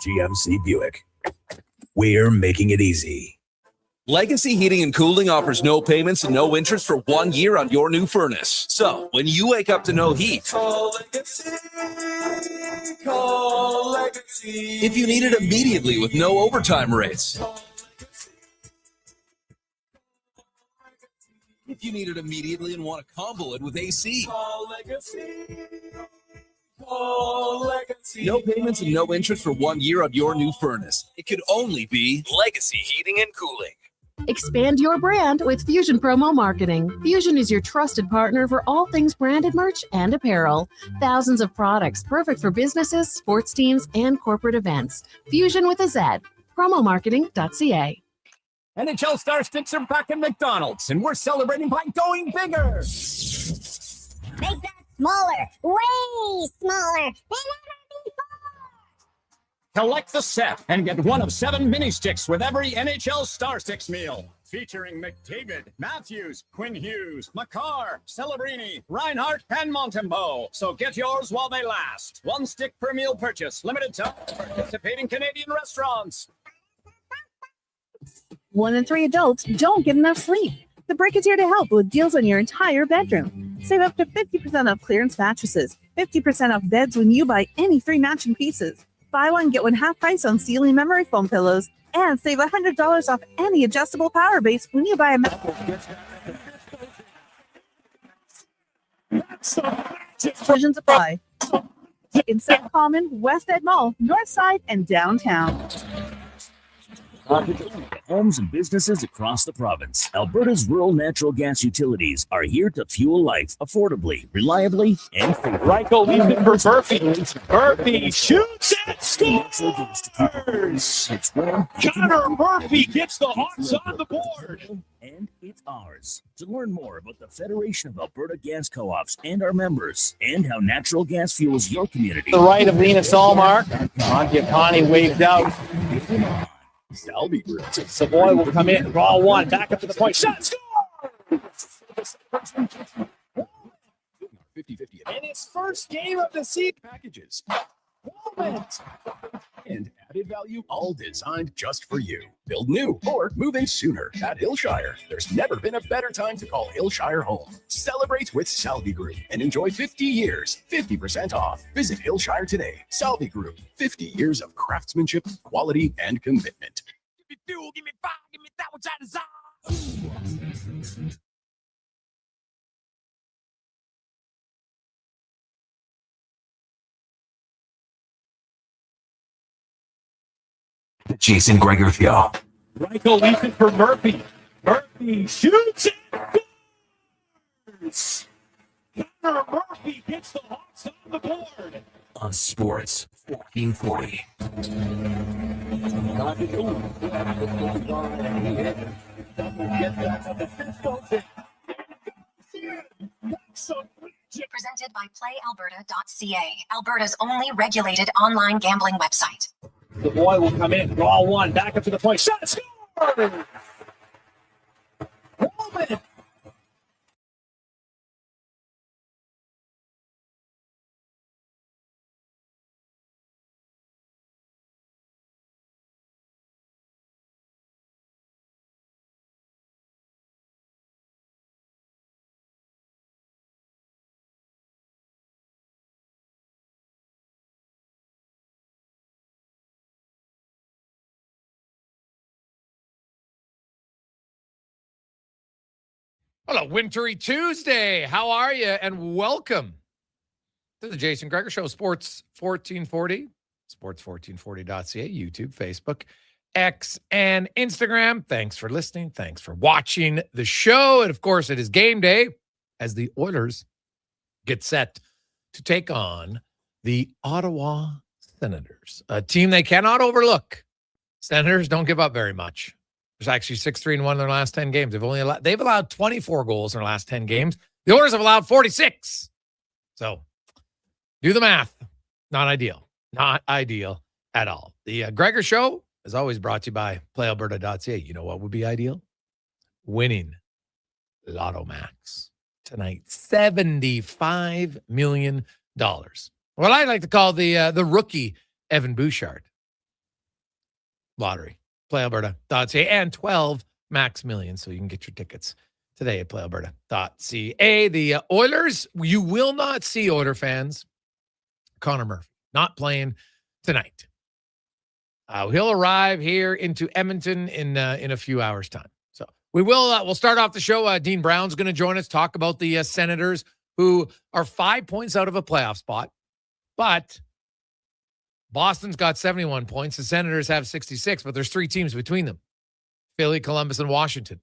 GMC Buick. We're making it easy. Legacy Heating and Cooling offers no payments and no interest for 1 year on your new furnace. So, when you wake up to no heat, call Legacy. Call Legacy. If you need it immediately with no overtime rates. If you need it immediately and want to combo it with AC. Call Legacy. Call Legacy. No payments and no interest for 1 year on your new furnace. It could only be Legacy Heating and Cooling. Expand your brand with Fusion Promo Marketing. Fusion is your trusted partner for all things branded merch and apparel. Thousands of products perfect for businesses, sports teams, and corporate events. Fusion with a Z. Promomarketing.ca. NHL Star Sticks are back in McDonald's, and we're celebrating by going bigger. Make that smaller, way smaller than ever before. Collect the set and get one of 7 mini sticks with every NHL Star Sticks meal. Featuring McDavid, Matthews, Quinn Hughes, Makar, Celebrini, Reinhardt, and Montembeau. So get yours while they last. 1 stick per meal purchase. Limited time. Participating Canadian restaurants. 1 in 3 adults don't get enough sleep. The Break is here to help with deals on your entire bedroom. Save up to 50% off clearance mattresses, 50% off beds when you buy any 3 matching pieces. Buy one, get one half price on ceiling memory foam pillows, and save $100 off any adjustable power base when you buy a mattress. Provisions apply. In South Common, West Ed Mall, North Side, and downtown. Homes and businesses across the province. Alberta's rural natural gas utilities are here to fuel life affordably, reliably, and Reichel leaves it for Murphy. Murphy shoots and scores! Connor Murphy gets the Hawks on the board. And it's ours. To learn more about the Federation of Alberta Gas Co-ops and our members, and how natural gas fuels your community. The right of Lena Salmar. Connie waved out. Salvi Group. Savoy will come in, draw one, back up to the point. Shot, score! 50-50. In his first game of the season. Packages. And added value, all designed just for you. Build new or move in sooner at Hillshire. There's never been a better time to call Hillshire home. Celebrate with Salvi Group and enjoy 50 years, 50% off. Visit Hillshire today. Salvi Group, 50 years of craftsmanship, quality, and commitment. Give me fuel, give me fire, give me that which I desire. The Jason Gregor Show. Reichel leaves it for Murphy. Murphy shoots and scores! Connor Murphy gets the Hawks on the board. On Sports 1440. Presented by PlayAlberta.ca, Alberta's only regulated online gambling website. The boy will come in, draw one, back up to the point. Shot, score! Roman! Hello, Wintry Tuesday. How are you? And welcome to the Jason Gregor Show, Sports 1440, sports1440.ca, YouTube, Facebook, X, and Instagram. Thanks for listening. Thanks for watching the show. And, of course, it is game day as the Oilers get set to take on the Ottawa Senators, a team they cannot overlook. Senators don't give up very much. There's actually 6-3-1 in their last 10 games. They've allowed 24 goals in their last 10 games. The Oilers have allowed 46. So do the math. Not ideal. Not ideal at all. The Gregor Show is always brought to you by PlayAlberta.ca. You know what would be ideal? Winning Lotto Max tonight. $75 million. What I like to call the rookie Evan Bouchard. lottery. PlayAlberta.ca and 12 max million. So you can get your tickets today at PlayAlberta.ca. The Oilers, you will not see, Oiler fans, Connor Murphy not playing tonight. He'll arrive here into Edmonton in a few hours' time. So we'll start off the show. Dean Brown's going to join us, talk about the Senators, who are 5 points out of a playoff spot, but Boston's got 71 points. The Senators have 66, but there's 3 teams between them: Philly, Columbus, and Washington.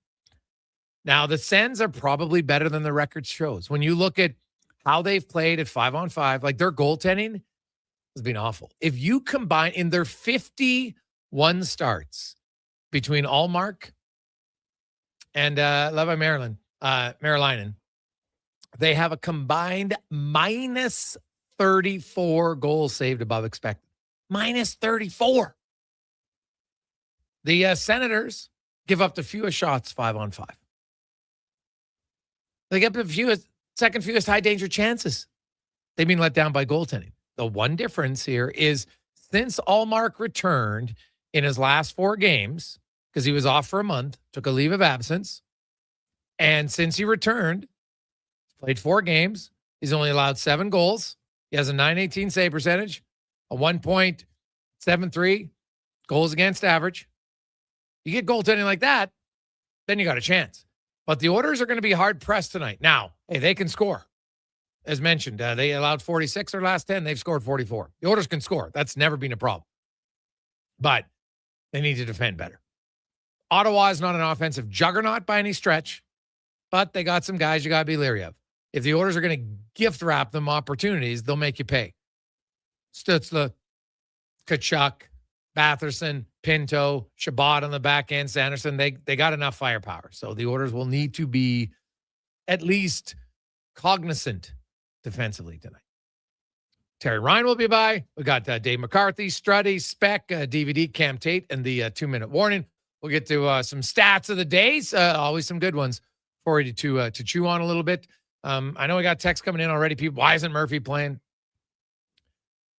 Now, the Sens are probably better than the record shows. When you look at how they've played at 5-on-5, like their goaltending has been awful. If you combine in their 51 starts between Allmark and Levi Marilainen, they have a combined minus 34 goals saved above expected. Minus 34. The Senators give up the fewest shots 5-on-5. They get the second fewest high danger chances. They've been let down by goaltending. The one difference here is since Allmark returned in his last 4 games, because he was off for a month, took a leave of absence, and since he returned, played 4 games, he's only allowed 7 goals. He has a .918 save percentage, a 1.73 goals against average. You get goaltending like that, then you got a chance. But the Oilers are going to be hard-pressed tonight. Now, hey, they can score. As mentioned, they allowed 46 their last 10. They've scored 44. The Oilers can score. That's never been a problem. But they need to defend better. Ottawa is not an offensive juggernaut by any stretch, but they got some guys you got to be leery of. If the Oilers are going to gift wrap them opportunities, they'll make you pay. Stützle, Tkachuk, Batherson, Pinto, Shabbat on the back end, Sanderson, they got enough firepower. So the Oilers will need to be at least cognizant defensively tonight. Terry Ryan will be by. We got Dave McCarthy, Struddy, Speck, DVD, Cam Tate, and the 2-minute warning. We'll get to some stats of the days. Always some good ones for you to chew on a little bit. I know we got texts coming in already. People, why isn't Murphy playing?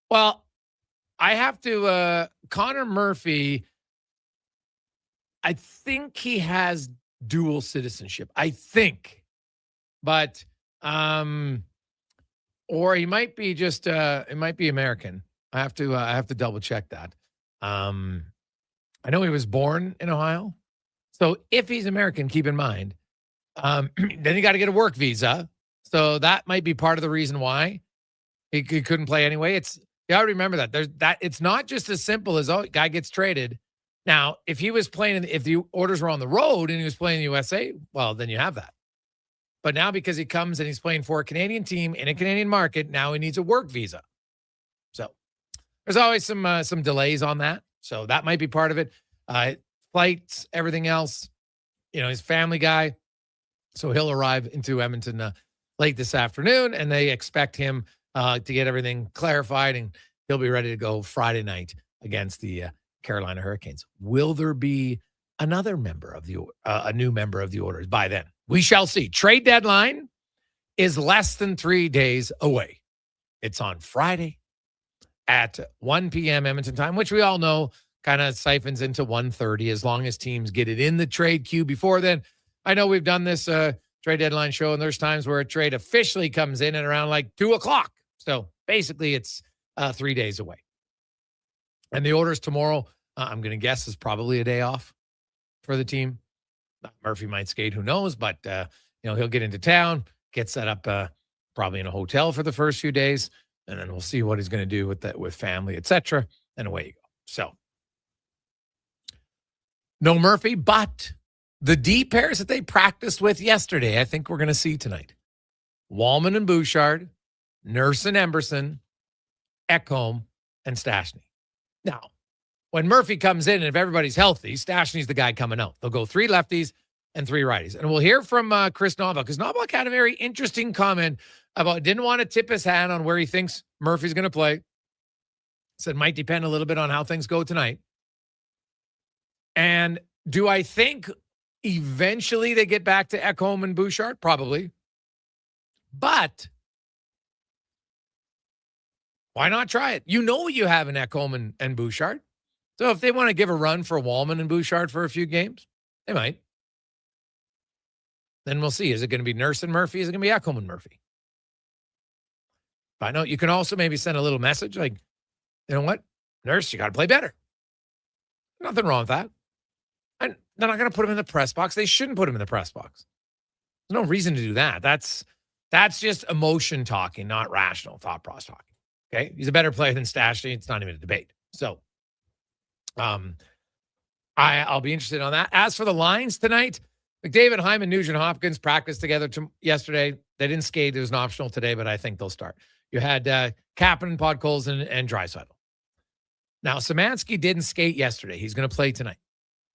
Well, I have to, Connor Murphy, I think he has dual citizenship. I think. But, or he might be just, it might be American. I have to double check that. I know he was born in Ohio. So if he's American, keep in mind, then you got to get a work visa. So that might be part of the reason why he couldn't play anyway. You got to remember that it's not just as simple as, guy gets traded. Now, if he was playing, if the orders were on the road and he was playing the USA, well, then you have that. But now because he comes and he's playing for a Canadian team in a Canadian market, now he needs a work visa. So there's always some delays on that. So that might be part of it. Flights, everything else. He's a family guy. So he'll arrive into Edmonton late this afternoon, and they expect him to get everything clarified, and he'll be ready to go Friday night against the Carolina Hurricanes. Will there be another member of a new member of the Oilers by then? We shall see. Trade deadline is less than 3 days away. It's on Friday at 1 p.m. Edmonton time, which we all know kind of siphons into 1:30 as long as teams get it in the trade queue before then. I know we've done this trade deadline show, and there's times where a trade officially comes in at around like 2 o'clock. So basically it's 3 days away. And the Oilers tomorrow, I'm going to guess, is probably a day off for the team. Murphy might skate, who knows, but he'll get into town, get set up probably in a hotel for the first few days, and then we'll see what he's going to do with family, etc. And away you go. So no Murphy, but the D pairs that they practiced with yesterday, I think we're going to see tonight. Wallman and Bouchard, Nurse and Emberson, Ekholm, and Stastny. Now, when Murphy comes in, and if everybody's healthy, Stastny's the guy coming out. They'll go 3 lefties and 3 righties. And we'll hear from Chris Knobloch, because Knobloch had a very interesting comment about didn't want to tip his hand on where he thinks Murphy's going to play. Said might depend a little bit on how things go tonight. And do I think eventually they get back to Ekholm and Bouchard? Probably. But why not try it? You have an Ekholm and Bouchard. So if they want to give a run for Wallman and Bouchard for a few games, they might. Then we'll see. Is it going to be Nurse and Murphy? Is it going to be Ekholm and Murphy? But I know you can also maybe send a little message like, you know what, Nurse, you got to play better. Nothing wrong with that. And they're not going to put him in the press box. They shouldn't put him in the press box. There's no reason to do that. That's just emotion talking, not rational thought process talking. Okay, he's a better player than Stastny. It's not even a debate. So, I'll be interested on that. As for the lines tonight, McDavid, Hyman, Nugent Hopkins practiced together yesterday. They didn't skate. It was an optional today, but I think they'll start. You had Kapanen, Podkolzin, and Draisaitl. Now, Szymanski didn't skate yesterday. He's going to play tonight.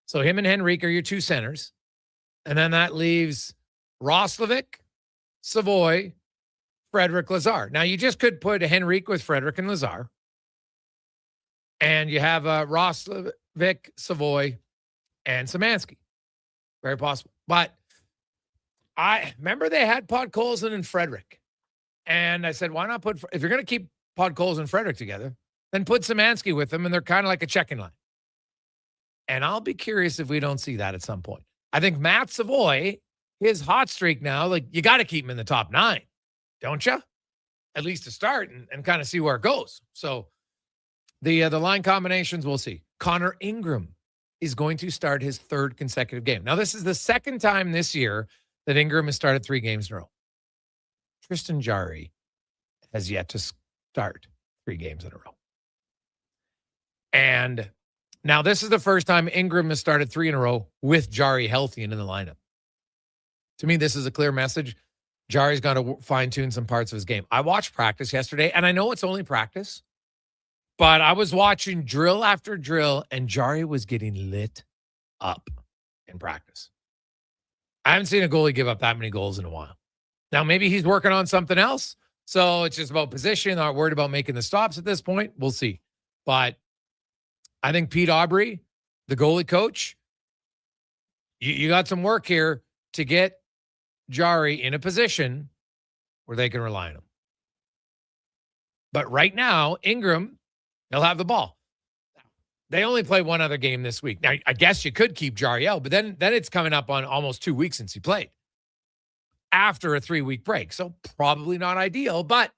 So him and Henrique are your two centers. And then that leaves Roslovic, Savoy, Frederic, Lazar. Now, you just could put Henrique with Frederic and Lazar. And you have Roslovic, Savoy, and Szymanski. Very possible. But I remember they had Podkolzin and Frederic. And I said, why not if you're going to keep Podkolzin and Frederic together, then put Szymanski with them, and they're kind of like a checking line. And I'll be curious if we don't see that at some point. I think Matt Savoy, his hot streak now, like, you got to keep him in the top 9, don't you? At least to start and kind of see where it goes. So the line combinations, we'll see. Connor Ingram is going to start his 3rd consecutive game. Now, this is the 2nd time this year that Ingram has started 3 games in a row. Tristan Jarry has yet to start 3 games in a row. And now this is the first time Ingram has started 3 in a row with Jarry healthy and in the lineup. To me, this is a clear message. Jarry's got to fine-tune some parts of his game. I watched practice yesterday, and I know it's only practice, but I was watching drill after drill, and Jarry was getting lit up in practice. I haven't seen a goalie give up that many goals in a while. Now, maybe he's working on something else, so it's just about position. Not worried about making the stops at this point. We'll see. But I think Pete Aubry, the goalie coach, you got some work here to get Jarry in a position where they can rely on him. But right now, Ingram, he'll have the ball. They only play one other game this week. Now, I guess you could keep Jarry out, but then it's coming up on almost 2 weeks since he played after a 3-week break. So probably not ideal, but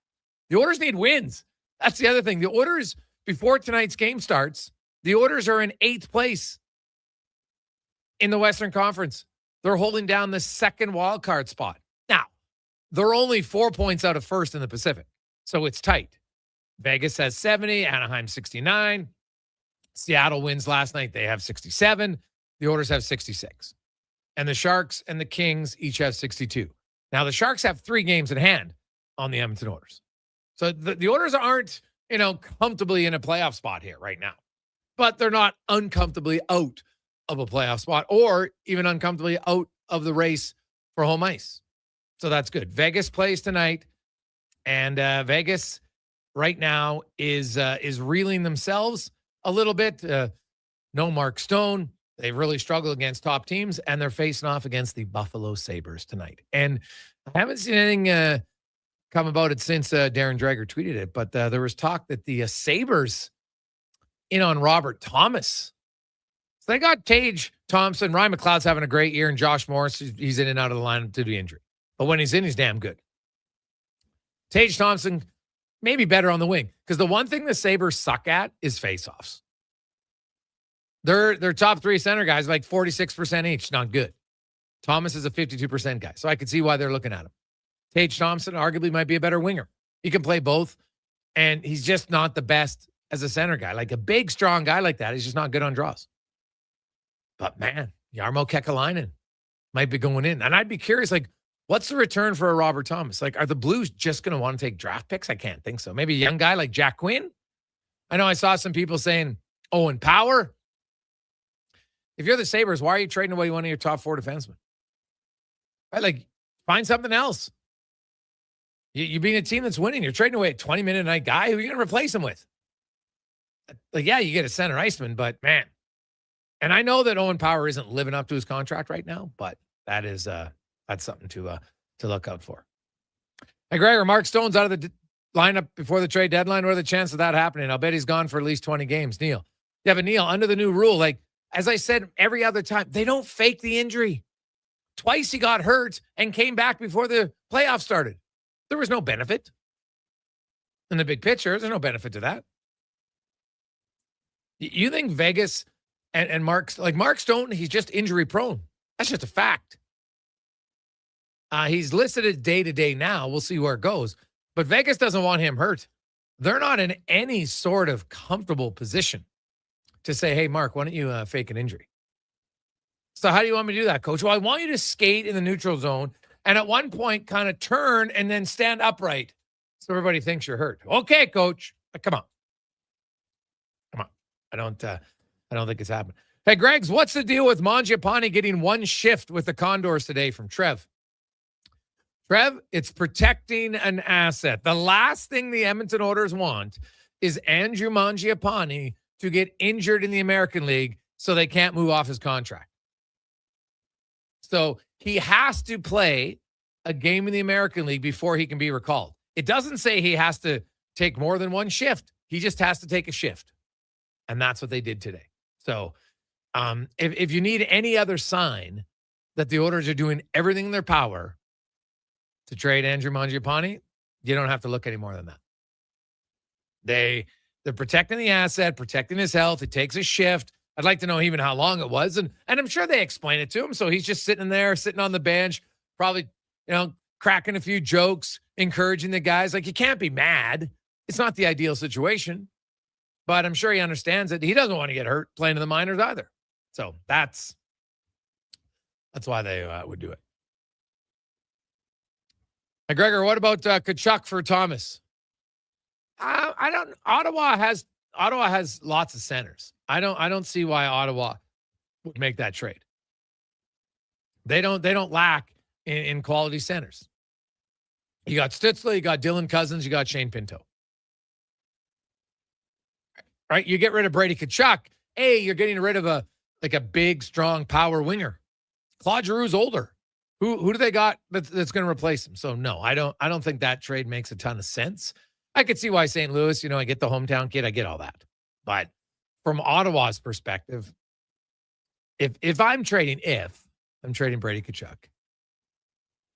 the Oilers need wins. That's the other thing. The Oilers, before tonight's game starts, the Oilers are in 8th place in the Western Conference. They're holding down the 2nd wildcard spot. Now, they're only 4 points out of 1st in the Pacific, so it's tight. Vegas has 70, Anaheim 69. Seattle wins last night. They have 67. The Oilers have 66. And the Sharks and the Kings each have 62. Now, the Sharks have 3 games in hand on the Edmonton Oilers. So the Oilers aren't, comfortably in a playoff spot here right now. But they're not uncomfortably out of a playoff spot or even uncomfortably out of the race for home ice. So that's good. Vegas plays tonight, and Vegas right now is reeling themselves a little bit. No Mark Stone. They really struggle against top teams, and they're facing off against the Buffalo Sabres tonight. And I haven't seen anything come about it since Darren Dreger tweeted it, but there was talk that the Sabres in on Robert Thomas. So they got Tage Thompson. Ryan McLeod's having a great year, and Josh Morris, he's in and out of the lineup due to injury. But when he's in, he's damn good. Tage Thompson, maybe better on the wing, because the one thing the Sabres suck at is faceoffs. Their top 3 center guys, like 46% each, not good. Thomas is a 52% guy, so I could see why they're looking at him. Tage Thompson arguably might be a better winger. He can play both, and he's just not the best as a center guy. Like a big, strong guy like that, he's just not good on draws. But man, Jarmo Kekalainen might be going in. And I'd be curious, like, what's the return for a Robert Thomas? Like, are the Blues just going to want to take draft picks? I can't think so. Maybe a young guy like Jack Quinn? I know I saw some people saying Owen Power. If you're the Sabres, why are you trading away one of your top 4 defensemen? Right? Like, find something else. You being a team that's winning, you're trading away a 20-minute-a-night guy. Who are you going to replace him with? Like, yeah, you get a center iceman, but man. And I know that Owen Power isn't living up to his contract right now, but that's something to look out for. Hey, Gregor, Mark Stone's out of the lineup before the trade deadline. What are the chances of that happening? I'll bet he's gone for at least 20 games. Neil, Yeah, but Neil, under the new rule, like, as I said every other time, they don't fake the injury. Twice he got hurt and came back before the playoffs started. There was no benefit. In the big picture, there's no benefit to that. You think Vegas and Mark Stone, he's just injury prone. That's just a fact. He's listed as day-to-day now. We'll see where it goes. But Vegas doesn't want him hurt. They're not in any sort of comfortable position to say, hey, Mark, why don't you fake an injury? So how do you want me to do that, Coach? Well, I want you to skate in the neutral zone and at one point kind of turn and then stand upright so everybody thinks you're hurt. Okay, Coach. Come on. I don't think it's happening. Hey, Greggs, what's the deal with Mangiapane getting one shift with the Condors today from Trev? Trev, it's protecting an asset. The last thing the Edmonton Oilers want is Andrew Mangiapane to get injured in the American League so they can't move off his contract. So he has to play a game in the American League before he can be recalled. It doesn't say he has to take more than one shift. He just has to take a shift. And that's what they did today. So if you need any other sign that the Oilers are doing everything in their power to trade Andrew Mangiapane, you don't have to look any more than that. They're protecting the asset, protecting his health. It takes a shift. I'd like to know even how long it was. And I'm sure they explain it to him. So he's just sitting there, sitting on the bench, probably, cracking a few jokes, encouraging the guys. Like, you can't be mad. It's not the ideal situation. But I'm sure he understands it. He doesn't want to get hurt playing in the minors either. So that's why they would do it. Hey, Gregor, what about Tkachuk for Thomas? Ottawa has lots of centers. I don't see why Ottawa would make that trade. They don't lack in quality centers. You got Stützle, you got Dylan Cousins, you got Shane Pinto. Right? You get rid of Brady Tkachuk. Hey, you're getting rid of a big, strong power winger. Claude Giroux's older. Who do they got that's going to replace him? So no, I don't think that trade makes a ton of sense. I could see why St. Louis, I get the hometown kid, I get all that. But from Ottawa's perspective, if I'm trading Brady Tkachuk,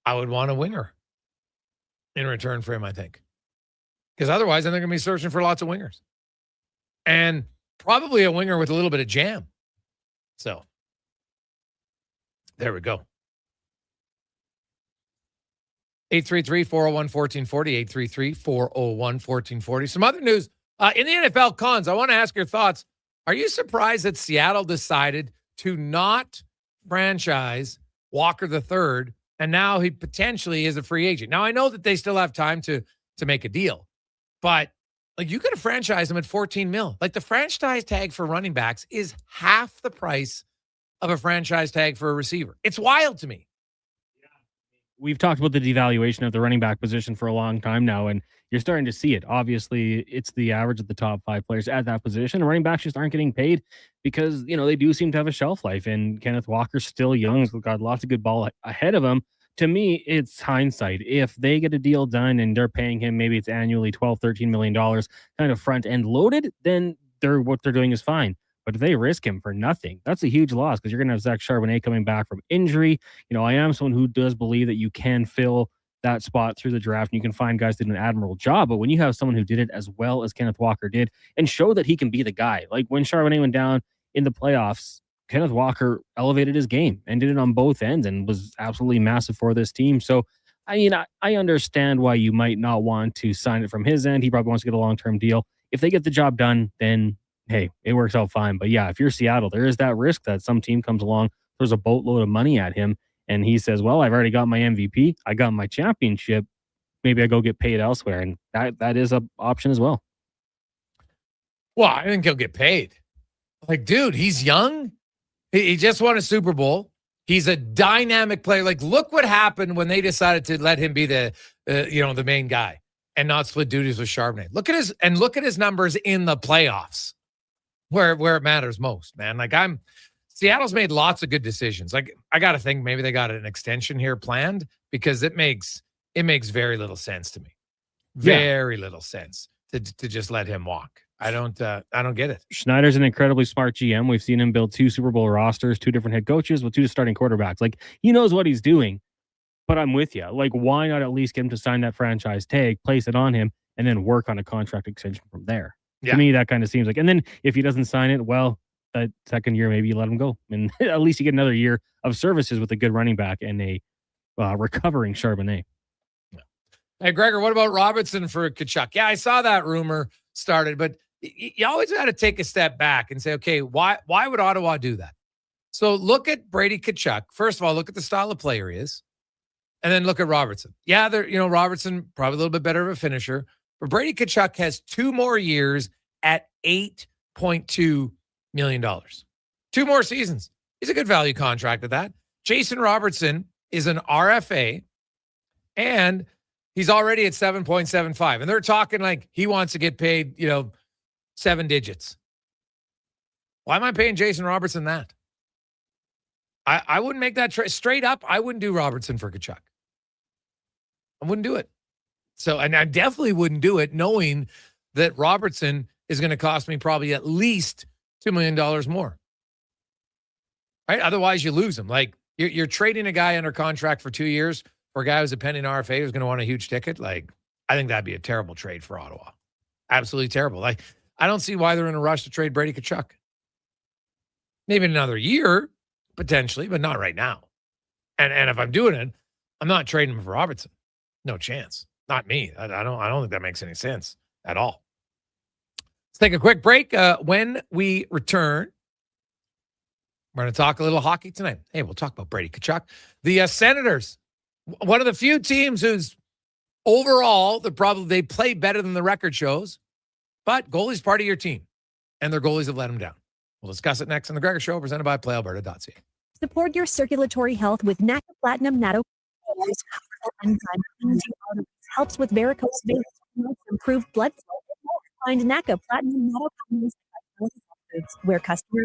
I would want a winger in return for him, I think. Because otherwise, then they're going to be searching for lots of wingers. And probably a winger with a little bit of jam. So, there we go. 833-401-1440, 833-401-1440. Some other news. In the NFL, Cons, I want to ask your thoughts. Are you surprised that Seattle decided to not franchise Walker III, and now he potentially is a free agent? Now, I know that they still have time to make a deal, but you could have franchised him at $14 million. The franchise tag for running backs is half the price of a franchise tag for a receiver. It's wild to me. We've talked about the devaluation of the running back position for a long time now, and you're starting to see it. Obviously, it's the average of the top 5 players at that position. Running backs just aren't getting paid because, they do seem to have a shelf life, and Kenneth Walker's still young. He's got lots of good ball ahead of him. To me, it's hindsight. If they get a deal done and they're paying him, maybe it's annually $12-13 million kind of front end loaded, then what they're doing is fine. But if they risk him for nothing, that's a huge loss because you're going to have Zach Charbonnet coming back from injury. I am someone who does believe that you can fill that spot through the draft and you can find guys that did an admirable job. But when you have someone who did it as well as Kenneth Walker did and show that he can be the guy, like when Charbonnet went down in the playoffs, Kenneth Walker elevated his game and did it on both ends and was absolutely massive for this team. So, I understand why you might not want to sign it from his end. He probably wants to get a long-term deal. If they get the job done, then, hey, it works out fine. But yeah, if you're Seattle, there is that risk that some team comes along, throws a boatload of money at him, and he says, well, I've already got my MVP. I got my championship. Maybe I go get paid elsewhere. And that is an option as well. Well, I think he'll get paid. Dude, he's young. He just won a Super Bowl. He's a dynamic player. Look what happened when they decided to let him be the main guy and not split duties with Charbonnet. Look at his numbers in the playoffs, where it matters most, man. Seattle's made lots of good decisions. I got to think maybe they got an extension here planned because it makes very little sense to me. Very little sense to just let him walk. I don't get it. Schneider's an incredibly smart GM. We've seen him build 2 Super Bowl rosters, 2 different head coaches with 2 starting quarterbacks. Like, he knows what he's doing. But I'm with you. Like, why not at least get him to sign that franchise tag, place it on him, and then work on a contract extension from there? Yeah. To me, that kind of seems like. And then if he doesn't sign it, well, that second year, maybe you let him go. And at least you get another year of services with a good running back and a recovering Charbonnet. Yeah. Hey, Gregor, what about Robertson for Tkachuk? Yeah, I saw that rumor started, but you always got to take a step back and say, okay, why would Ottawa do that? So look at Brady Tkachuk. First of all, look at the style of player he is. And then look at Robertson. Yeah, Robertson, probably a little bit better of a finisher. But Brady Tkachuk has 2 more years at $8.2 million. 2 more seasons. He's a good value contract at that. Jason Robertson is an RFA, and he's already at 7.75. And they're talking like he wants to get paid, 7 digits. Why am I paying Jason Robertson that? I wouldn't make that straight up. I wouldn't do Robertson for Tkachuk. I wouldn't do it. So, and I definitely wouldn't do it knowing that Robertson is going to cost me probably at least $2 million more. Right? Otherwise, you lose him. Like, you're trading a guy under contract for 2 years for a guy who's a pending RFA who's going to want a huge ticket. Like, I think that'd be a terrible trade for Ottawa. Absolutely terrible. Like, I don't see why they're in a rush to trade Brady Tkachuk. Maybe in another year, potentially, but not right now. And if I'm doing it, I'm not trading him for Robertson. No chance. Not me. I don't think that makes any sense at all. Let's take a quick break. When we return, we're going to talk a little hockey tonight. Hey, we'll talk about Brady Tkachuk. The Senators, one of the few teams who's overall, they play better than the record shows, but goalie's part of your team, and their goalies have let them down. We'll discuss it next on The Gregor Show, presented by PlayAlberta.ca. Support your circulatory health with NACA Platinum Natto. Helps with varicose veins, improve blood flow. Find NACA Platinum Natto where customer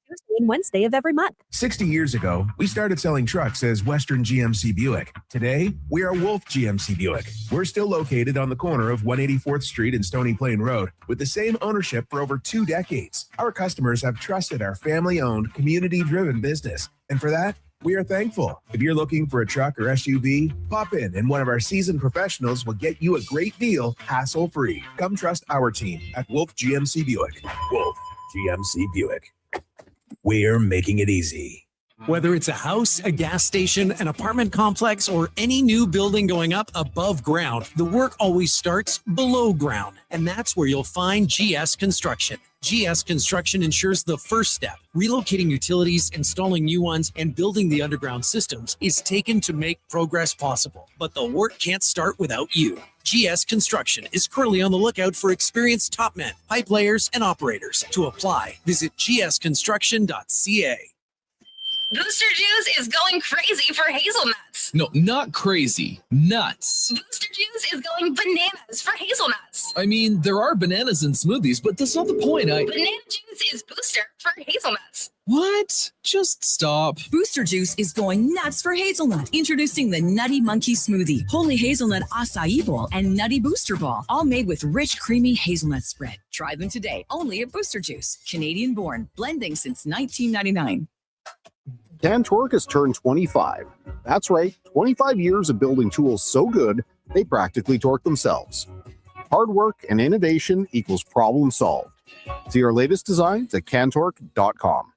Tuesday and Wednesday of every month. 60 years ago, we started selling trucks as Western GMC Buick. Today, we are Wolf GMC Buick. We're still located on the corner of 184th Street and Stony Plain Road with the same ownership for over 2 decades. Our customers have trusted our family-owned, community-driven business. And for that, we are thankful. If you're looking for a truck or SUV, pop in and one of our seasoned professionals will get you a great deal, hassle-free. Come trust our team at Wolf GMC Buick. Wolf GMC Buick. We're making it easy. Whether it's a house, a gas station, an apartment complex, or any new building going up above ground, the work always starts below ground. And that's where you'll find GS Construction. GS Construction ensures the first step, relocating utilities, installing new ones, and building the underground systems, is taken to make progress possible. But the work can't start without you. GS Construction is currently on the lookout for experienced top men, pipe layers, and operators. To apply, visit gsconstruction.ca. Booster Juice is going crazy for hazelnuts. No, not crazy. Nuts. Booster Juice is going bananas for hazelnuts. I mean, there are bananas in smoothies, but that's not the point. Banana juice is booster for hazelnuts. What? Just stop. Booster Juice is going nuts for hazelnut. Introducing the Nutty Monkey Smoothie, Holy Hazelnut Acai Bowl, and Nutty Booster Ball, all made with rich, creamy hazelnut spread. Try them today, only at Booster Juice. Canadian born, blending since 1999. CanTorque has turned 25. That's right, 25 years of building tools so good, they practically torque themselves. Hard work and innovation equals problem solved. See our latest designs at CanTorque.com.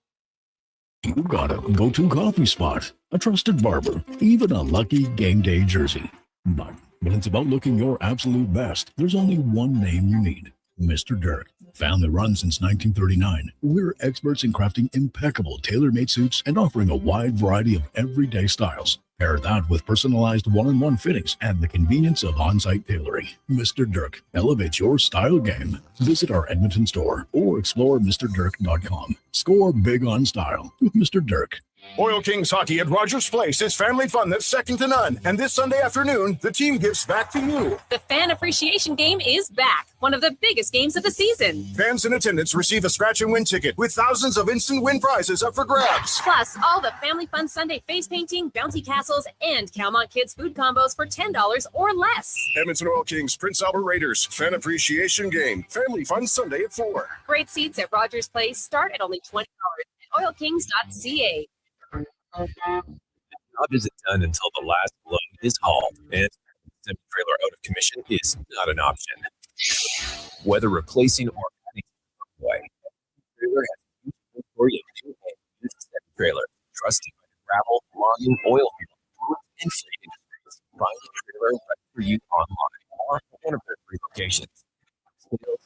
You got a go-to coffee spot, a trusted barber, even a lucky game day jersey. But when it's about looking your absolute best, there's only one name you need, Mr. Dirk. Family run since 1939, we're experts in crafting impeccable tailor-made suits and offering a wide variety of everyday styles. Pair that with personalized one-on-one fittings and the convenience of on-site tailoring. Mr. Dirk elevates your style game. Visit our Edmonton store or explore MrDirk.com. Score big on style with Mr. Dirk. Oil Kings hockey at Rogers Place is family fun that's second to none. And this Sunday afternoon, the team gives back to you. The Fan Appreciation Game is back, one of the biggest games of the season. Fans in attendance receive a scratch and win ticket with thousands of instant win prizes up for grabs. Plus, all the Family Fun Sunday face painting, bouncy castles, and Calmont Kids food combos for $10 or less. Edmonton Oil Kings, Prince Albert Raiders, Fan Appreciation Game. Family Fun Sunday at 4. Great seats at Rogers Place start at only $20 at oilkings.ca. The job isn't done until the last load is hauled, and semi-trailer out of commission is not an option. Whether replacing or adding away, trailer has a for you to this semi-trailer, trusted by the gravel, logging, oil field, and freight industries. Find a trailer right for you online or at one of their 3 locations. Sales,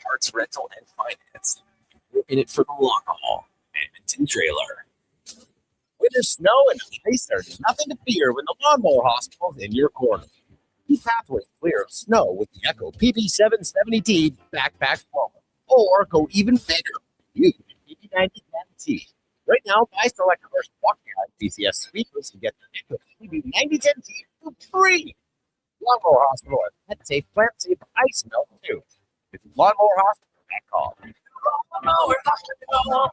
parts, rental, and finance. We're in it for the long haul. Edmonton Trailer. Winter snow and ice, there's nothing to fear when the Lawnmower Hospital's in your corner. Keep pathways clear of snow with the Echo PP770T backpack blower. Or go even bigger, use the PP9010T. Right now, buy select commercial walk behind PCS speakers to get the Echo PP9010T for free. Lawnmower Hospital has pet safe, plant safe ice melt too. It's Lawnmower Hospital at call. Lawnmower Hospital.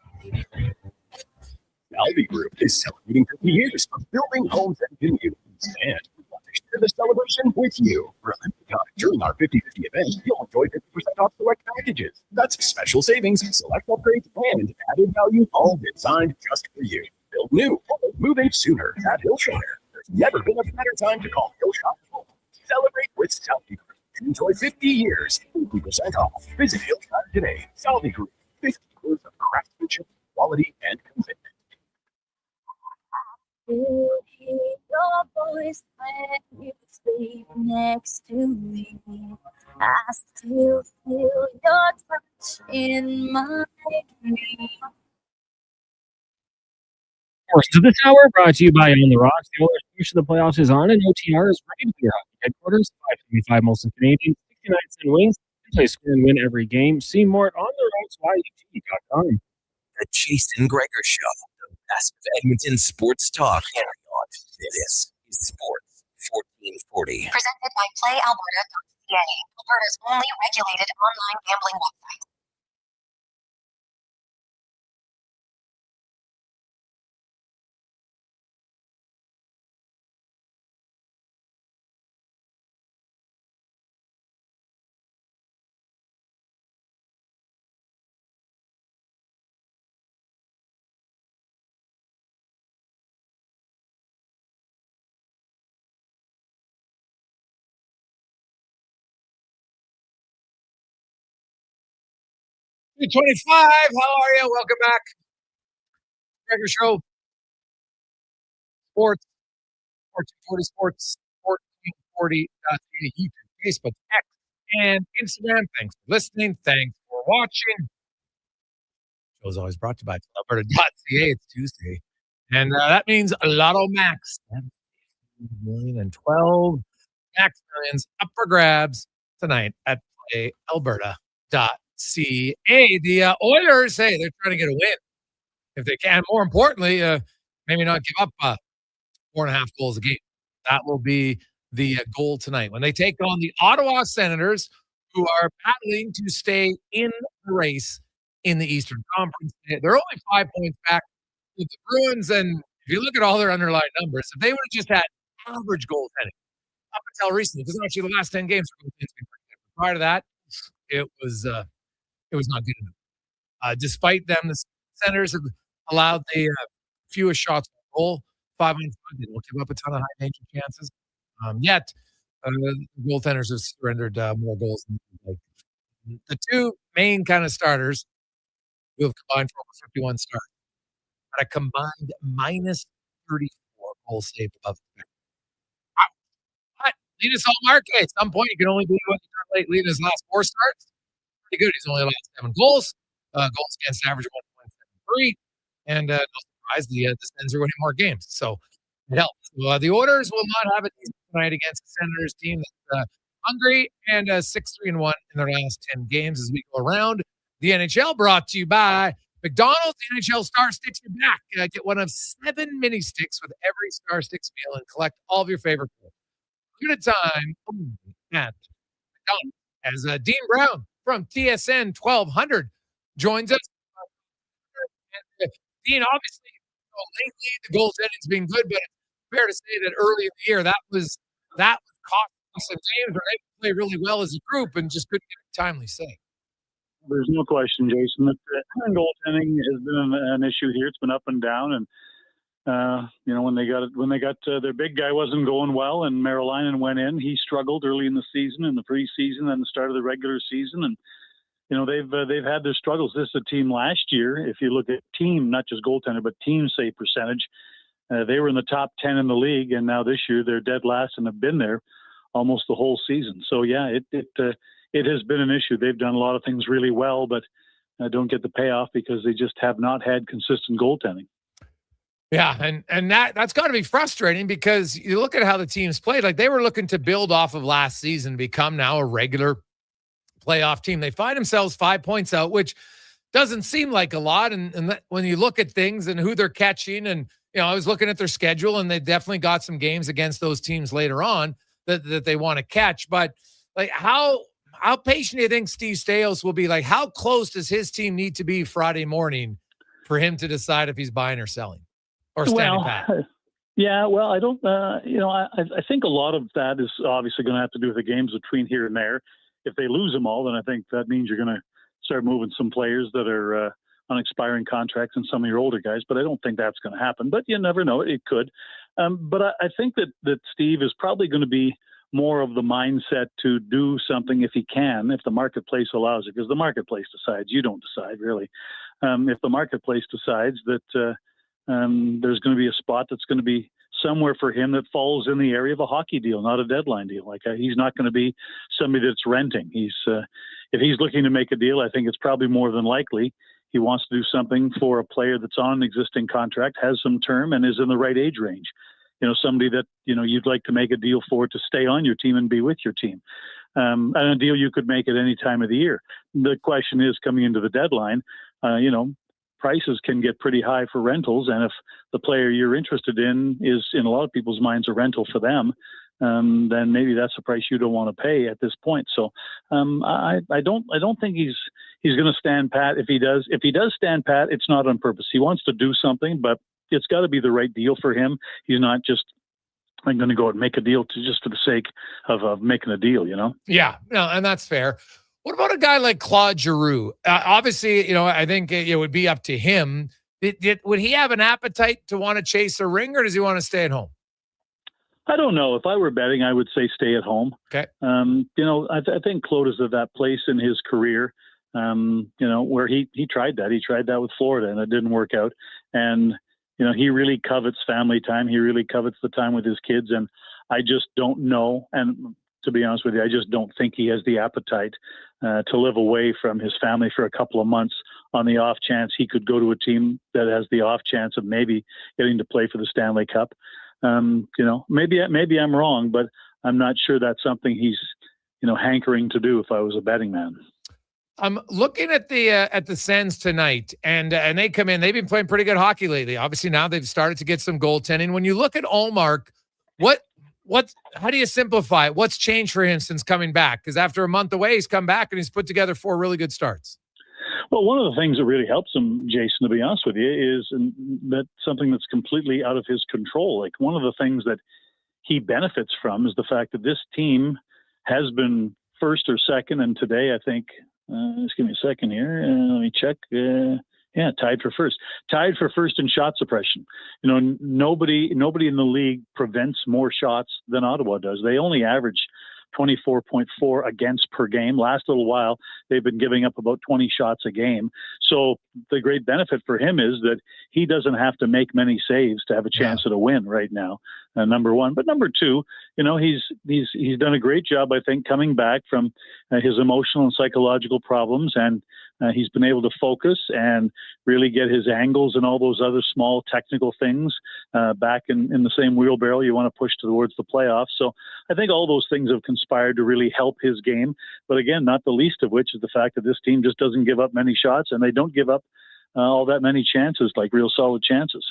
Salvi Group is celebrating 50 years of building homes and communities, and we want to share the celebration with you. Remember, during our 50/50 event, you'll enjoy 50% off select packages. That's special savings, select upgrades, and added value, all designed just for you. Build new or move in sooner at Hillshire. There's never been a better time to call Hillshire home. Celebrate with Salvi Group and enjoy 50 years, 50% off. Visit Hillshire today. Salvi Group, 50 years of craftsmanship, quality, and commitment. Still hear your voice when you sleep next to me. I still feel your touch in my dream. Portions of this hour brought to you by On the Rocks. The Oilers' push to the playoffs is on, and OTR is ready to your hockey headquarters. 575 Molson Canadian, 69 cent wings. You play score and win every game. See more at ontherocks.com. The Jason Gregor Show, the best of Edmonton sports talk. This is Sports 1440. Presented by PlayAlberta.ca, Alberta's only regulated online gambling website. Hey, 25, how are you? Welcome back. Gregor Show. Sports, 1440 Sports, 1440.ca, YouTube, Facebook, X, and Instagram. Thanks for listening. Thanks for watching. Show is always brought to you by Alberta.ca. It's Tuesday. And that means Lotto Max. $1 and 12 Max millions up for grabs tonight at PlayAlberta.ca. The Oilers, hey, they're trying to get a win if they can. More importantly, maybe not give up 4.5 goals a game. That will be the goal tonight when they take on the Ottawa Senators, who are battling to stay in the race in the Eastern Conference. They're only 5 points back with the Bruins, and if you look at all their underlying numbers, if they would have just had average goaltending up until recently, because actually the last 10 games prior to that, it was not good enough. Despite them, the Senators have allowed the fewest shots on goal, 5 on 5. They don't give up a ton of high danger chances. Yet, the goaltenders have surrendered more goals than they like. The two main kind of starters who have combined for over 51 starts at a combined minus 34 goal saved above the But Linus Hallmark, at some point, you can only do what you done late. Linus' last 4 starts, pretty good. He's only allowed 7 goals. Goals against average 1.73. And no surprise, the Sens are winning more games. So it helps. So, the Oilers will not have it easy tonight against the Senators team that's hungry and 6-3-1 in their last 10 games as we go around the NHL, brought to you by McDonald's NHL Star Sticks are back. Get one of 7 mini sticks with every Star Sticks meal and collect all of your favorite food. Limited time only at McDonald's. As Dean Brown from TSN 1200 joins us. And, Dean, obviously, lately the goaltending's been good, but it's fair to say that early in the year that was costing some games where they play really well as a group and just couldn't get a timely save. There's no question, Jason, that goaltending has been an issue here. It's been up and down, and when they got their big guy wasn't going well, and Marilainen went in. He struggled early in the season, in the preseason, and the start of the regular season, and they've had their struggles. This is a team last year. If you look at team, not just goaltender, but team save percentage, they were in the top 10 in the league, and now this year they're dead last and have been there almost the whole season. So yeah, it has been an issue. They've done a lot of things really well, but don't get the payoff because they just have not had consistent goaltending. Yeah, and that's got to be frustrating because you look at how the teams played. Like, they were looking to build off of last season, become now a regular playoff team. They find themselves 5 points out, which doesn't seem like a lot. And when you look at things and who they're catching, and I was looking at their schedule, and they definitely got some games against those teams later on that they want to catch. But like, how patient do you think Steve Staios will be? Like, how close does his team need to be Friday morning for him to decide if he's buying or selling or standing pat? Yeah, well, I don't. I think a lot of that is obviously going to have to do with the games between here and there. If they lose them all, then I think that means you're going to start moving some players that are on expiring contracts and some of your older guys. But I don't think that's going to happen. But you never know; it could. But I think that Steve is probably going to be more of the mindset to do something if he can, if the marketplace allows it, because the marketplace decides. You don't decide, really. If the marketplace decides that there's going to be a spot that's going to be somewhere for him that falls in the area of a hockey deal, not a deadline deal. Like, he's not going to be somebody that's renting. If he's looking to make a deal, I think it's probably more than likely he wants to do something for a player that's on an existing contract, has some term, and is in the right age range. Somebody that, you'd like to make a deal for to stay on your team and be with your team. And a deal you could make at any time of the year. The question is, coming into the deadline, prices can get pretty high for rentals. And if the player you're interested in is, in a lot of people's minds, a rental for them, then maybe that's the price you don't want to pay at this point. So I don't think he's going to stand pat. If he does stand pat, it's not on purpose. He wants to do something, but it's got to be the right deal for him. He's not just, I'm going to go out and make a deal just for the sake of making a deal, Yeah, no, and that's fair. What about a guy like Claude Giroux? Obviously, I think it would be up to him. Would he have an appetite to want to chase a ring, or does he want to stay at home? I don't know. If I were betting, I would say stay at home. Okay. I think Claude is at that place in his career, where he tried that. He tried that with Florida, and it didn't work out. And he really covets family time. He really covets the time with his kids. And I just don't know. And to be honest with you, I just don't think he has the appetite to live away from his family for a couple of months on the off chance he could go to a team that has the off chance of maybe getting to play for the Stanley Cup. Maybe I'm wrong, but I'm not sure that's something he's, hankering to do if I was a betting man. I'm looking at the Sens tonight, and they come in. They've been playing pretty good hockey lately. Obviously, now they've started to get some goaltending. When you look at Ullmark, how do you simplify it? What's changed for him since coming back? Because after a month away, he's come back and he's put together 4 really good starts. Well, one of the things that really helps him, Jason, to be honest with you, is that something that's completely out of his control. Like, one of the things that he benefits from is the fact that this team has been first or second, and today I think, just give me a second here. Let me check. Tied for first. Tied for first in shot suppression. Nobody in the league prevents more shots than Ottawa does. They only average 24.4 against per game. Last little while, they've been giving up about 20 shots a game. So the great benefit for him is that he doesn't have to make many saves to have a chance at a win right now, number one. But number two, he's done a great job, I think, coming back from his emotional and psychological problems, and he's been able to focus and really get his angles and all those other small technical things back in the same wheelbarrow you want to push towards the playoffs. So I think all those things have conspired to really help his game. But again, not the least of which is the fact that this team just doesn't give up many shots, and they don't give up all that many chances, like real solid chances.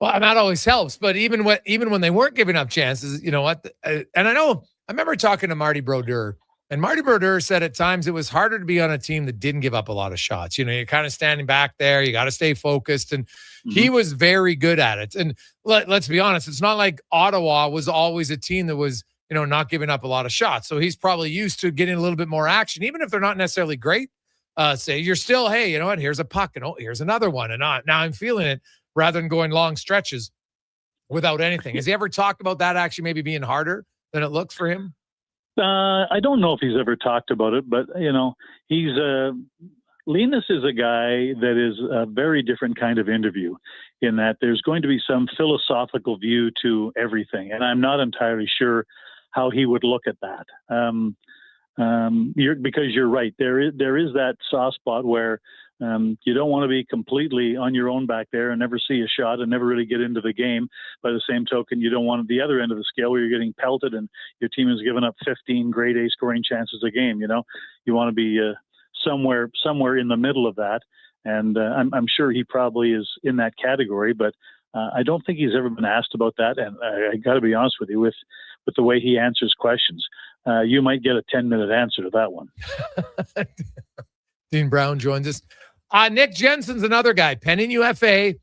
Well, that always helps. But even when they weren't giving up chances, you know what? And I remember talking to Marty Brodeur, and Marty Brodeur said at times it was harder to be on a team that didn't give up a lot of shots. You know, you're kind of standing back there. You got to stay focused. And he was very good at it. And let's be honest, it's not like Ottawa was always a team that was, you know, not giving up a lot of shots. So he's probably used to getting a little bit more action, even if they're not necessarily great. Say you're still, hey, you know what? Here's a puck, and here's another one, and now I'm feeling it, rather than going long stretches without anything. Has he ever talked about that actually maybe being harder than it looks for him? I don't know if he's ever talked about it, but you know, Linus is a guy that is a very different kind of interview, in that there's going to be some philosophical view to everything, and I'm not entirely sure how he would look at that. Because you're right, there is that soft spot where you don't want to be completely on your own back there and never see a shot and never really get into the game. By the same token, you don't want the other end of the scale where you're getting pelted and your team has given up 15 grade A scoring chances a game. You know, you want to be somewhere in the middle of that. And I'm sure he probably is in that category, but I don't think he's ever been asked about that. And I got to be honest with you, with the way he answers questions, you might get a 10-minute answer to that one. Dean Brown joins us. Nick Jensen's another guy, pending UFA.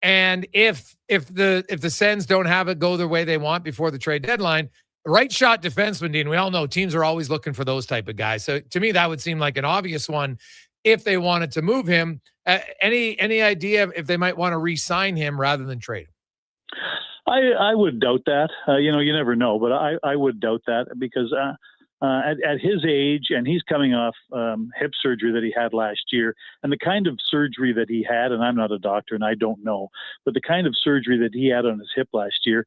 And if the Sens don't have it go their way they want before the trade deadline, right shot defenseman, Dean, we all know teams are always looking for those type of guys. So to me, that would seem like an obvious one if they wanted to move him. Any idea if they might want to re-sign him rather than trade him? I would doubt that. You know, you never know, but I would doubt that because at his age, and he's coming off hip surgery that he had last year, and the kind of surgery that he had, and I'm not a doctor and I don't know, but the kind of surgery that he had on his hip last year,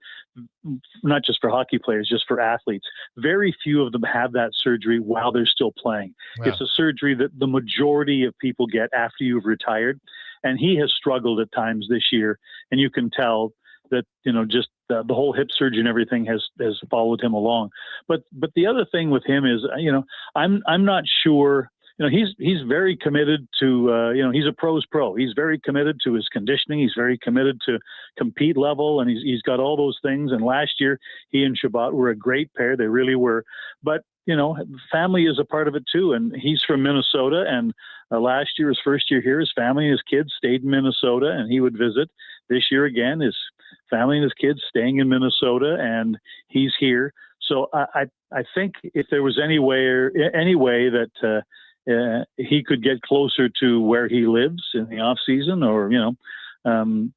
not just for hockey players, just for athletes, very few of them have that surgery while they're still playing. Wow. It's a surgery that the majority of people get after you've retired, and he has struggled at times this year, and you can tell that, you know, just the whole hip surgery and everything has followed him along. But the other thing with him is, you know, I'm not sure, you know, he's very committed to, you know, he's a pro's pro. He's very committed to his conditioning. He's very committed to compete level, and he's got all those things. And last year, he and Shabbat were a great pair. They really were. But, you know, family is a part of it too. And he's from Minnesota, and last year, his first year here, his family and his kids stayed in Minnesota, and he would visit. This year again, his family and his kids staying in Minnesota, and he's here. So I think if there was any way that he could get closer to where he lives in the off season, or, you know,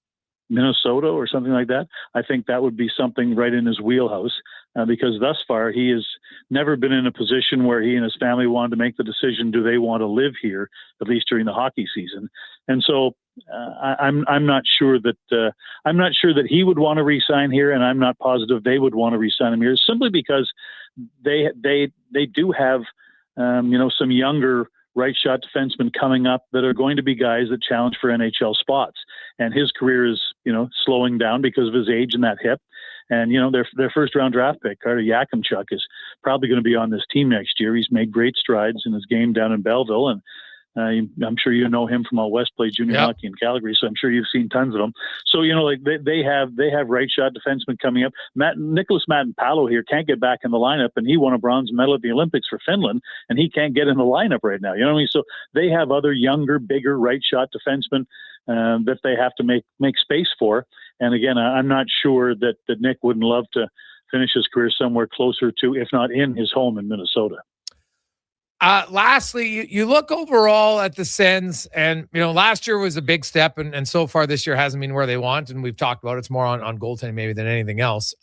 Minnesota or something like that, I think that would be something right in his wheelhouse, because thus far he has never been in a position where he and his family wanted to make the decision, do they want to live here, at least during the hockey season. And so I'm not sure that he would want to re-sign here, and I'm not positive they would want to re-sign him here, simply because they do have you know, some younger right shot defensemen coming up that are going to be guys that challenge for NHL spots. And his career is, you know, slowing down because of his age and that hip. And, you know, their first round draft pick, Carter Yakimchuk, is probably going to be on this team next year. He's made great strides in his game down in Belleville, and I'm sure you know him from all West play junior hockey in Calgary, so I'm sure you've seen tons of them. So, you know, like they have right shot defensemen coming up. Nicholas Matenpalo here can't get back in the lineup, and he won a bronze medal at the Olympics for Finland, and he can't get in the lineup right now. You know what I mean? So they have other younger, bigger right shot defensemen that they have to make space for. And again, I'm not sure that Nick wouldn't love to finish his career somewhere closer to, if not in his home in Minnesota. Lastly, you look overall at the Sens, and, you know, last year was a big step, and so far this year hasn't been where they want, and we've talked about it's more on goaltending maybe than anything else.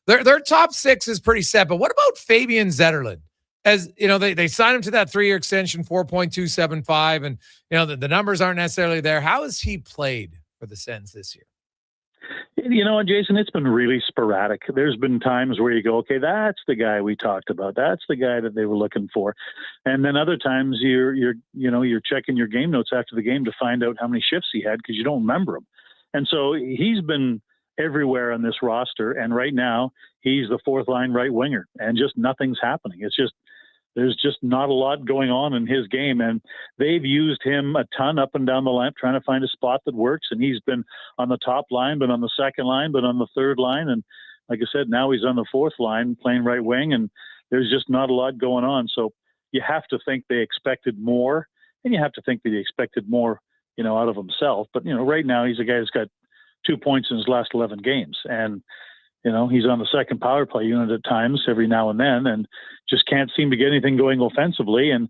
Their top six is pretty set, but what about Fabian Zetterlund? As you know, they signed him to that 3-year extension, 4.275, and, you know, the numbers aren't necessarily there. How has he played for the Sens this year? You know what, Jason, it's been really sporadic. There's been times where you go, okay, that's the guy we talked about. That's the guy that they were looking for. And then other times you're checking your game notes after the game to find out how many shifts he had, because you don't remember him. And so he's been everywhere on this roster. And right now he's the fourth line right winger, and just nothing's happening. It's just there's just not a lot going on in his game. And they've used him a ton up and down the line, trying to find a spot that works. And he's been on the top line, been on the second line, been on the third line. And like I said, now he's on the fourth line playing right wing, and there's just not a lot going on. So you have to think they expected more, and you have to think that he expected more, out of himself. But, right now he's a guy who's got 2 points in his last 11 games. And, he's on the second power play unit at times every now and then, and just can't seem to get anything going offensively, and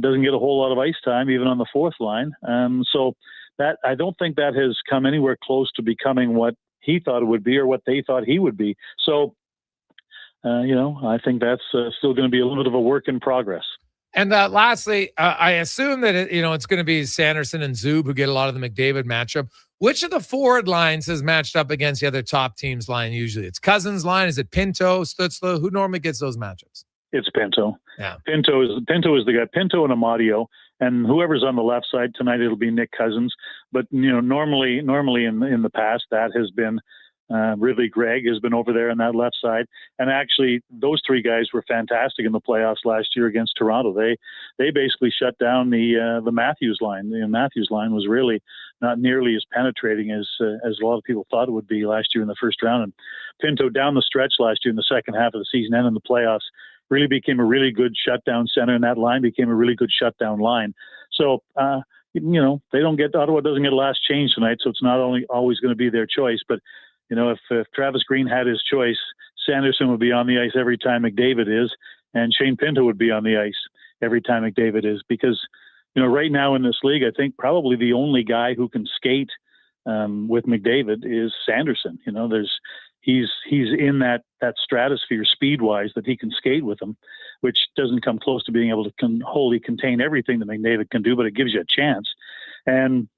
doesn't get a whole lot of ice time, even on the fourth line. So that, I don't think that has come anywhere close to becoming what he thought it would be or what they thought he would be. So, I think that's still going to be a little bit of a work in progress. And lastly, I assume that it's going to be Sanderson and Zub who get a lot of the McDavid matchup. Which of the forward lines has matched up against the other top team's line usually? It's Cousins' line. Is it Pinto, Stützle? Who normally gets those matchups? It's Pinto. Yeah. Pinto is the guy. Pinto and Amadio, and whoever's on the left side tonight, it'll be Nick Cousins. But normally in the past, that has been Ridley Gregg has been over there on that left side. And actually, those three guys were fantastic in the playoffs last year against Toronto. They basically shut down the Matthews line. The Matthews line was really not nearly as penetrating as a lot of people thought it would be last year in the first round. And Pinto down the stretch last year in the second half of the season and in the playoffs really became a really good shutdown center, and that line became a really good shutdown line. So, Ottawa doesn't get a last change tonight, so it's not only always going to be their choice, but if Travis Green had his choice, Sanderson would be on the ice every time McDavid is, and Shane Pinto would be on the ice every time McDavid is, because, right now in this league, I think probably the only guy who can skate with McDavid is Sanderson. He's in that stratosphere speed-wise that he can skate with him, which doesn't come close to being able to wholly contain everything that McDavid can do, but it gives you a chance. And,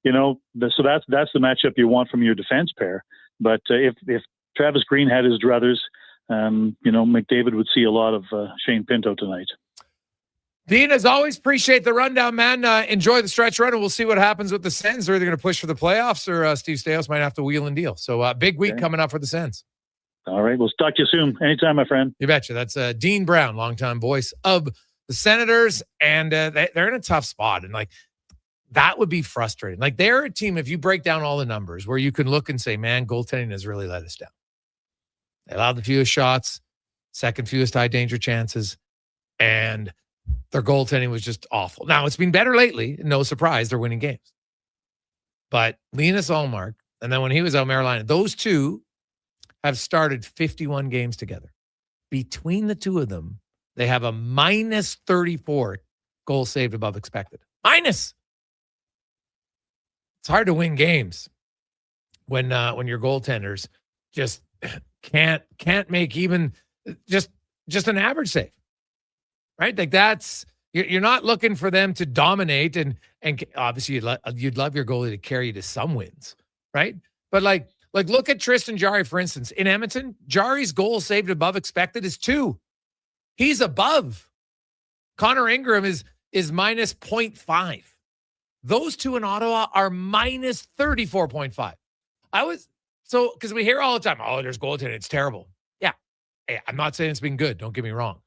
so that's the matchup you want from your defense pair. But if Travis Green had his druthers, McDavid would see a lot of Shane Pinto tonight. Dean, as always, appreciate the rundown, man. Enjoy the stretch run, and we'll see what happens with the Sens. They're either going to push for the playoffs, or Steve Staios might have to wheel and deal. So big week coming up for the Sens. All right. We'll talk to you soon. Anytime, my friend. You betcha. That's Dean Brown, longtime voice of the Senators, and they're in a tough spot. And, that would be frustrating. They're a team, if you break down all the numbers, where you can look and say, man, goaltending has really let us down. They allowed the fewest shots, second fewest high danger chances, and their goaltending was just awful. Now, it's been better lately. No surprise, they're winning games. But Linus Ullmark, and then when he was out Carolina, those two have started 51 games together. Between the two of them, they have a minus 34 goals saved above expected. Minus. It's hard to win games when your goaltenders just can't make even just an average save, right? That's you're not looking for them to dominate, and obviously you'd love your goalie to carry you to some wins, right? But look at Tristan Jarry, for instance. In Edmonton, Jarry's goal saved above expected is 2. He's above. Connor Ingram is minus 0.5. Those two in Ottawa are minus 34.5. Because we hear all the time, there's goaltending, it's terrible. Yeah. Hey, I'm not saying it's been good, don't get me wrong.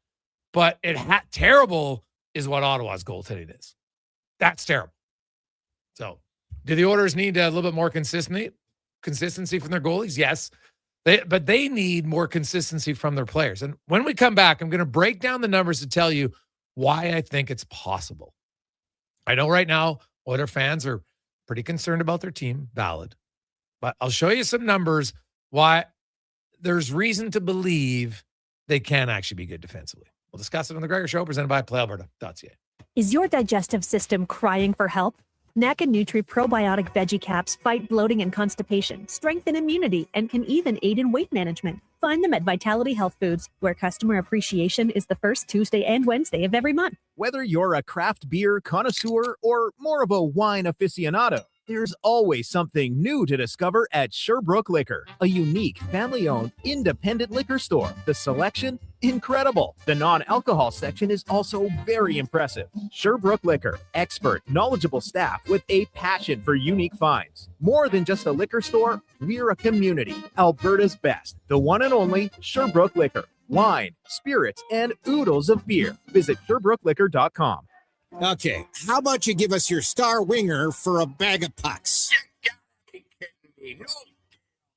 But terrible is what Ottawa's goaltending is. That's terrible. So, do the Oilers need a little bit more consistency from their goalies? Yes. But they need more consistency from their players. And when we come back, I'm going to break down the numbers to tell you why I think it's possible. I know right now, Oiler fans are pretty concerned about their team. Valid. But I'll show you some numbers why there's reason to believe they can actually be good defensively. We'll discuss it on the Gregor Show, presented by PlayAlberta.ca. Is your digestive system crying for help? NACA Nutri Probiotic Veggie Caps fight bloating and constipation, strengthen immunity, and can even aid in weight management. Find them at Vitality Health Foods, where customer appreciation is the first Tuesday and Wednesday of every month. Whether you're a craft beer connoisseur or more of a wine aficionado, there's always something new to discover at Sherbrooke Liquor, a unique family-owned independent liquor store. The selection, incredible. The non-alcohol section is also very impressive. Sherbrooke Liquor, expert, knowledgeable staff with a passion for unique finds. More than just a liquor store, we're a community. Alberta's best, the one and only Sherbrooke Liquor. wine, spirits, and oodles of beer. Visit SherbrookeLiquor.com. Okay, how about you give us your star winger for a bag of pucks?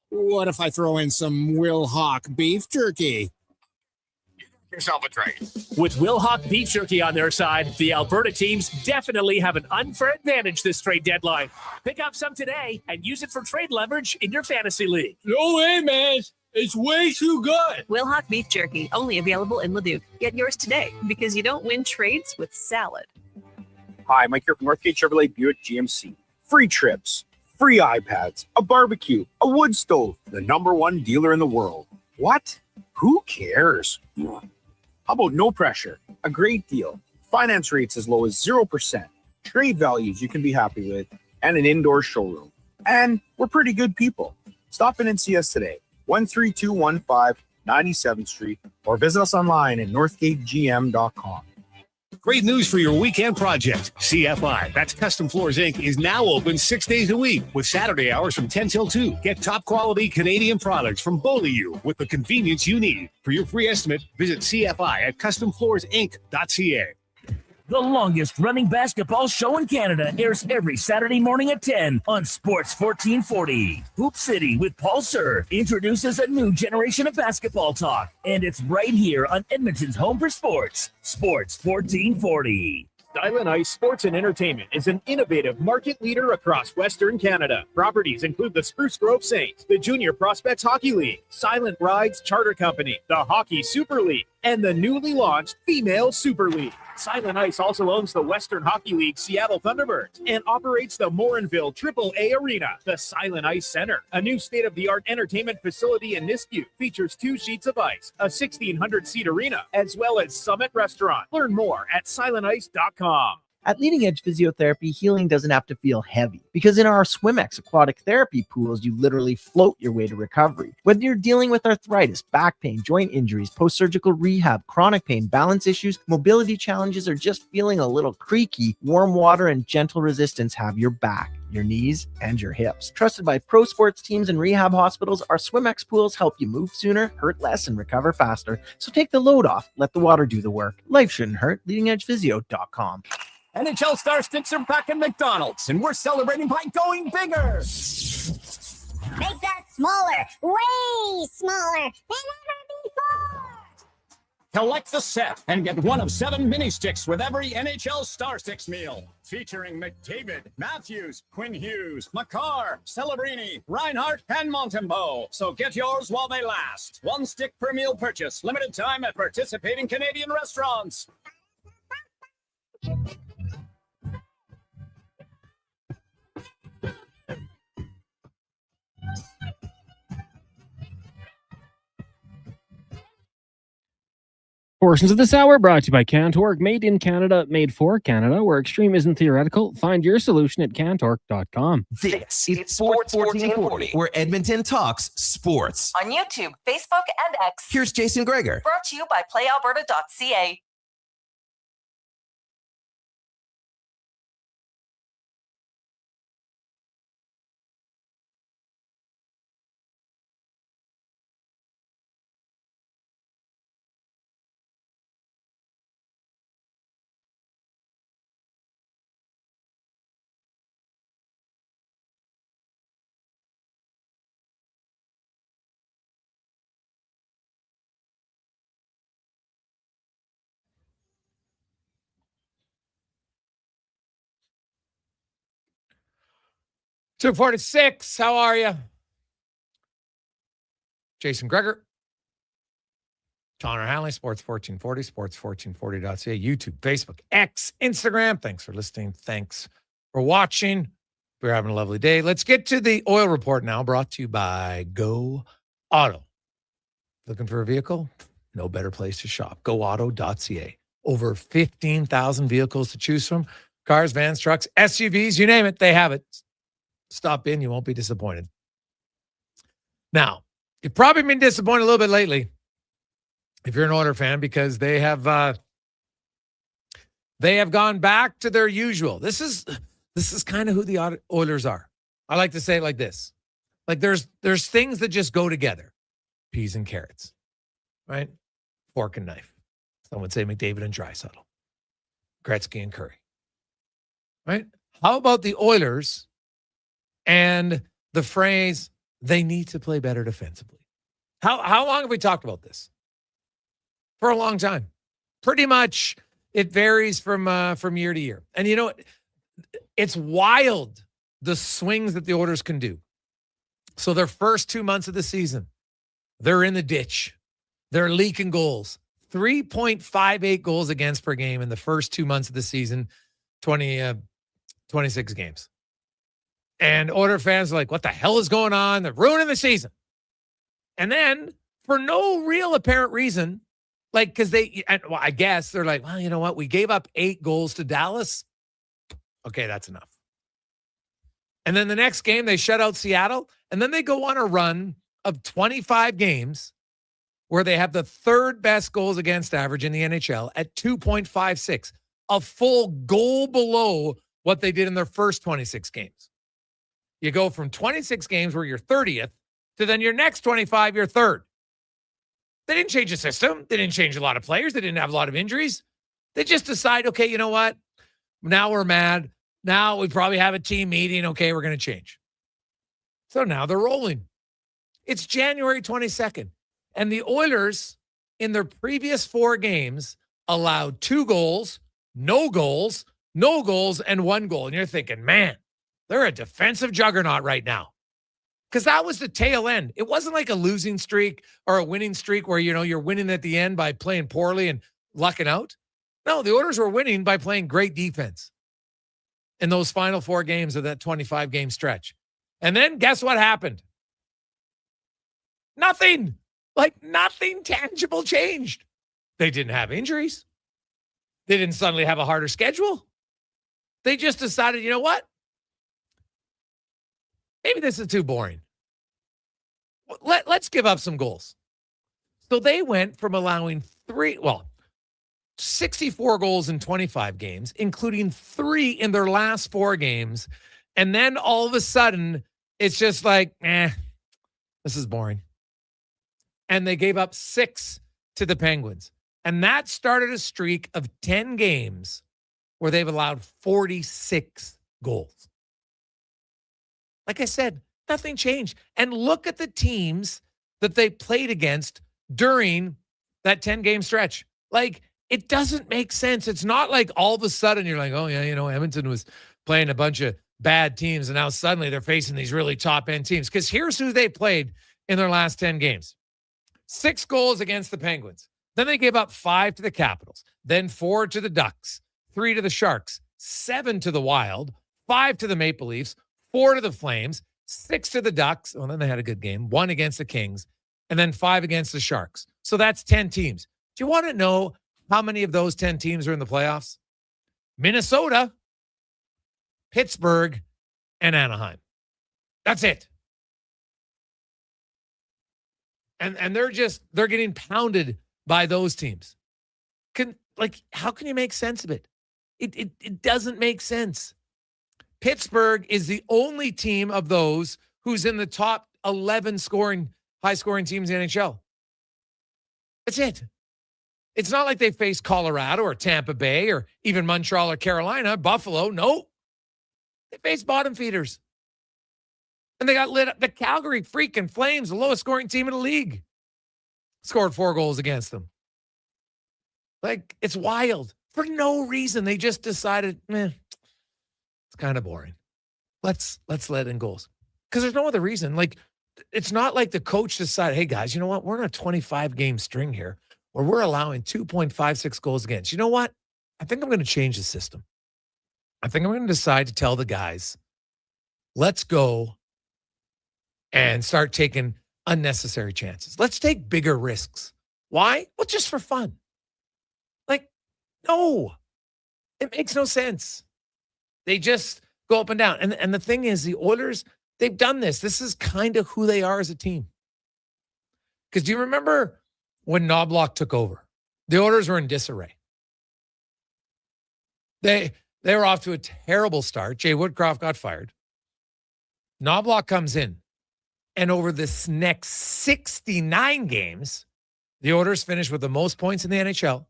What if I throw in some Will Hawk beef jerky? Yourself a trade. With Will Hawk Beef Jerky on their side, the Alberta teams definitely have an unfair advantage this trade deadline. Pick up some today and use it for trade leverage in your fantasy league. No way, man. It's way too good. Will Hawk Beef Jerky, only available in Leduc. Get yours today because you don't win trades with salad. Hi, Mike here from Northgate Chevrolet Buick GMC. Free trips, free iPads, a barbecue, a wood stove, the #1 dealer in the world. What? Who cares? How about no pressure, a great deal, finance rates as low as 0%, trade values you can be happy with, and an indoor showroom. And we're pretty good people. Stop in and see us today, 13215 97th Street, or visit us online at northgategm.com. Great news for your weekend project. CFI, that's Custom Floors Inc., is now open 6 days a week with Saturday hours from 10 till 2. Get top quality Canadian products from Beaulieu with the convenience you need. For your free estimate, visit CFI at customfloorsinc.ca. The longest running basketball show in Canada airs every Saturday morning at 10 on Sports 1440. Hoop City with Paul Sir introduces a new generation of basketball talk, and it's right here on Edmonton's home for sports, Sports 1440. Silent Ice Sports and Entertainment is an innovative market leader across Western Canada. Properties include the Spruce Grove Saints, the Junior Prospects Hockey League, Silent Rides Charter Company, the Hockey Super League, and the newly launched Female Super League. Silent Ice also owns the Western Hockey League Seattle Thunderbirds and operates the Morinville AAA Arena. The Silent Ice Center, a new state-of-the-art entertainment facility in Nisku, features 2 sheets of ice, a 1,600-seat arena, as well as Summit Restaurant. Learn more at silentice.com. At Leading Edge Physiotherapy, healing doesn't have to feel heavy because in our SwimX aquatic therapy pools, you literally float your way to recovery. Whether you're dealing with arthritis, back pain, joint injuries, post-surgical rehab, chronic pain, balance issues, mobility challenges, or just feeling a little creaky, warm water and gentle resistance have your back, your knees, and your hips. Trusted by pro sports teams and rehab hospitals, our SwimX pools help you move sooner, hurt less, and recover faster. So take the load off. Let the water do the work. Life shouldn't hurt. LeadingEdgePhysio.com. NHL Star Sticks are back in McDonald's, and we're celebrating by going bigger. Make that smaller, way smaller than ever before. Collect the set and get one of 7 mini sticks with every NHL Star Sticks meal. Featuring McDavid, Matthews, Quinn Hughes, Makar, Celebrini, Reinhardt, and Montembeau. So get yours while they last. 1 stick per meal purchase. Limited time at participating Canadian restaurants. Portions of this hour brought to you by CanTorque, made in Canada, made for Canada, where extreme isn't theoretical. Find your solution at CanTorque.com. This is Sports 1440, where Edmonton talks sports. On YouTube, Facebook, and X. Here's Jason Gregor. Brought to you by PlayAlberta.ca. Two 46. How are you? Jason Gregor. Connor Hanley, Sports 1440, sports1440.ca, YouTube, Facebook, X, Instagram. Thanks for listening. Thanks for watching. We're having a lovely day. Let's get to the oil report now, brought to you by Go Auto. Looking for a vehicle? No better place to shop. GoAuto.ca. Over 15,000 vehicles to choose from. Cars, vans, trucks, SUVs, you name it, they have it. Stop in, you won't be disappointed. Now, you've probably been disappointed a little bit lately if you're an Oilers fan, because they have gone back to their usual. This is kind of who the Oilers are. I like to say it like this. Like there's things that just go together. Peas and carrots. Right? fork and knife. Some would say McDavid and Draisaitl, Gretzky and Curry. Right? How about the Oilers and the phrase, they need to play better defensively? How long have we talked about this? For a long time. Pretty much it varies from year to year. And you know what? It's wild, the swings that the Oilers can do. So their first 2 months of the season, they're in the ditch. They're leaking goals. 3.58 goals against per game in the first 2 months of the season, 26 games. And Oilers fans are like, what the hell is going on? They're ruining the season. And then, for no real apparent reason, because I guess they're like, well, you know what? We gave up 8 goals to Dallas. Okay, that's enough. And then the next game, they shut out Seattle. And then they go on a run of 25 games where they have the third best goals against average in the NHL at 2.56, a full goal below what they did in their first 26 games. You go from 26 games where you're 30th to then your next 25, you're third. They didn't change the system. They didn't change a lot of players. They didn't have a lot of injuries. They just decide, okay, you know what? Now we're mad. Now we probably have a team meeting. Okay, we're going to change. So now they're rolling. It's January 22nd. And the Oilers, in their previous 4 games, allowed 2 goals, no goals, no goals, and 1 goal. And you're thinking, man, they're a defensive juggernaut right now. Because that was the tail end. It wasn't like a losing streak or a winning streak where, you're winning at the end by playing poorly and lucking out. No, the Oilers were winning by playing great defense in those final 4 games of that 25-game stretch. And then guess what happened? Nothing. Nothing tangible changed. They didn't have injuries. They didn't suddenly have a harder schedule. They just decided, you know what? Maybe this is too boring. Let's give up some goals. So they went from allowing 64 goals in 25 games, including 3 in their last 4 games. And then all of a sudden, it's just like, this is boring. And they gave up 6 to the Penguins. And that started a streak of 10 games where they've allowed 46 goals. Like I said, nothing changed. And look at the teams that they played against during that 10-game stretch. It doesn't make sense. It's not like all of a sudden you're like, oh, yeah, Edmonton was playing a bunch of bad teams, and now suddenly they're facing these really top-end teams. Because here's who they played in their last 10 games. 6 goals against the Penguins. Then they gave up 5 to the Capitals. Then 4 to the Ducks. 3 to the Sharks. 7 to the Wild. 5 to the Maple Leafs. 4 to the Flames. 6 to the Ducks. Well, then they had a good game. 1 against the Kings. And then 5 against the Sharks. So that's 10 teams. Do you want to know how many of those 10 teams are in the playoffs? Minnesota, Pittsburgh, and Anaheim. That's it. And they're getting pounded by those teams. How can you make sense of it? It doesn't make sense. Pittsburgh is the only team of those who's in the top 11 high-scoring teams in the NHL. That's it. It's not like they faced Colorado or Tampa Bay or even Montreal or Carolina, Buffalo. No. They faced bottom feeders. And they got lit up. The Calgary freaking Flames, the lowest scoring team in the league, scored 4 goals against them. It's wild. For no reason. They just decided, it's kind of boring. Let's let in goals. Because there's no other reason. It's not like the coach decided, hey, guys, you know what? We're on a 25-game string here where we're allowing 2.56 goals against. You know what? I think I'm going to change the system. I think I'm going to decide to tell the guys, let's go and start taking unnecessary chances. Let's take bigger risks. Why? Well, just for fun. No. It makes no sense. They just go up and down. And the thing is, the Oilers, they've done this. This is kind of who they are as a team. Because do you remember when Knobloch took over? The Oilers were in disarray. They were off to a terrible start. Jay Woodcroft got fired. Knobloch comes in. And over this next 69 games, The Oilers finished with the most points in the NHL.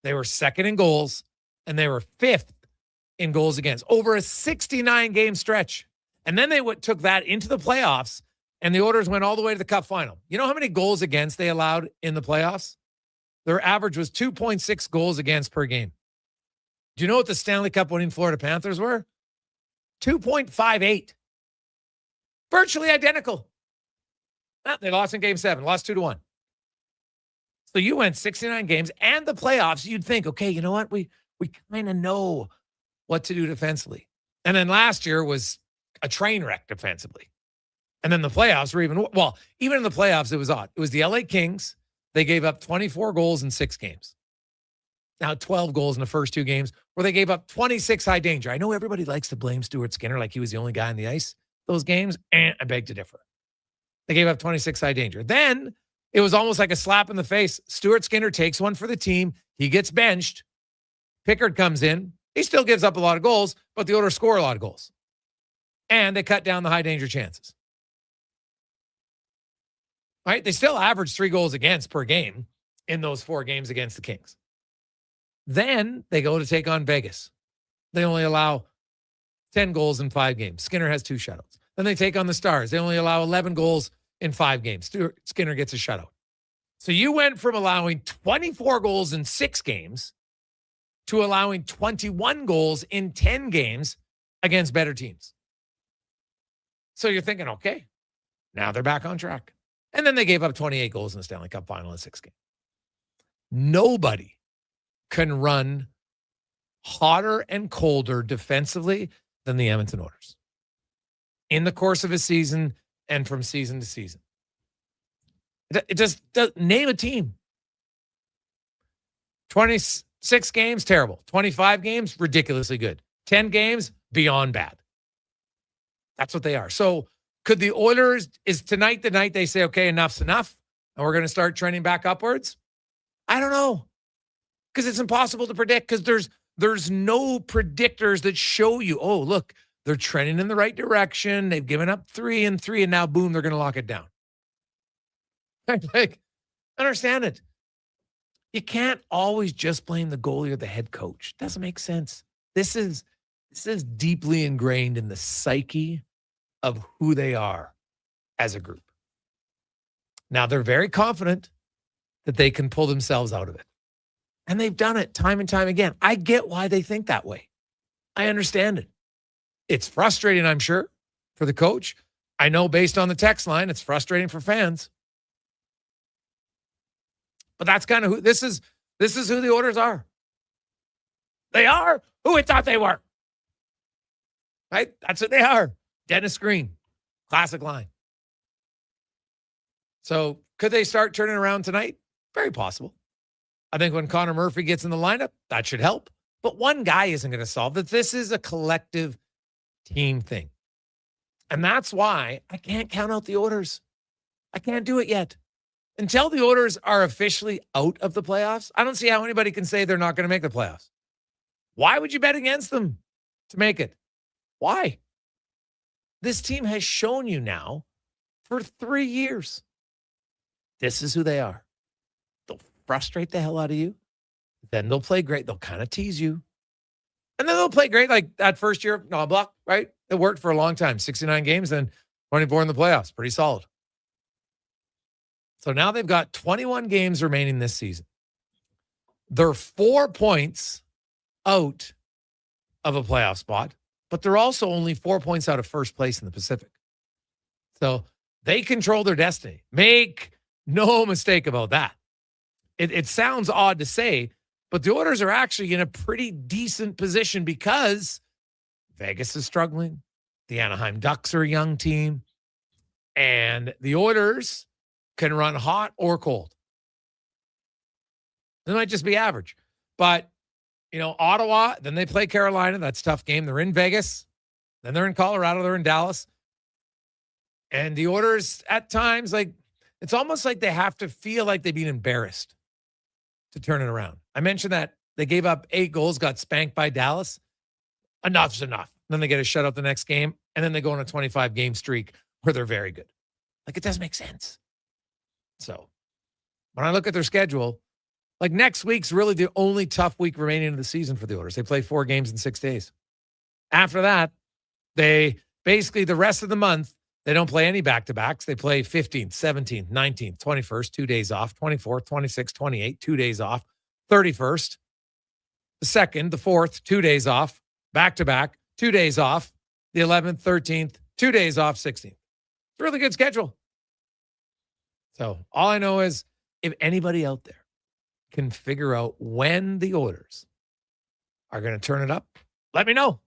They were second in goals, and they were fifth in goals against over a 69-game stretch. And then they took that into the playoffs, and the Oilers went all the way to the Cup final. You know how many goals against they allowed in the playoffs? Their average was 2.6 goals against per game. Do you know what the Stanley Cup winning Florida Panthers were? 2.58. Virtually identical. They lost in Game 7, lost 2-1. So you went 69 games and the playoffs. You'd think, okay, you know what? We kind of know what to do defensively. And then last year was a train wreck defensively. And then the playoffs were even in the playoffs, it was odd. It was the LA Kings. They gave up 24 goals in 6 games. Now 12 goals in the first 2 games where they gave up 26 high danger. I know everybody likes to blame Stuart Skinner like he was the only guy on the ice those games, and I beg to differ. They gave up 26 high danger. Then it was almost like a slap in the face. Stuart Skinner takes one for the team. He gets benched. Pickard comes in. He still gives up a lot of goals, but the Oilers score a lot of goals. And they cut down the high danger chances. Right? They still average 3 goals against per game in those 4 games against the Kings. Then they go to take on Vegas. They only allow 10 goals in 5 games. Skinner has 2 shutouts. Then they take on the Stars. They only allow 11 goals in 5 games. Skinner gets a shutout. So you went from allowing 24 goals in 6 games to allowing 21 goals in 10 games against better teams. So you're thinking, okay, now they're back on track. And then they gave up 28 goals in the Stanley Cup final in 6 games. Nobody can run hotter and colder defensively than the Edmonton Oilers in the course of a season and from season to season. It just name a team. 26 games, terrible. 25 games, ridiculously good. 10 games, beyond bad. That's what they are. So could the Oilers, is tonight the night they say, okay, enough's enough, and we're going to start trending back upwards? I don't know. Because it's impossible to predict, because there's no predictors that show you, oh, look, they're trending in the right direction. They've given up 3 and 3, and now, boom, they're going to lock it down. Like, understand it. You can't always just blame the goalie or the head coach. Doesn't make sense. This is deeply ingrained in the psyche of who they are as a group. Now, they're very confident that they can pull themselves out of it. And they've done it time and time again. I get why they think that way. I understand it. It's frustrating, I'm sure, for the coach. I know based on the text line, it's frustrating for fans. But that's kind of who this is who the Oilers are. They are who we thought they were. Right? That's what they are. Dennis Green. Classic line. So could they start turning around tonight? Very possible. I think when Connor Murphy gets in the lineup, that should help. But one guy isn't going to solve it. This is a collective team thing. And that's why I can't count out the Oilers. I can't do it yet. Until the Oilers are officially out of the playoffs, I don't see how anybody can say they're not going to make the playoffs. Why would you bet against them to make it? Why? This team has shown you now for 3 years. This is who they are. They'll frustrate the hell out of you. Then they'll play great. They'll kind of tease you. And then they'll play great like that first year of Knobloch, right? It worked for a long time. 69 games, then 24 in the playoffs. Pretty solid. So now they've got 21 games remaining this season. They're 4 points out of a playoff spot, but they're also only 4 points out of first place in the Pacific. So they control their destiny. Make no mistake about that. It sounds odd to say, but the Oilers are actually in a pretty decent position because Vegas is struggling. The Anaheim Ducks are a young team. And the Oilers can run hot or cold. They might just be average. But, Ottawa, then they play Carolina. That's a tough game. They're in Vegas. Then they're in Colorado. They're in Dallas. And the Oilers, at times, it's almost like they have to feel like they've been embarrassed to turn it around. I mentioned that they gave up 8 goals, got spanked by Dallas. Enough's enough. Then they get a shutout the next game, and then they go on a 25-game streak where they're very good. It doesn't make sense. So when I look at their schedule, like next week's really the only tough week remaining of the season for the Oilers. They play 4 games in 6 days. After that, they basically the rest of the month, they don't play any back-to-backs. They play 15th, 17th, 19th, 21st, 2 days off, 24th, 26th, 28th, 2 days off, 31st, the 2nd, the 4th, 2 days off, back-to-back, 2 days off, the 11th, 13th, 2 days off, 16th. It's a really good schedule. So all I know is if anybody out there can figure out when the Oilers are going to turn it up, let me know.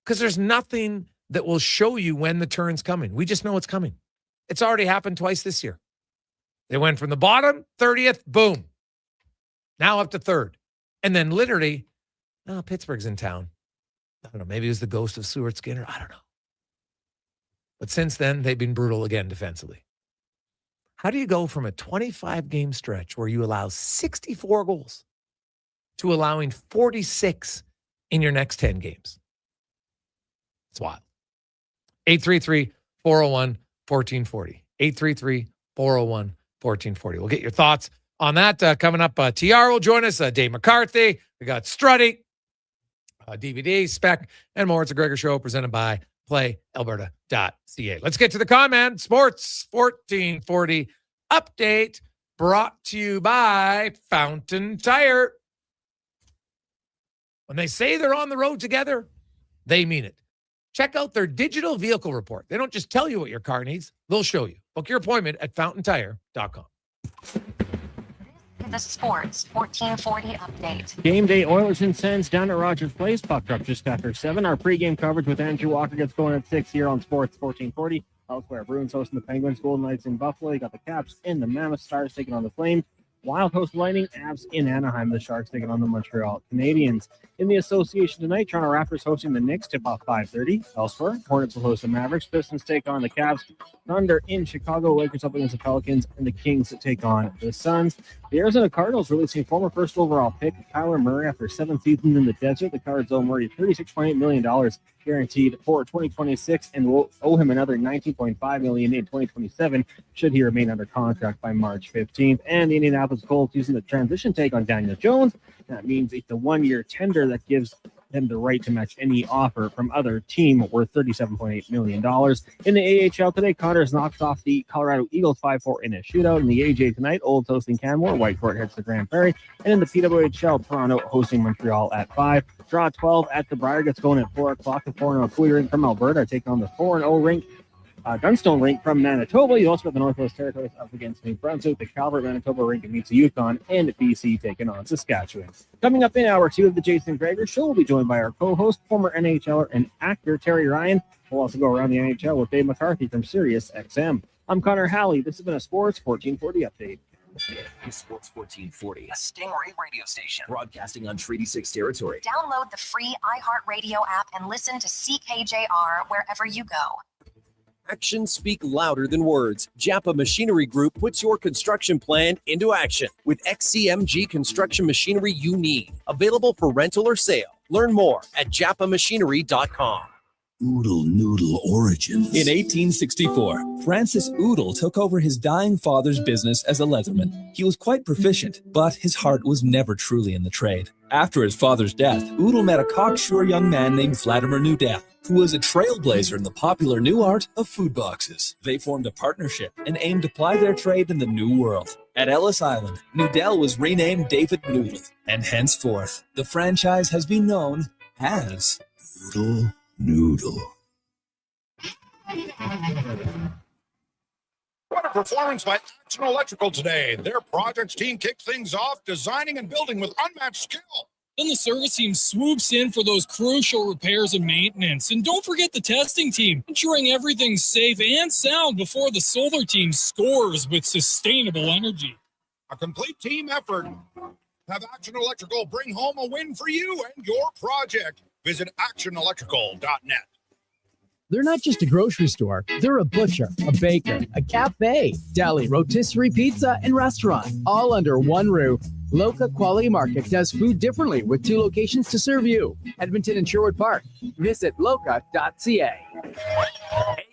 Because there's nothing that will show you when the turn's coming. We just know it's coming. It's already happened twice this year. They went from the bottom, 30th, boom. Now up to 3rd. And then literally, Pittsburgh's in town. I don't know, maybe it was the ghost of Stuart Skinner. I don't know. But since then, they've been brutal again defensively. How do you go from a 25-game stretch where you allow 64 goals to allowing 46 in your next 10 games? It's wild. 833-401-1440. 833-401-1440. We'll get your thoughts on that. Coming up, TR will join us. Dave McCarthy. We got Strutty, DVD, Spec, and more. It's a Gregor Show presented by PlayAlberta.ca. Let's get to the comment. Sports 1440 update brought to you by Fountain Tire. When they say they're on the road together, they mean it. Check out their digital vehicle report. They don't just tell you what your car needs. They'll show you. Book your appointment at fountaintire.com. The Sports 1440 update. Game day Oilers and Sens down at Rogers Place. Puck drop just after 7. Our pregame coverage with Andrew Walker gets going at 6 here on Sports 1440. Elsewhere, Bruins hosting the Penguins, Golden Knights in Buffalo. You got the Caps and the Mammoth Stars taking on the Flames. Wild host Lightning, Avs in Anaheim. The Sharks taking on the Montreal Canadiens. In the association tonight, Toronto Raptors hosting the Knicks, tip-off 5:30. Elsewhere, Hornets will host the Mavericks. Pistons take on the Cavs. Thunder in Chicago. Lakers up against the Pelicans. And the Kings take on the Suns. The Arizona Cardinals releasing former first overall pick Kyler Murray after 7 seasons in the desert. The Cards owe Murray $36.8 million guaranteed for 2026 and will owe him another $19.5 million in 2027 should he remain under contract by March 15th. And the Indianapolis Colts using the transition take on Daniel Jones. That means it's a 1-year tender that gives them the right to match any offer from other team worth $37.8 million. In the AHL today, Connors knocks off the Colorado Eagles 5-4 in a shootout. In the AJ tonight, Olds hosting Canmore, Whitecourt heads to Grand Prairie. And in the PWHL, Toronto hosting Montreal at 5. Draw 12 at the Briar gets going at 4 o'clock. The 4-0 Coulee rink from Alberta taking on the 4-0 rink. Gunstone rink from Manitoba. You also got the Northwest Territories up against New Brunswick. The Calvert Manitoba rink meets the Yukon, and BC taking on Saskatchewan. Coming up in hour 2 of the Jason Gregor Show, we'll be joined by our co-host, former NHLer and actor Terry Ryan. We'll also go around the NHL with Dave McCarthy from Sirius XM. I'm Connor Halley. This has been a Sports 1440 update. Sports 1440, a Stingray radio station broadcasting on Treaty 6 territory. Download the free iHeartRadio app and listen to CKJR wherever you go. Actions speak louder than words. Japa Machinery Group puts your construction plan into action with XCMG construction machinery you need. Available for rental or sale. Learn more at japamachinery.com. Oodle Noodle origins. In 1864, Francis Oodle took over his dying father's business as a leatherman. He was quite proficient, but his heart was never truly in the trade. After his father's death, Oodle met a cocksure young man named Vladimir Nudell, who was a trailblazer in the popular new art of food boxes. They formed a partnership and aimed to ply their trade in the new world. At Ellis Island, Nudell was renamed David Noodle, and henceforth, the franchise has been known as Oodle Noodle. What a performance by Action Electrical today. Their projects team kicked things off, designing and building with unmatched skill. Then the service team swoops in for those crucial repairs and maintenance. And don't forget the testing team, ensuring everything's safe and sound before the solar team scores with sustainable energy. A complete team effort. Have Action Electrical bring home a win for you and your project. Visit actionelectrical.net. They're not just a grocery store. They're a butcher, a baker, a cafe, deli, rotisserie pizza, and restaurant, all under one roof. Loca Quality Market does food differently with 2 locations to serve you, Edmonton and Sherwood Park. Visit loca.ca.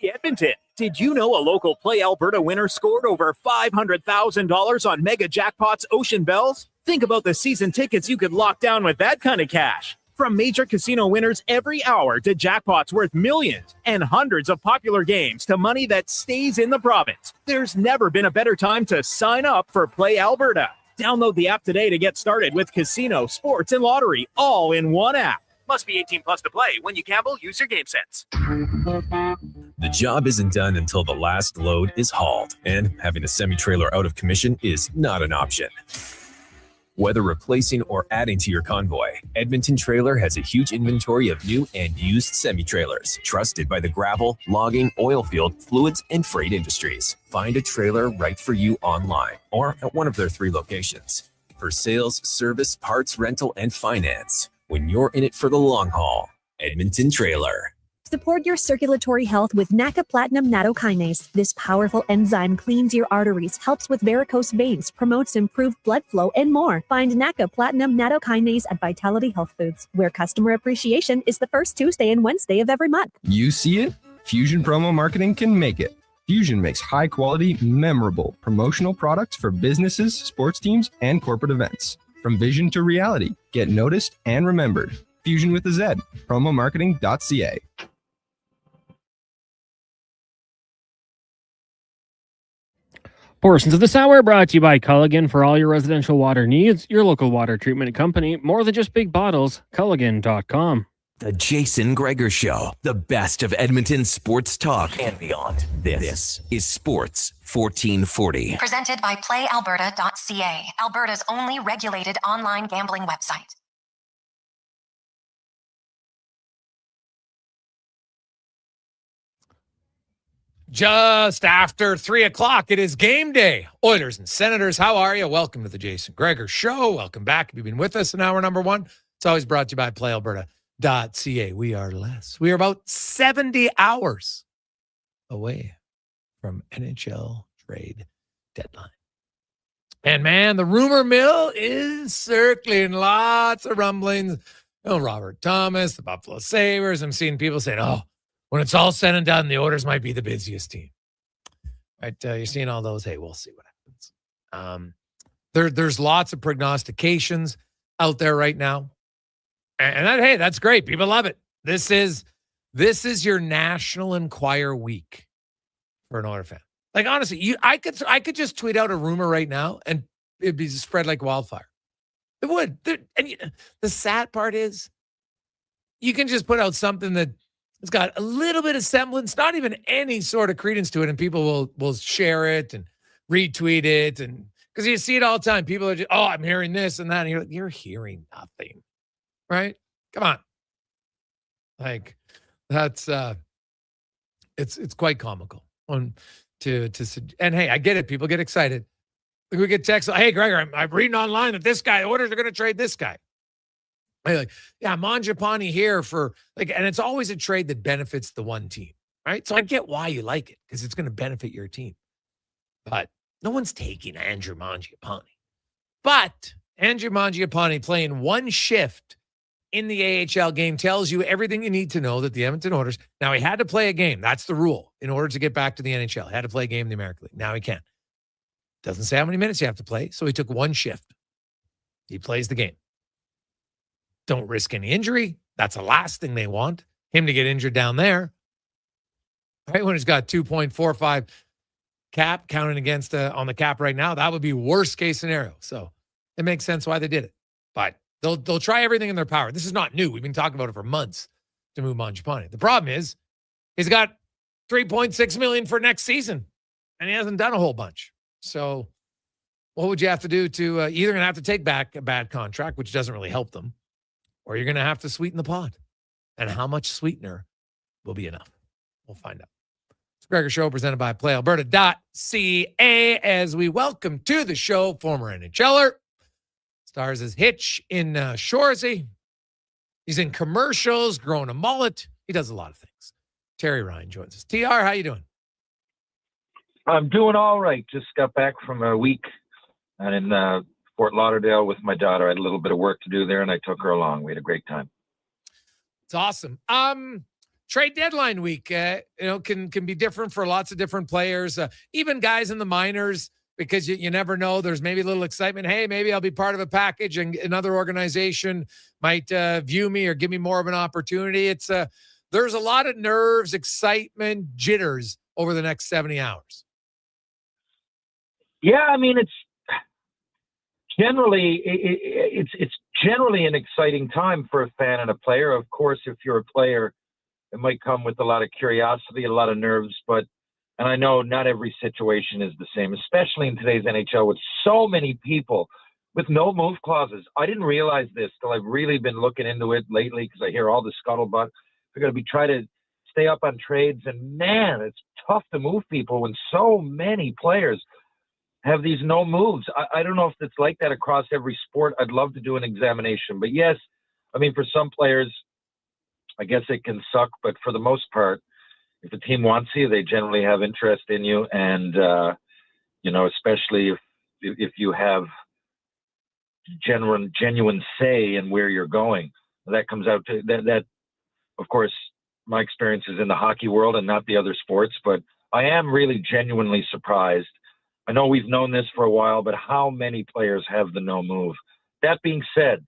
Hey, Edmonton, did you know a local Play Alberta winner scored over $500,000 on Mega Jackpots Ocean Bells? Think about the season tickets you could lock down with that kind of cash. From major casino winners every hour to jackpots worth millions and hundreds of popular games to money that stays in the province, there's never been a better time to sign up for Play Alberta. Download the app today to get started with casino, sports, and lottery all in one app. Must be 18 plus to play. When you gamble, use your game sense. The job isn't done until the last load is hauled, and having a semi-trailer out of commission is not an option. Whether replacing or adding to your convoy, Edmonton Trailer has a huge inventory of new and used semi-trailers, trusted by the gravel, logging, oil field, fluids, and freight industries. Find a trailer right for you online or at one of their 3 locations. For sales, service, parts, rental, and finance, when you're in it for the long haul, Edmonton Trailer. Support your circulatory health with NACA Platinum Nattokinase. This powerful enzyme cleans your arteries, helps with varicose veins, promotes improved blood flow, and more. Find NACA Platinum Nattokinase at Vitality Health Foods, where customer appreciation is the first Tuesday and Wednesday of every month. You see it? Fusion Promo Marketing can make it. Fusion makes high-quality, memorable promotional products for businesses, sports teams, and corporate events. From vision to reality, get noticed and remembered. Fusion with a Z. Promomarketing.ca. Portions of this hour brought to you by Culligan. For all your residential water needs, your local water treatment company. More than just big bottles. Culligan.com. The Jason Gregor Show, the best of Edmonton sports talk and beyond. This is Sports 1440. Presented by PlayAlberta.ca, Alberta's only regulated online gambling website. Just after 3 o'clock, it is game day. Oilers and Senators, how are you? Welcome to the Jason Gregor Show. Welcome back. If you've been with us in hour number 1, it's always brought to you by PlayAlberta.ca. We are about 70 hours away from NHL trade deadline. And man, the rumor mill is circling. Lots of rumblings. Robert Thomas, the Buffalo Sabres. I'm seeing people saying, when it's all said and done, the Oilers might be the busiest team. Right? You're seeing all those. Hey, we'll see what happens. There's lots of prognostications out there right now. And that's great. People love it. This is your National Enquirer week for an Oiler fan. Like, honestly, I could just tweet out a rumor right now and it'd be spread like wildfire. It would. The sad part is you can just put out something that it's got a little bit of semblance, not even any sort of credence to it, and people will share it and retweet it, and because you see it all the time. People are just, I'm hearing this and that, and you're like, you're hearing nothing, right? Come on, like that's it's quite comical. And hey, I get it. People get excited. We get texts. Hey, Gregor, I'm reading online that this guy, Oilers are going to trade this guy. Like, yeah, Mangiapane here for and it's always a trade that benefits the one team, right? So I get why you like it because it's going to benefit your team. But no one's taking Andrew Mangiapane. But Andrew Mangiapane playing one shift in the AHL game tells you everything you need to know that the Edmonton Oilers. Now he had to play a game. That's the rule in order to get back to the NHL. He had to play a game in the American League. Now he can. Doesn't say how many minutes you have to play, so he took one shift. He plays the game. Don't risk any injury. That's the last thing they want, him to get injured down there. Right when he's got 2.45 cap counting against on the cap right now, that would be worst case scenario. So it makes sense why they did it. But they'll try everything in their power. This is not new. We've been talking about it for months to move Mangiapane. The problem is he's got $3.6 million for next season, and he hasn't done a whole bunch. So what would you have to do to either going to have to take back a bad contract, which doesn't really help them, or you're going to have to sweeten the pot. And how much sweetener will be enough? We'll find out. It's Gregor Show presented by PlayAlberta.ca as we welcome to the show former NHLer. Stars as Hitch in Shoresy. He's in commercials, growing a mullet. He does a lot of things. Terry Ryan joins us. TR, how you doing? I'm doing all right. Just got back from a week in Fort Lauderdale with my daughter. I had a little bit of work to do there, and I took her along. We had a great time. It's awesome. Trade deadline week, can be different for lots of different players, even guys in the minors, because you never know. There's maybe a little excitement. Hey, maybe I'll be part of a package and another organization might view me or give me more of an opportunity. It's there's a lot of nerves, excitement, jitters over the next 70 hours. Yeah, I mean, it's generally an exciting time for a fan and a player. Of course, if you're a player, it might come with a lot of curiosity, a lot of nerves, and I know not every situation is the same, especially in today's NHL with so many people with no move clauses. I didn't realize this till I've really been looking into it lately because I hear all the scuttlebutt. They're going to be trying to stay up on trades, and man, it's tough to move people when so many players have these no moves. I don't know if it's like that across every sport. I'd love to do an examination, but yes, I mean, for some players, I guess it can suck, but for the most part, if a team wants you, they generally have interest in you, and especially if you have genuine say in where you're going. That comes out to that. Of course, my experience is in the hockey world and not the other sports, but I am really genuinely surprised. I know we've known this for a while, but how many players have the no move? That being said,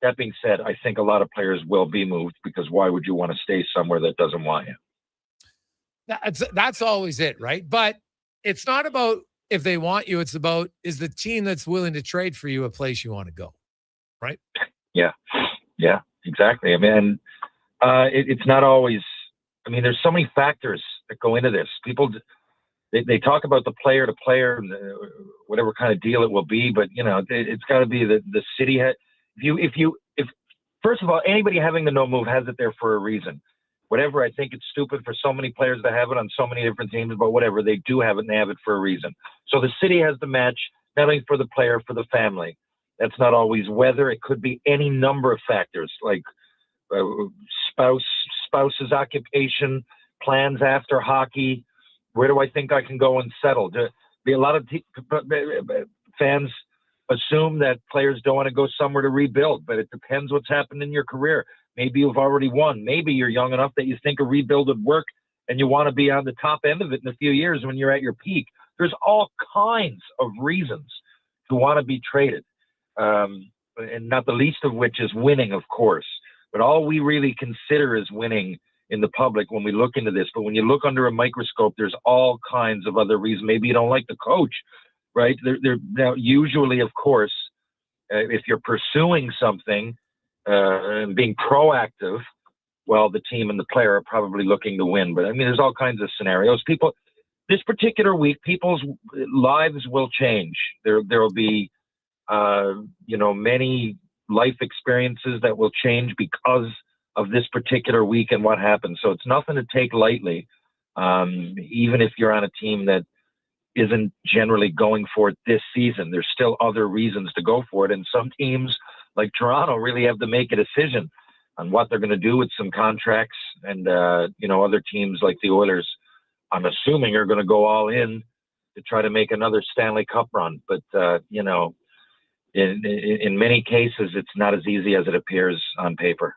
I think a lot of players will be moved, because why would you want to stay somewhere that doesn't want you? That's always it, right? But it's not about if they want you. It's about, is the team that's willing to trade for you a place you want to go, right? Yeah, exactly. I mean, it's not always. I mean, there's so many factors that go into this. People, they talk about the player to player, whatever kind of deal it will be, but it's got to be the city. If first of all, anybody having the no move has it there for a reason. Whatever, I think it's stupid for so many players to have it on so many different teams, but whatever, they do have it, and they have it for a reason. So the city has the match, not only for the player, for the family. That's not always weather. It could be any number of factors, like spouse's occupation, plans after hockey. Where do I think I can go and settle? A lot of fans assume that players don't want to go somewhere to rebuild, but it depends what's happened in your career. Maybe you've already won. Maybe you're young enough that you think a rebuild would work and you want to be on the top end of it in a few years when you're at your peak. There's all kinds of reasons to want to be traded, and not the least of which is winning, of course. But all we really consider is winning in the public when we look into this. But when you look under a microscope, there's all kinds of other reasons. Maybe you don't like the coach, right? Now, usually, of course, if you're pursuing something and being proactive, well, the team and the player are probably looking to win. But I mean, there's all kinds of scenarios. This particular week, people's lives will change. There will be, many life experiences that will change because of this particular week and what happens. So it's nothing to take lightly, even if you're on a team that isn't generally going for it this season. There's still other reasons to go for it. And some teams like Toronto really have to make a decision on what they're going to do with some contracts. And, other teams like the Oilers, I'm assuming, are going to go all in to try to make another Stanley Cup run. But, in many cases, it's not as easy as it appears on paper.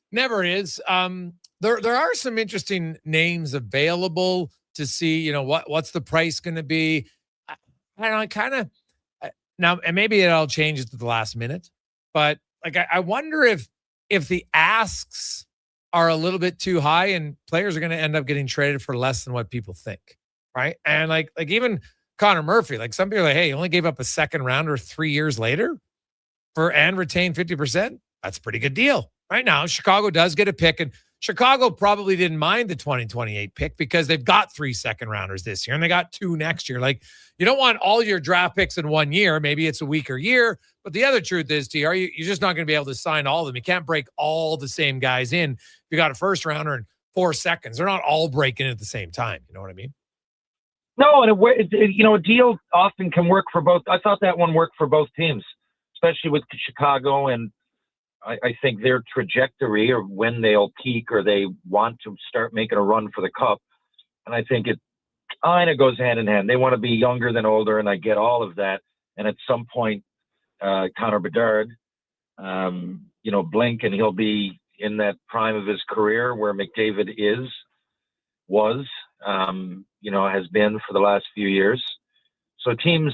Never is. There are some interesting names available to see, what's the price going to be. I don't know, now, and maybe it all changes at the last minute, but I wonder if the asks are a little bit too high and players are going to end up getting traded for less than what people think, right? And like even Connor Murphy, like some people are like, hey, he only gave up a second rounder 3 years later and retained 50%. That's a pretty good deal. Right now, Chicago does get a pick, and Chicago probably didn't mind the 2028 pick because they've got 3 second rounders this year and they got 2 next year. Like, you don't want all your draft picks in 1 year. Maybe it's a weaker year, but the other truth is, TR, you're just not going to be able to sign all of them. You can't break all the same guys in. If you got a first rounder and 4 seconds, they're not all breaking in at the same time. You know what I mean? No, and a deal often can work for both. I thought that one worked for both teams, especially with Chicago, and I think their trajectory, or when they'll peak or they want to start making a run for the Cup. And I think it kind of goes hand in hand. They want to be younger than older, and I get all of that. And at some point, Connor Bedard, blink and he'll be in that prime of his career where McDavid has been for the last few years. So teams,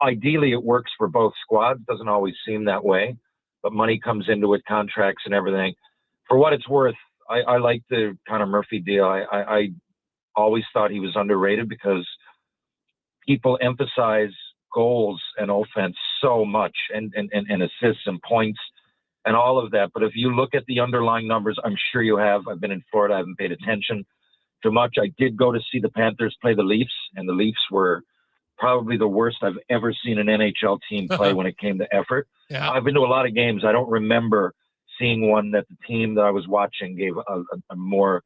ideally it works for both squads. Doesn't always seem that way, but money comes into it, contracts and everything. For what it's worth, I like the Connor Murphy deal. I always thought he was underrated because people emphasize goals and offense so much and assists and points and all of that. But if you look at the underlying numbers, I'm sure you have. I've been in Florida. I haven't paid attention too much. I did go to see the Panthers play the Leafs, and the Leafs were probably the worst I've ever seen an NHL team play when it came to effort. Yeah. I've been to a lot of games. I don't remember seeing one that the team that I was watching gave a more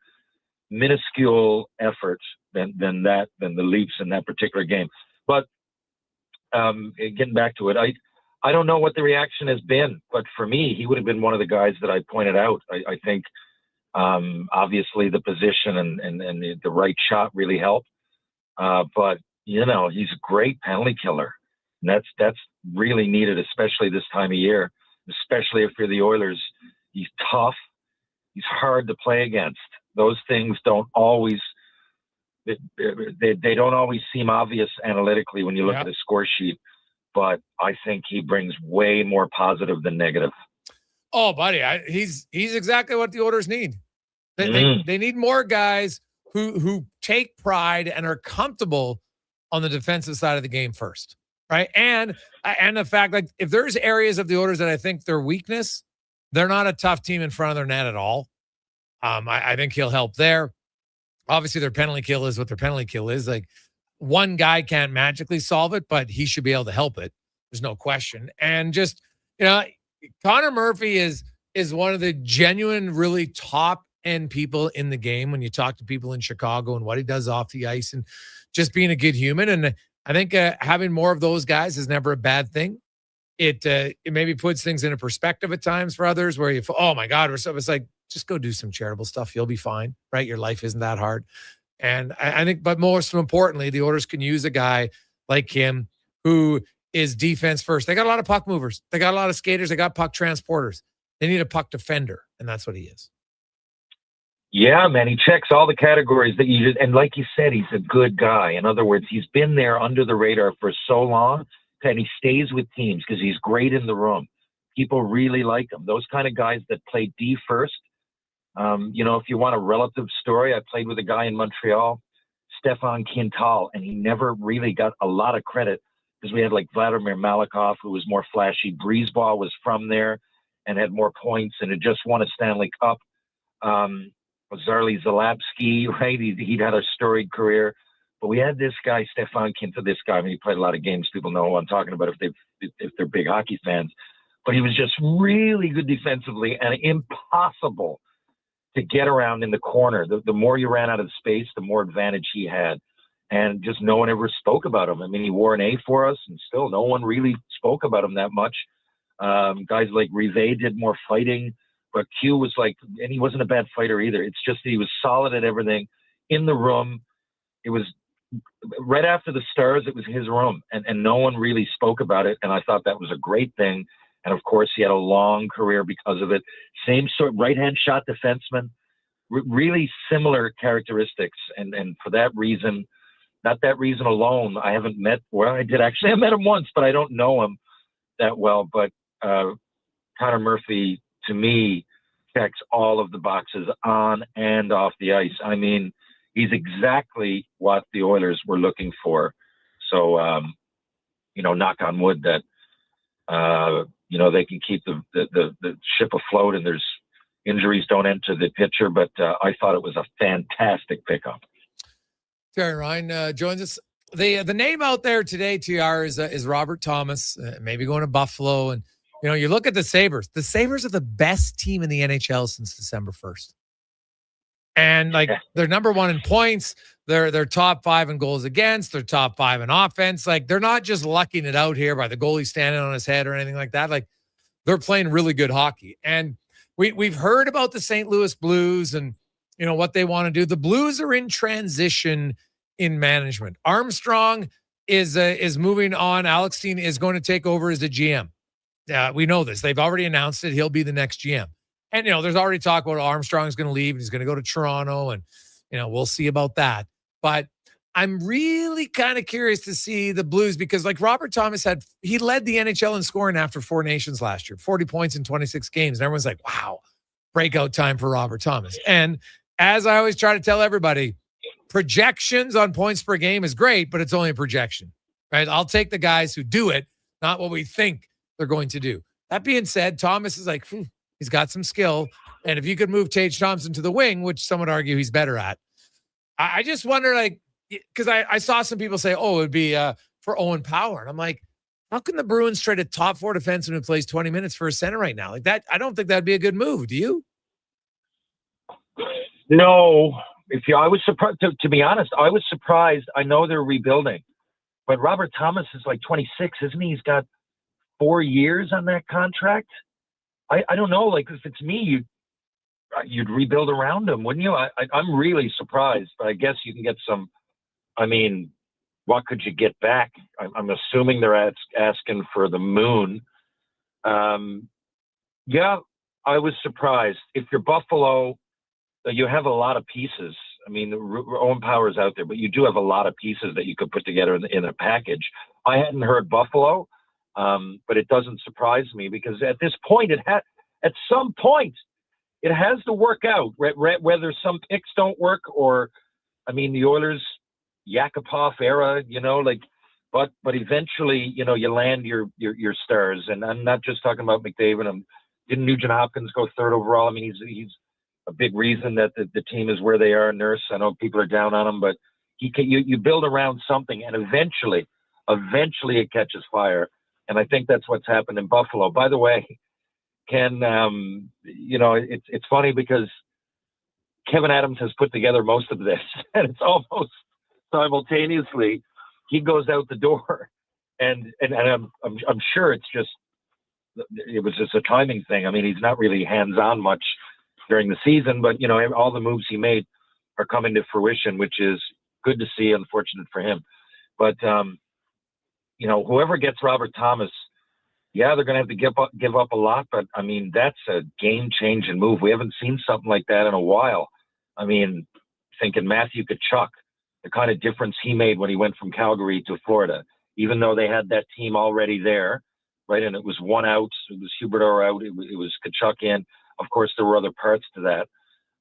minuscule effort than the Leafs in that particular game. But getting back to it, I don't know what the reaction has been, but for me, he would have been one of the guys that I pointed out. I think obviously the position and the right shot really helped. But he's a great penalty killer. And that's really needed, especially this time of year, especially if you're the Oilers. He's tough. He's hard to play against. Those things don't always they don't always seem obvious analytically when you look at a score sheet, but I think he brings way more positive than negative. Oh, buddy, he's exactly what the Oilers need. They need more guys who take pride and are comfortable on the defensive side of the game first, right? And the fact, like, if there's areas of the Oilers that I think their weakness, they're not a tough team in front of their net at all. I think he'll help there. Obviously, their penalty kill is what their penalty kill is. Like, one guy can't magically solve it, but he should be able to help it. There's no question. And just, Connor Murphy is one of the genuine, really top end people in the game when you talk to people in Chicago and what he does off the ice and just being a good human. And I think having more of those guys is never a bad thing. It maybe puts things into perspective at times for others where oh my God, it's like, just go do some charitable stuff. You'll be fine, right? Your life isn't that hard. And I think, but most importantly, the Oilers can use a guy like him who is defense first. They got a lot of puck movers. They got a lot of skaters. They got puck transporters. They need a puck defender, and that's what he is. Yeah, man, he checks all the categories that you did. And like you said, he's a good guy. In other words, he's been there under the radar for so long, and he stays with teams because he's great in the room. People really like him. Those kind of guys that play D first. If you want a relative story, I played with a guy in Montreal, Stefan Quintal, and he never really got a lot of credit because we had like Vladimir Malakoff, who was more flashy. Breezeball was from there and had more points and had just won a Stanley Cup. Zarly Zalapsky, right? He'd had a storied career. But we had this guy, Stefan Quintal, he played a lot of games. People know who I'm talking about if they're big hockey fans. But he was just really good defensively and impossible to get around in the corner. The more you ran out of space, the more advantage he had. And just no one ever spoke about him. I mean, he wore an A for us, and still no one really spoke about him that much. Guys like Rivet did more fighting, but Q was like, and he wasn't a bad fighter either. It's just that he was solid at everything. In the room, it was right after the Stars, it was his room, and no one really spoke about it, and I thought that was a great thing. And, of course, he had a long career because of it. Same sort, right-hand shot defenseman, really similar characteristics. And for that reason, not that reason alone, I haven't met – well, I did actually. I met him once, but I don't know him that well. But Connor Murphy, to me, checks all of the boxes on and off the ice. I mean, he's exactly what the Oilers were looking for. So, knock on wood that they can keep the ship afloat and there's injuries don't enter the picture. But I thought it was a fantastic pickup. Terry Ryan joins us. The name out there today, TR, is Robert Thomas, maybe going to Buffalo. And, you look at the Sabres. The Sabres are the best team in the NHL since December 1st. And they're number one in points. They're top 5 in goals against. They're top 5 in offense. Like, they're not just lucking it out here by the goalie standing on his head or anything like that. Like, they're playing really good hockey. And we've heard about the St. Louis Blues and, what they want to do. The Blues are in transition in management. Armstrong is moving on. Alex Steen is going to take over as the GM. We know this. They've already announced it. He'll be the next GM. And, there's already talk about Armstrong's going to leave and he's going to go to Toronto, and, we'll see about that. But I'm really kind of curious to see the Blues, because like Robert Thomas he led the NHL in scoring after 4 Nations last year, 40 points in 26 games. And everyone's like, wow, breakout time for Robert Thomas. And as I always try to tell everybody, projections on points per game is great, but it's only a projection, right? I'll take the guys who do it, not what we think they're going to do. That being said, Thomas is like, he's got some skill. And if you could move Tage Thompson to the wing, which some would argue he's better at, I just wonder, like, because I saw some people say, it would be for Owen Power. And I'm like, how can the Bruins trade a top 4 defenseman who plays 20 minutes for a center right now? Like that, I don't think that'd be a good move. Do you? No. I was surprised, to be honest, I was surprised. I know they're rebuilding, but Robert Thomas is like 26, isn't he? He's got 4 years on that contract. I don't know. Like, if it's me, you'd rebuild around him, wouldn't you? I'm really surprised, but I guess you can get some. I mean, what could you get back? I'm assuming they're asking for the moon. Yeah, I was surprised. If you're Buffalo, you have a lot of pieces. I mean, Owen Power's out there, but you do have a lot of pieces that you could put together in a package. I hadn't heard Buffalo, but it doesn't surprise me, because at this point, at some point, it has to work out, whether some picks don't work or, I mean, the Oilers, Yakupov era, but eventually, you land your stars. And I'm not just talking about McDavid. Didn't Nugent Hopkins go 3rd overall? I mean, he's a big reason that the team is where they are. Nurse, I know people are down on him, but you build around something, and eventually it catches fire. And I think that's what's happened in Buffalo. By the way, Ken, it's funny because Kevin Adams has put together most of this, and it's almost simultaneously he goes out the door, and I'm sure it was just a timing thing. I mean, he's not really hands-on much during the season, but all the moves he made are coming to fruition, which is good to see. Unfortunate for him, but whoever gets Robert Thomas, yeah, they're going to have to give up a lot, but I mean, that's a game-changing move. We haven't seen something like that in a while. I mean, thinking Matthew Tkachuk, the kind of difference he made when he went from Calgary to Florida, even though they had that team already there, right? And it was one out, it was Huberdeau out, it was Tkachuk in. Of course, there were other parts to that.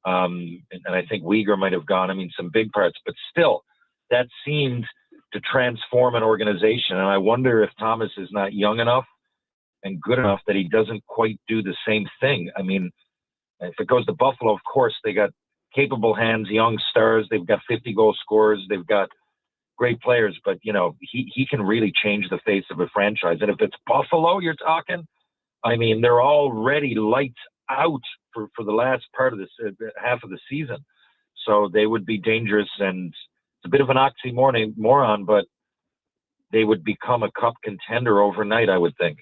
And I think Uyghur might have gone. I mean, some big parts, but still, that seemed to transform an organization. And I wonder if Thomas is not young enough and good enough that he doesn't quite do the same thing. I mean, if it goes to Buffalo, of course, they got capable hands, young stars. They've got 50-goal scorers. They've got great players. But, he can really change the face of a franchise. And if it's Buffalo you're talking, I mean, they're already lights out for the last part of this half of the season. So they would be dangerous, and it's a bit of an oxymoron, but they would become a cup contender overnight, I would think.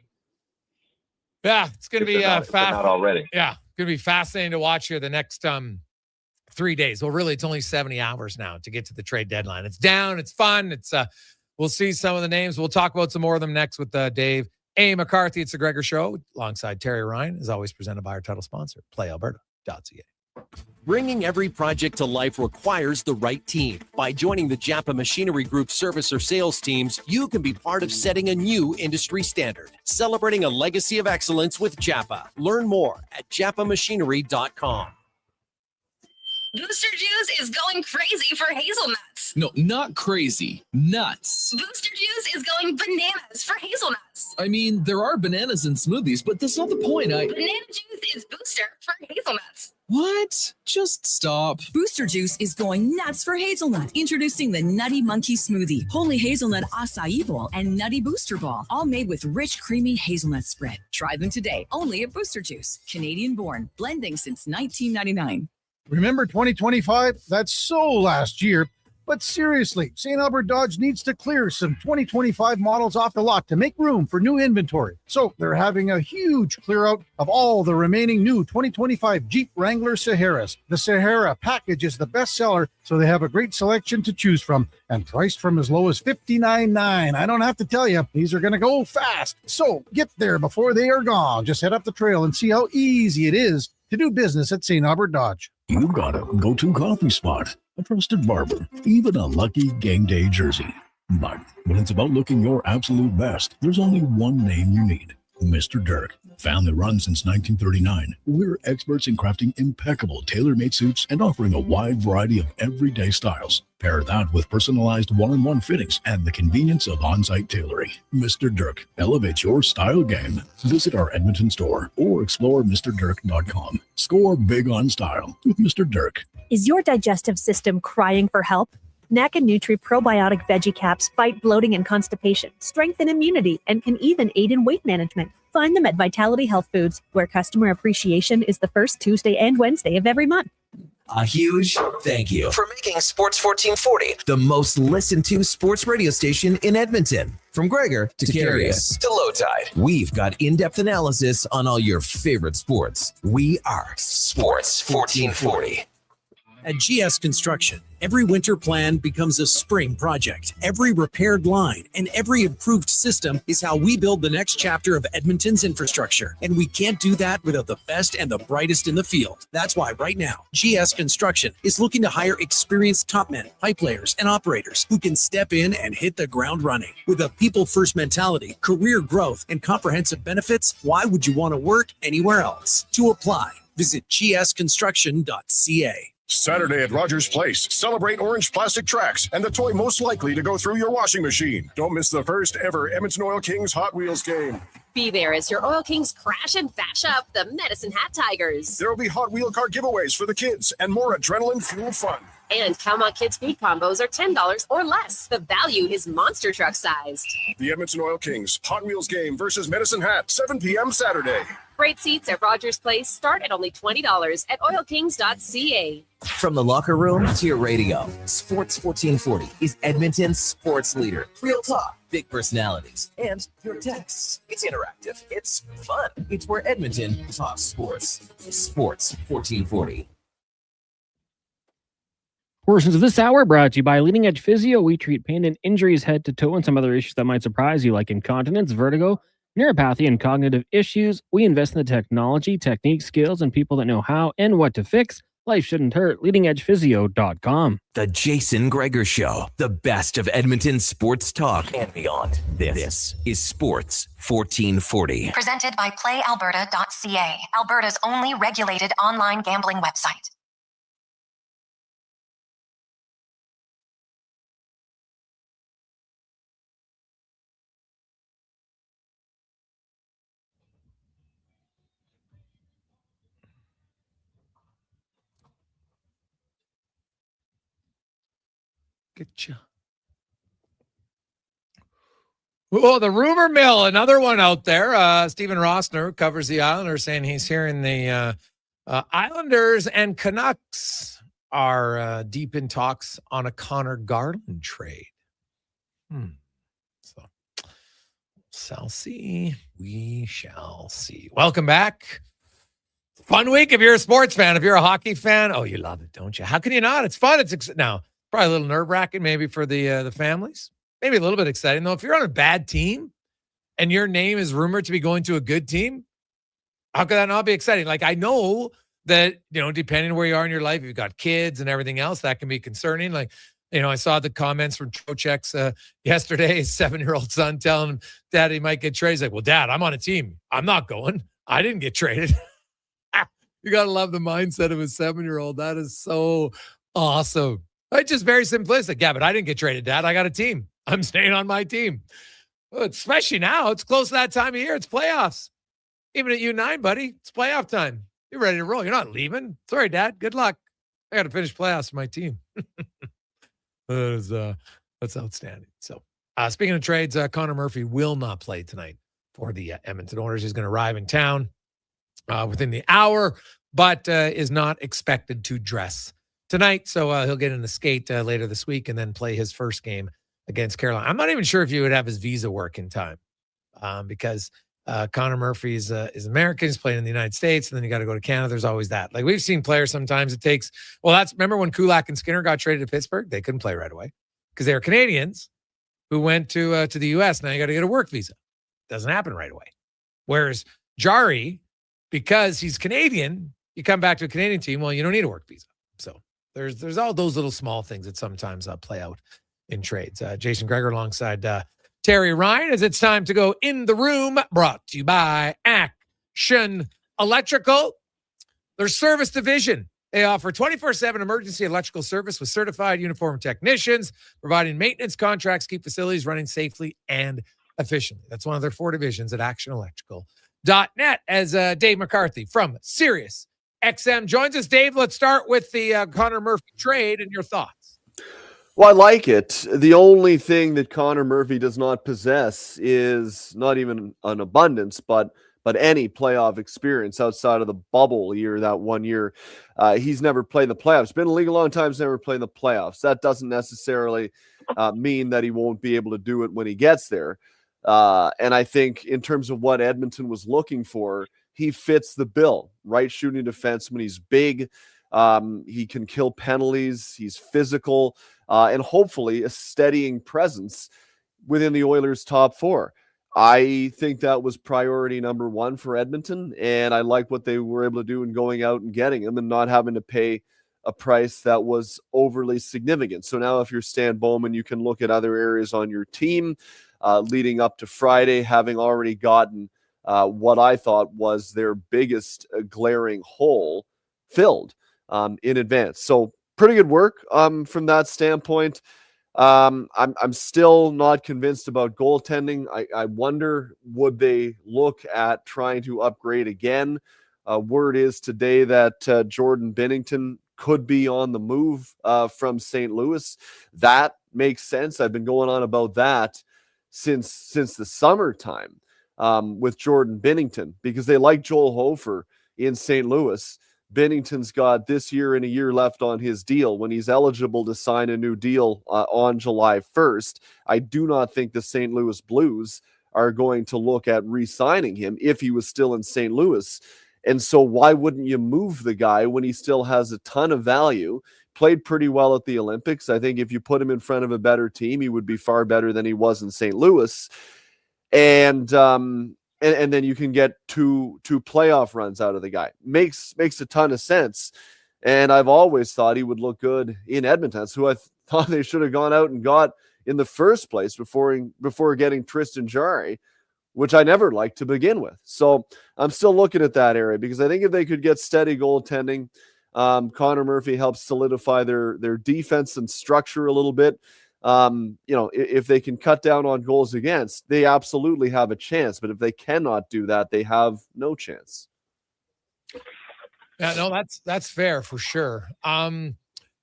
Yeah, it's going to be not already. Yeah, going to be fascinating to watch here the next 3 days. Well, really, it's only 70 hours now to get to the trade deadline. It's down. It's fun. It's we'll see some of the names. We'll talk about some more of them next with Dave A. McCarthy. It's the Gregor Show alongside Terry Ryan, as always presented by our title sponsor, PlayAlberta.ca. Bringing every project to life requires the right team. By joining the Japa Machinery Group service or sales teams, you can be part of setting a new industry standard. Celebrating a legacy of excellence with Japa. Learn more at japamachinery.com. Booster Juice is going crazy for hazelnuts. No, not crazy. Nuts. Booster Juice is going bananas for hazelnuts. I mean, there are bananas in smoothies, but that's not the point. Banana juice is booster for hazelnuts. What? Just stop. Booster Juice is going nuts for hazelnut. Introducing the Nutty Monkey Smoothie, Holy Hazelnut Acai Bowl, and Nutty Booster Ball, all made with rich, creamy hazelnut spread. Try them today, only at Booster Juice. Canadian born, blending since 1999. Remember 2025? That's so last year. But seriously, St. Albert Dodge needs to clear some 2025 models off the lot to make room for new inventory. So they're having a huge clear out of all the remaining new 2025 Jeep Wrangler Saharas. The Sahara package is the best seller, so they have a great selection to choose from and priced from as low as $59,900. I don't have to tell you, these are going to go fast. So get there before they are gone. Just head up the trail and see how easy it is to do business at St. Albert Dodge. You got a go-to coffee spot, a trusted barber, even a lucky game day jersey. But when it's about looking your absolute best, there's only one name you need: Mr. Dirk. Family run since 1939, we're experts in crafting impeccable tailor-made suits and offering a wide variety of everyday styles. Pair that with personalized one-on-one fittings and the convenience of on-site tailoring. Mr. Dirk elevates your style game. Visit our Edmonton store or explore MrDirk.com. Score big on style with Mr. Dirk. Is your digestive system crying for help? NAC and Nutri probiotic veggie caps fight bloating and constipation, strengthen immunity, and can even aid in weight management. Find them at Vitality Health Foods, where customer appreciation is the first Tuesday and Wednesday of every month. A huge thank you for making Sports 1440 the most listened to sports radio station in Edmonton. From Gregor to Carius to Low Tide, we've got in-depth analysis on all your favorite sports. We are Sports 1440. At GS Construction, every winter plan becomes a spring project. Every repaired line and every improved system is how we build the next chapter of Edmonton's infrastructure. And we can't do that without the best and the brightest in the field. That's why right now, GS Construction is looking to hire experienced top men, pipe layers, and operators who can step in and hit the ground running. With a people-first mentality, career growth, and comprehensive benefits, why would you want to work anywhere else? To apply, visit gsconstruction.ca. Saturday at Rogers Place. Celebrate orange plastic tracks and the toy most likely to go through your washing machine. Don't miss the first ever Edmonton Oil Kings Hot Wheels game. Be there as your Oil Kings crash and bash up the Medicine Hat Tigers. There will be Hot Wheel car giveaways for the kids and more adrenaline-fueled fun. And Calmont Kids food combos are $10 or less. The value is monster truck sized. The Edmonton Oil Kings Hot Wheels game versus Medicine Hat, 7 p.m. Saturday. Great seats at Rogers Place start at only $20 at oilkings.ca. From the locker room to your radio, Sports 1440 is Edmonton's sports leader. Real talk, big personalities, and your texts. It's interactive. It's fun. It's where Edmonton talks sports. Sports 1440. Portions of this hour brought to you by Leading Edge Physio. We treat pain and injuries head to toe and some other issues that might surprise you, like incontinence, vertigo, neuropathy, and cognitive issues. We invest in the technology, technique, skills, and people that know how and what to fix. Life shouldn't hurt. LeadingEdgePhysio.com. The Jason Gregor Show, the best of Edmonton sports talk and beyond. This is Sports 1440. Presented by PlayAlberta.ca, Alberta's only regulated online gambling website. Getcha. Oh, the rumor mill, another one out there. Stephen Rossner covers the Islanders, saying he's hearing the Islanders and Canucks are deep in talks on a Connor Garland trade. So, shall see. We shall see. Welcome back. Fun week if you're a sports fan. If you're a hockey fan, oh, you love it, don't you? How can you not? It's fun. It's now probably a little nerve-wracking maybe for the families. Maybe a little bit exciting, though. If you're on a bad team and your name is rumored to be going to a good team, how could that not be exciting? Like, I know that, depending on where you are in your life, you've got kids and everything else, that can be concerning. Like, I saw the comments from Trocheck's yesterday, his 7-year-old son telling him, Dad, he might get traded. He's like, well, Dad, I'm on a team. I'm not going. I didn't get traded. You got to love the mindset of a 7-year-old. That is so awesome. It's just very simplistic. Yeah, but I didn't get traded, Dad. I got a team. I'm staying on my team. Well, especially now. It's close to that time of year. It's playoffs. Even at U9, buddy, it's playoff time. You're ready to roll. You're not leaving. Sorry, Dad. Good luck. I got to finish playoffs for my team. That's outstanding. So, speaking of trades, Connor Murphy will not play tonight for the Edmonton Oilers. He's going to arrive in town within the hour, but is not expected to dress tonight. So he'll get in the skate later this week and then play his first game against Carolina. I'm not even sure if he would have his visa work in time because Connor Murphy is American. He's playing in the United States, and then you got to go to Canada. There's always that. Like we've seen players sometimes it takes. Well, remember when Kulak and Skinner got traded to Pittsburgh? They couldn't play right away because they were Canadians who went to the U.S. Now you got to get a work visa. Doesn't happen right away. Whereas Jari, because he's Canadian, you come back to a Canadian team. Well, you don't need a work visa. So there's all those little small things that sometimes play out in trades. Jason Gregor alongside Terry Ryan, as it's time to go in the room, brought to you by Action Electrical. Their service division. They offer 24/7 emergency electrical service with certified uniformed technicians, providing maintenance contracts, keep facilities running safely and efficiently. That's one of their 4 divisions at actionelectrical.net. As Dave McCarthy from Sirius XM joins us. Dave, let's start with the Connor Murphy trade and your thoughts. Well, I like it. The only thing that Connor Murphy does not possess is not even an abundance, but any playoff experience outside of the bubble year, that 1 year. He's never played in the playoffs. Been in the league a long time, he's never played in the playoffs. That doesn't necessarily mean that he won't be able to do it when he gets there. And I think in terms of what Edmonton was looking for, he fits the bill. Right shooting defenseman. He's big. He can kill penalties. He's physical. And hopefully a steadying presence within the Oilers' top 4. I think that was priority number 1 for Edmonton, and I like what they were able to do in going out and getting him and not having to pay a price that was overly significant. So now if you're Stan Bowman, you can look at other areas on your team leading up to Friday, having already gotten what I thought was their biggest glaring hole filled in advance. So pretty good work from that standpoint. I'm still not convinced about goaltending. I wonder, would they look at trying to upgrade again? Word is today that Jordan Binnington could be on the move from St. Louis. That makes sense. I've been going on about that since the summertime with Jordan Binnington because they like Joel Hofer in St. Louis. Binnington's got this year and a year left on his deal when he's eligible to sign a new deal on July 1st. I do not think the St. Louis Blues are going to look at re-signing him if he was still in St. Louis. And so why wouldn't you move the guy when he still has a ton of value? Played pretty well at the Olympics. I think if you put him in front of a better team, he would be far better than he was in St. Louis. And then you can get two playoff runs out of the guy. Makes a ton of sense. And I've always thought he would look good in Edmonton. That's who I thought they should have gone out and got in the first place before getting Tristan Jarry, which I never liked to begin with. So I'm still looking at that area because I think if they could get steady goaltending, Connor Murphy helps solidify their defense and structure a little bit. If they can cut down on goals against, they absolutely have a chance. But if they cannot do that, they have no chance. Yeah, no, that's fair for sure. And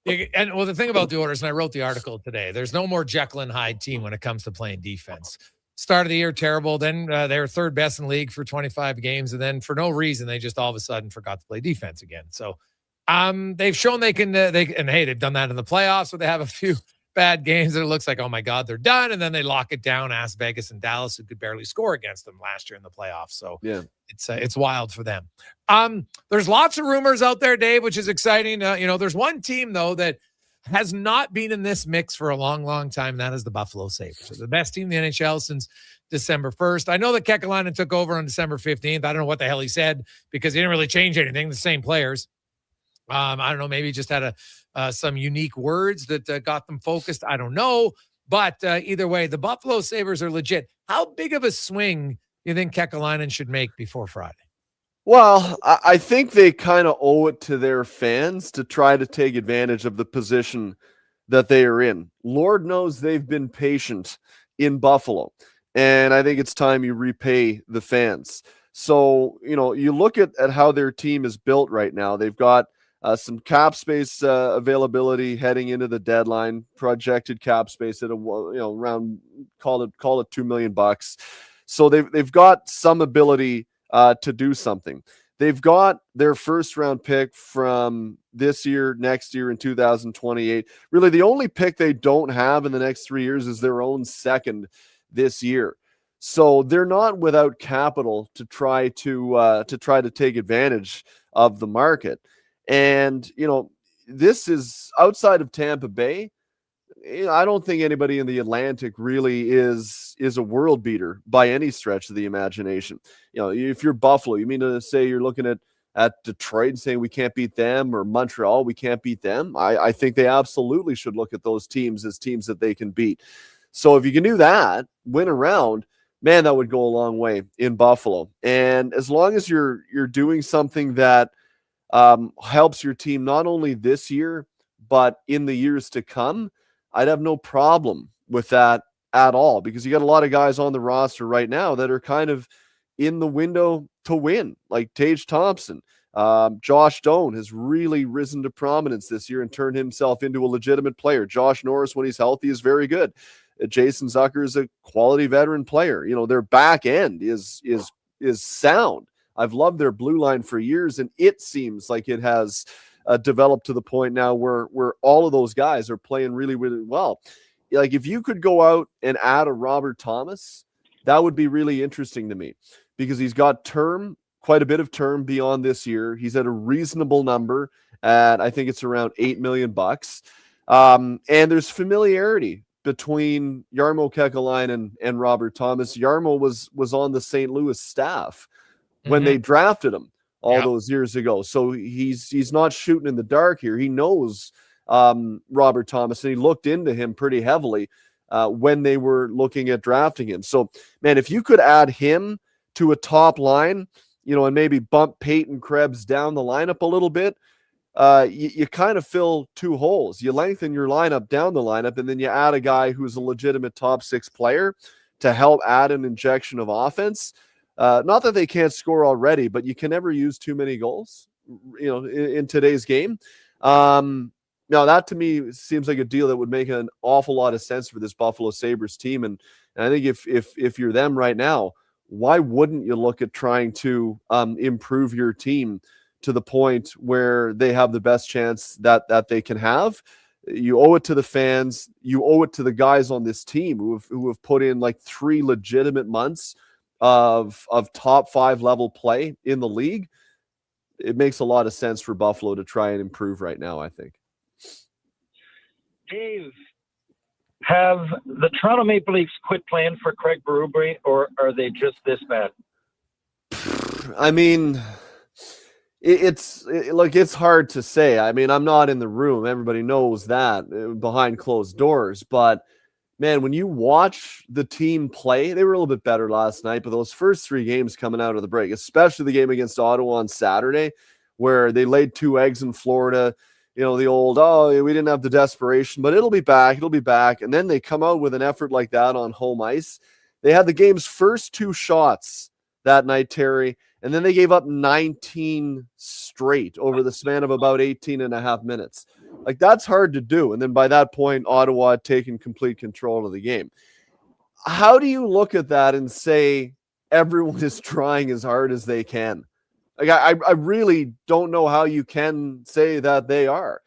the thing about the Oilers, and I wrote the article today, there's no more Jekyll and Hyde team when it comes to playing defense. Start of the year, terrible. Then they were third best in the league for 25 games. And then for no reason, they just all of a sudden forgot to play defense again. So they've shown they've done that in the playoffs where they have a few bad games and it looks like, oh my God, they're done. And then they lock it down. Ask Vegas and Dallas, who could barely score against them last year in the playoffs. So yeah, it's wild for them. There's lots of rumors out there, Dave, which is exciting. There's one team though that has not been in this mix for a long, long time. That is the Buffalo Sabres. They're the best team in the NHL since December 1st. I know that Kekalainen took over on December 15th. I don't know what the hell he said because he didn't really change anything. The same players. I don't know. Maybe he just had some unique words that got them focused. I don't know. But either way, the Buffalo Sabres are legit. How big of a swing do you think Kekalainen should make before Friday? Well, I think they kind of owe it to their fans to try to take advantage of the position that they are in. Lord knows they've been patient in Buffalo. And I think it's time you repay the fans. So, you look at how their team is built right now. They've got some cap space availability heading into the deadline, projected cap space at around call it $2 million. So they've got some ability to do something. They've got their first round pick from this year, next year, in 2028. Really, the only pick they don't have in the next 3 years is their own second this year. So they're not without capital to try to take advantage of the market. And, this is outside of Tampa Bay. I don't think anybody in the Atlantic really is a world beater by any stretch of the imagination. If you're Buffalo, you mean to say you're looking at Detroit and saying we can't beat them, or Montreal, we can't beat them? I think they absolutely should look at those teams as teams that they can beat. So if you can do that, win around, man, that would go a long way in Buffalo. And as long as you're doing something that helps your team not only this year, but in the years to come, I'd have no problem with that at all, because you got a lot of guys on the roster right now that are kind of in the window to win, like Tage Thompson. Josh Doan has really risen to prominence this year and turned himself into a legitimate player. Josh Norris, when he's healthy, is very good. Jason Zucker is a quality veteran player. Their back end is sound. I've loved their blue line for years, and it seems like it has developed to the point now where all of those guys are playing really, really well. Like, if you could go out and add a Robert Thomas, that would be really interesting to me, because he's got quite a bit of term beyond this year. He's at a reasonable number at, I think it's around $8 million. And there's familiarity between Jarmo Kekalainen and Robert Thomas. Jarmo was on the St. Louis staff when they drafted him all those years ago. So he's not shooting in the dark here. He knows Robert Thomas, and he looked into him pretty heavily when they were looking at drafting him. So, man, if you could add him to a top line, and maybe bump Peyton Krebs down the lineup a little bit, you kind of fill two holes. You lengthen your lineup down the lineup, and then you add a guy who's a legitimate top six player to help add an injection of offense. Not that they can't score already, but you can never use too many goals, in today's game. Now, that to me seems like a deal that would make an awful lot of sense for this Buffalo Sabres team. And I think if you're them right now, why wouldn't you look at trying to improve your team to the point where they have the best chance that they can have? You owe it to the fans. You owe it to the guys on this team who have put in like 3 legitimate months of top 5 level play in the league. It makes a lot of sense for Buffalo to try and improve right now, I think. Dave, have the Toronto Maple Leafs quit playing for Craig Berube, or are they just this bad? I mean, it's hard to say. I mean, I'm not in the room. Everybody knows that behind closed doors. But, man, when you watch the team play, they were a little bit better last night. But those first 3 games coming out of the break, especially the game against Ottawa on Saturday, where they laid 2 eggs in Florida, the old, we didn't have the desperation, but it'll be back. And then they come out with an effort like that on home ice. They had the game's first 2 shots that night, Terry, and then they gave up 19 straight over the span of about 18 and a half minutes. Like, that's hard to do. And then by that point, Ottawa had taken complete control of the game. How do you look at that and say everyone is trying as hard as they can? Like, I really don't know how you can say that they are.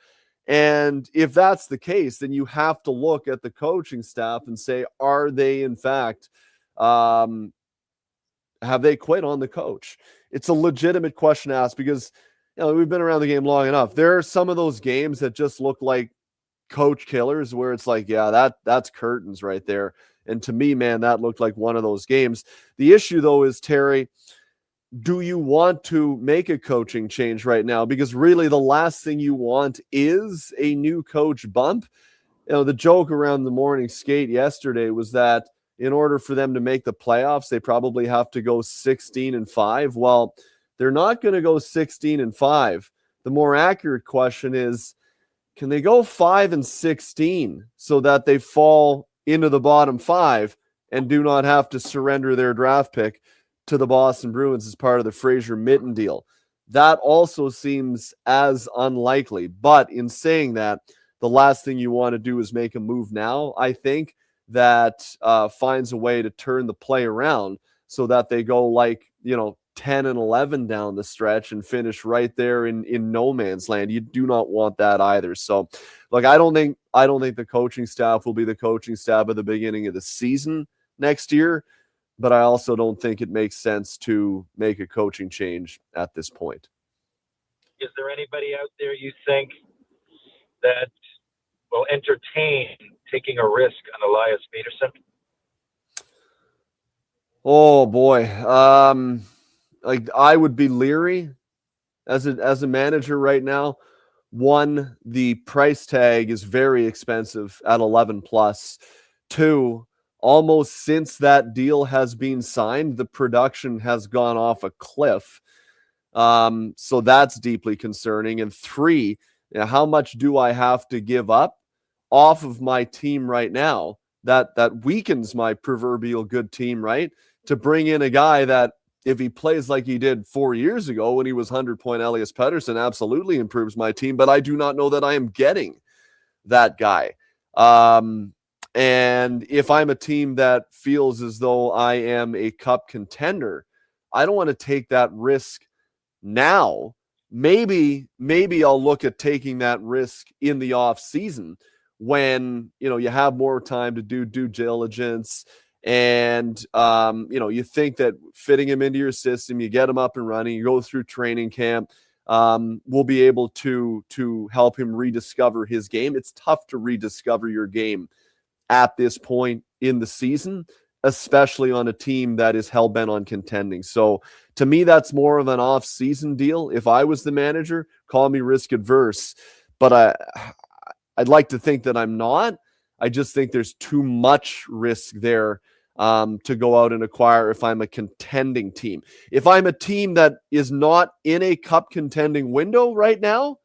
And if that's the case, then you have to look at the coaching staff and say, are they in fact, have they quit on the coach? It's a legitimate question to ask, because we've been around the game long enough. There are some of those games that just look like coach killers, where it's like, that's curtains right there. And to me, man, that looked like one of those games. The issue, though, is, Terry, do you want to make a coaching change right now? Because really the last thing you want is a new coach bump. The joke around the morning skate yesterday was that in order for them to make the playoffs, they probably have to go 16-5. Well, they're not going to go 16-5. The more accurate question is, can they go 5-16 so that they fall into the bottom 5 and do not have to surrender their draft pick to the Boston Bruins as part of the Fraser Mitten deal? That also seems as unlikely. But in saying that, the last thing you want to do is make a move now, I think, that finds a way to turn the play around so that they go like, 10 and 11 down the stretch and finish right there in no man's land. You do not want that either. So look, I don't think the coaching staff will be the coaching staff at the beginning of the season next year, but I also don't think it makes sense to make a coaching change at this point. Is there anybody out there you think that will entertain taking a risk on Elias Peterson? Oh boy. Like I would be leery as a manager right now. One, the price tag is very expensive at 11 plus. Two, almost since that deal has been signed, the production has gone off a cliff. So that's deeply concerning. And three, how much do I have to give up off of my team right now that weakens my proverbial good team, right? To bring in a guy that, if he plays like he did 4 years ago when he was 100-point Elias Pettersson, absolutely improves my team, but I do not know that I am getting that guy. And if I'm a team that feels as though I am a cup contender, I don't want to take that risk now. Maybe I'll look at taking that risk in the off season when, you have more time to do due diligence. And, you think that fitting him into your system, you get him up and running, you go through training camp, will be able to help him rediscover his game. It's tough to rediscover your game at this point in the season, especially on a team that is hell-bent on contending. So to me, that's more of an off-season deal. If I was the manager, call me risk adverse, but I'd like to think that I'm not. I just think there's too much risk there to go out and acquire if I'm a contending team. If I'm a team that is not in a cup contending window right now,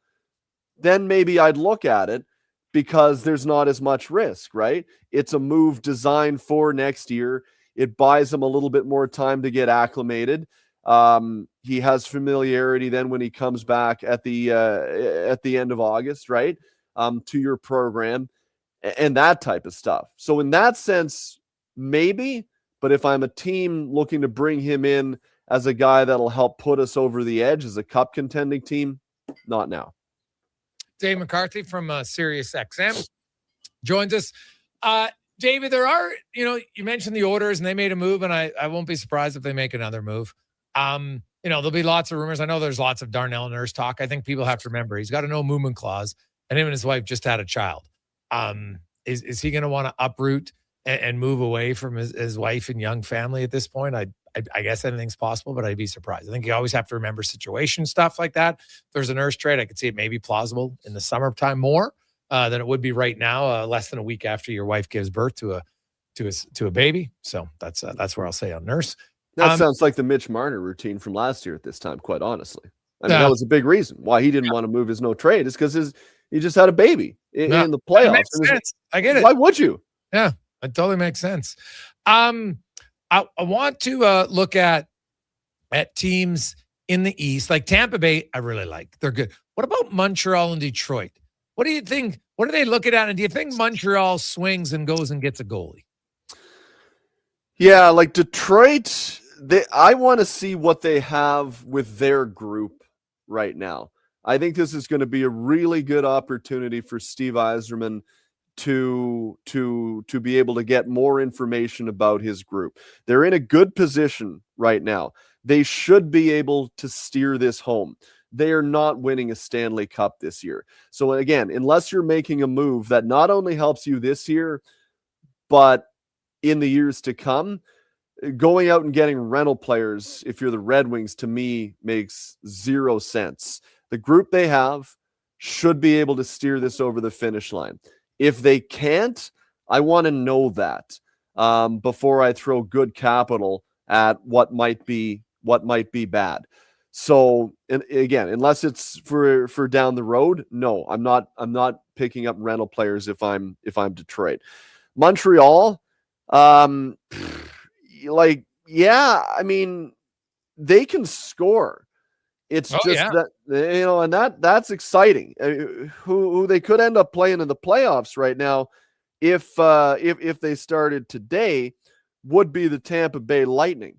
then maybe I'd look at it because there's not as much risk, right? It's a move designed for next year. It buys him a little bit more time to get acclimated. He has familiarity then when he comes back at the end of August, right? To your program and that type of stuff. So in that sense, maybe, but if I'm a team looking to bring him in as a guy that'll help put us over the edge as a cup contending team, not now. Dave McCarthy from Sirius XM joins us. David, there are, you mentioned the Oilers and they made a move, and I won't be surprised if they make another move. There'll be lots of rumors. I know there's lots of Darnell Nurse talk. I think people have to remember he's got a no movement clause, and him and his wife just had a child. Is he going to want to uproot and move away from his wife and young family at this point? I guess anything's possible, but I'd be surprised. I think you always have to remember situation stuff like that. If there's a Nurse trade, I could see it maybe plausible in the summertime more than it would be right now, less than a week after your wife gives birth to a baby. So that's where I'll say on Nurse. That sounds like the Mitch Marner routine from last year at this time, quite honestly. I mean, that was a big reason why he didn't want to move his no trade, is because he just had a baby in the playoffs. Makes sense. I get it. Why would you? Yeah, it totally makes sense. I want to look at teams in the East, like Tampa Bay. I really like. They're good. What about Montreal and Detroit? What do you think? What are they looking at? And do you think Montreal swings and goes and gets a goalie? Yeah, like Detroit, I want to see what they have with their group right now. I think this is going to be a really good opportunity for Steve Yzerman to be able to get more information about his group. They're in a good position right now. They should be able to steer this home. They are not winning a Stanley Cup this year. So again, unless you're making a move that not only helps you this year, but in the years to come, going out and getting rental players, if you're the Red Wings, to me makes zero sense. The group they have should be able to steer this over the finish line. If they can't, I want to know that before I throw good capital at what might be bad. So, and again, unless it's for down the road, no, I'm not picking up rental players if I'm Detroit. Montreal, I mean, they can score. It's that, and that's exciting. Who they could end up playing in the playoffs right now, if they started today, would be the Tampa Bay Lightning.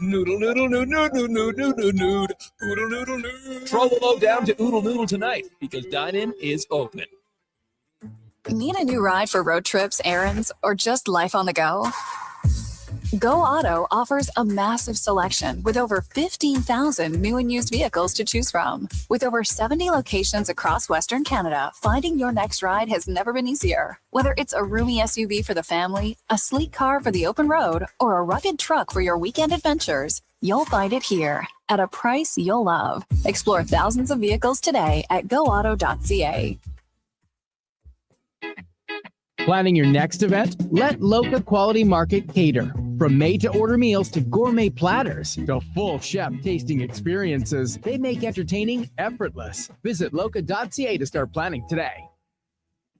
Noodle, noodle, noodle, noodle, noodle, noodle, noodle, oodle, noodle, noodle. Throw a load down to Oodle Noodle tonight because dine-in is open. Need a new ride for road trips, errands, or just life on the go? Go Auto offers a massive selection with over 15,000 new and used vehicles to choose from. With over 70 locations across Western Canada, finding your next ride has never been easier. Whether it's a roomy SUV for the family, a sleek car for the open road, or a rugged truck for your weekend adventures, you'll find it here at a price you'll love. Explore thousands of vehicles today at goauto.ca. Planning your next event? Let Loca Quality Market cater. From made-to-order meals to gourmet platters to full chef tasting experiences, they make entertaining effortless. Visit loca.ca to start planning today.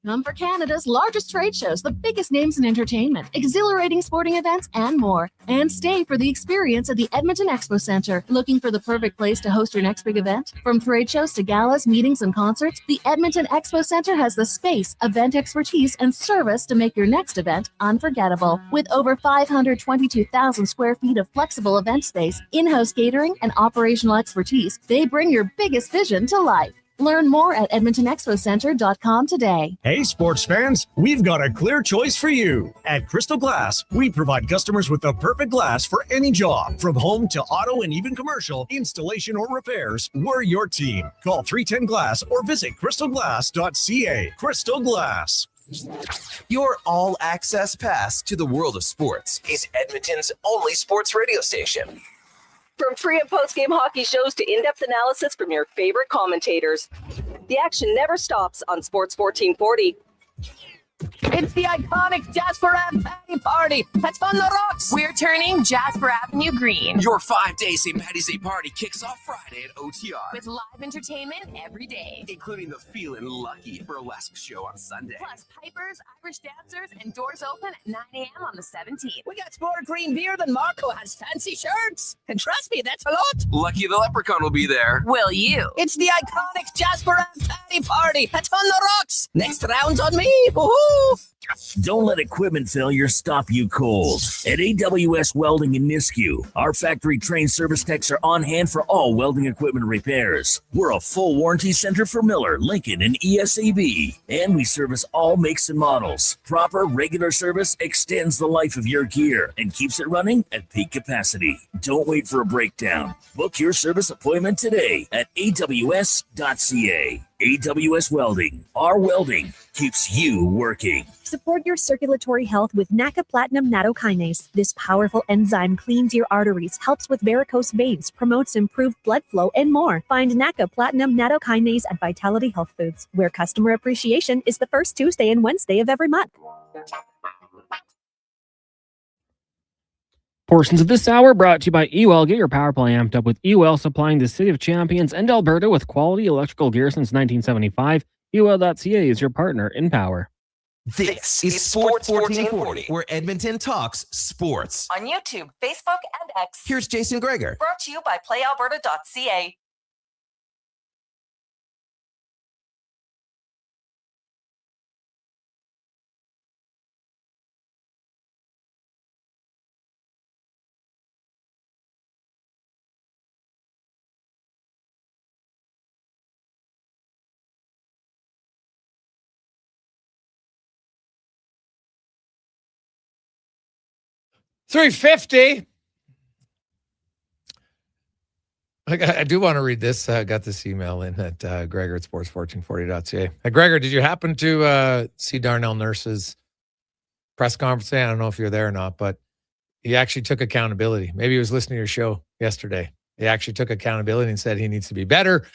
Come for Canada's largest trade shows, the biggest names in entertainment, exhilarating sporting events, and more. And stay for the experience at the Edmonton Expo Centre. Looking for the perfect place to host your next big event? From trade shows to galas, meetings, and concerts, the Edmonton Expo Centre has the space, event expertise, and service to make your next event unforgettable. With over 522,000 square feet of flexible event space, in-house catering, and operational expertise, they bring your biggest vision to life. Learn more at edmontonexpocentre.com today. Hey, sports fans, we've got a clear choice for you. At Crystal Glass, we provide customers with the perfect glass for any job. From home to auto and even commercial, installation or repairs, we're your team. Call 310 Glass or visit crystalglass.ca. Crystal Glass. Your all-access pass to the world of sports is Edmonton's only sports radio station. From pre- and post-game hockey shows to in-depth analysis from your favorite commentators, the action never stops on Sports 1440. It's the iconic Jasper Ave Patty Party. Let's fun the rocks. We're turning Jasper Avenue green. Your 5-day St. Paddy's Day party kicks off Friday at OTR. With live entertainment every day. Including the Feelin' Lucky burlesque show on Sunday. Plus pipers, Irish dancers, and doors open at 9 a.m. on the 17th. We got more green beer than Marco has fancy shirts. And trust me, that's a lot. Lucky the Leprechaun will be there. Will you? It's the iconic Jasper Ave Patty Party. Let's fun the rocks. Next round's on me. Woohoo! Don't let equipment failure stop you cold. At AWS Welding in Nisku, our factory-trained service techs are on hand for all welding equipment repairs. We're a full warranty center for Miller, Lincoln, and ESAB. And we service all makes and models. Proper, regular service extends the life of your gear and keeps it running at peak capacity. Don't wait for a breakdown. Book your service appointment today at aws.ca. AWS Welding. Our welding keeps you working. Support your circulatory health with NACA Platinum Nattokinase. This powerful enzyme cleans your arteries, helps with varicose veins, promotes improved blood flow, and more. Find NACA Platinum Nattokinase at Vitality Health Foods, where customer appreciation is the first Tuesday and Wednesday of every month. Portions of this hour brought to you by EWEL. Get your power play amped up with EWEL, supplying the City of Champions and Alberta with quality electrical gear since 1975. EWEL.ca is your partner in power. This is Sports 1440, where Edmonton talks sports. On YouTube, Facebook, and X. Here's Jason Gregor. Brought to you by PlayAlberta.ca. $350. I do want to read this. I got this email in at Gregor at sports1440.ca. Gregor, did you happen to see Darnell Nurse's press conference today? I don't know if you're there or not, but he actually took accountability. Maybe he was listening to your show yesterday. He actually took accountability and said he needs to be better,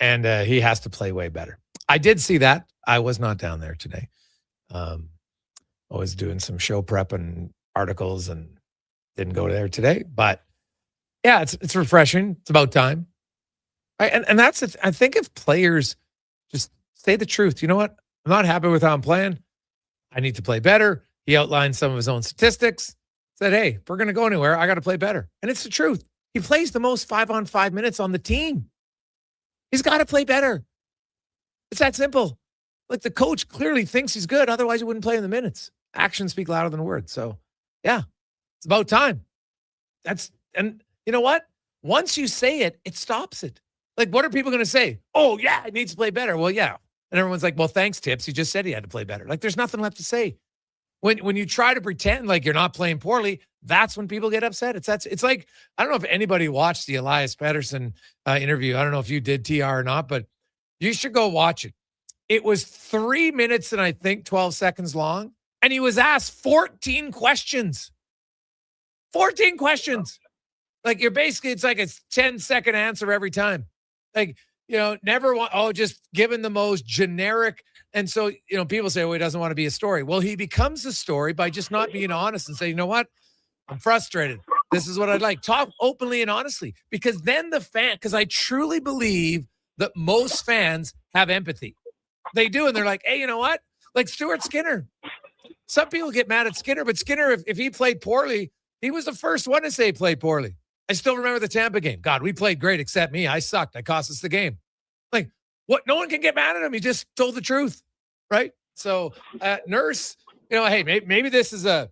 and he has to play way better. I did see that. I was not down there today. I was doing some show prep and articles and didn't go there today, but yeah, it's refreshing. It's about time. Right? And that's it. I think if players just say the truth, you know what? I'm not happy with how I'm playing. I need to play better. He outlined some of his own statistics, said, hey, if we're going to go anywhere, I got to play better. And it's the truth. He plays the most 5-on-5 minutes on the team. He's got to play better. It's that simple. Like, the coach clearly thinks he's good. Otherwise, he wouldn't play in the minutes. Actions speak louder than words. So, yeah, it's about time. And you know what? Once you say it, it stops it. Like, what are people going to say? Oh, yeah, it needs to play better. Well, yeah. And everyone's like, well, thanks, Tips. He just said he had to play better. Like, there's nothing left to say. When you try to pretend like you're not playing poorly, that's when people get upset. It's like, I don't know if anybody watched the Elias Pettersson interview. I don't know if you did, TR, or not, but you should go watch it. It was 3 minutes and I think 12 seconds long. And he was asked 14 questions. 14 questions. Like, it's like a 10-second answer every time. Like, never want, just given the most generic. And so, people say, well, he doesn't want to be a story. Well, he becomes a story by just not being honest and say, you know what? I'm frustrated. This is what I'd like. Talk openly and honestly, because then because I truly believe that most fans have empathy. They do. And they're like, hey, you know what? Like Stuart Skinner. Some people get mad at Skinner, but Skinner, if he played poorly, he was the first one to say he played poorly. I still remember the Tampa game. God, we played great except me. I sucked. I cost us the game. Like, what? No one can get mad at him. He just told the truth, right? So, Nurse, hey, maybe this is a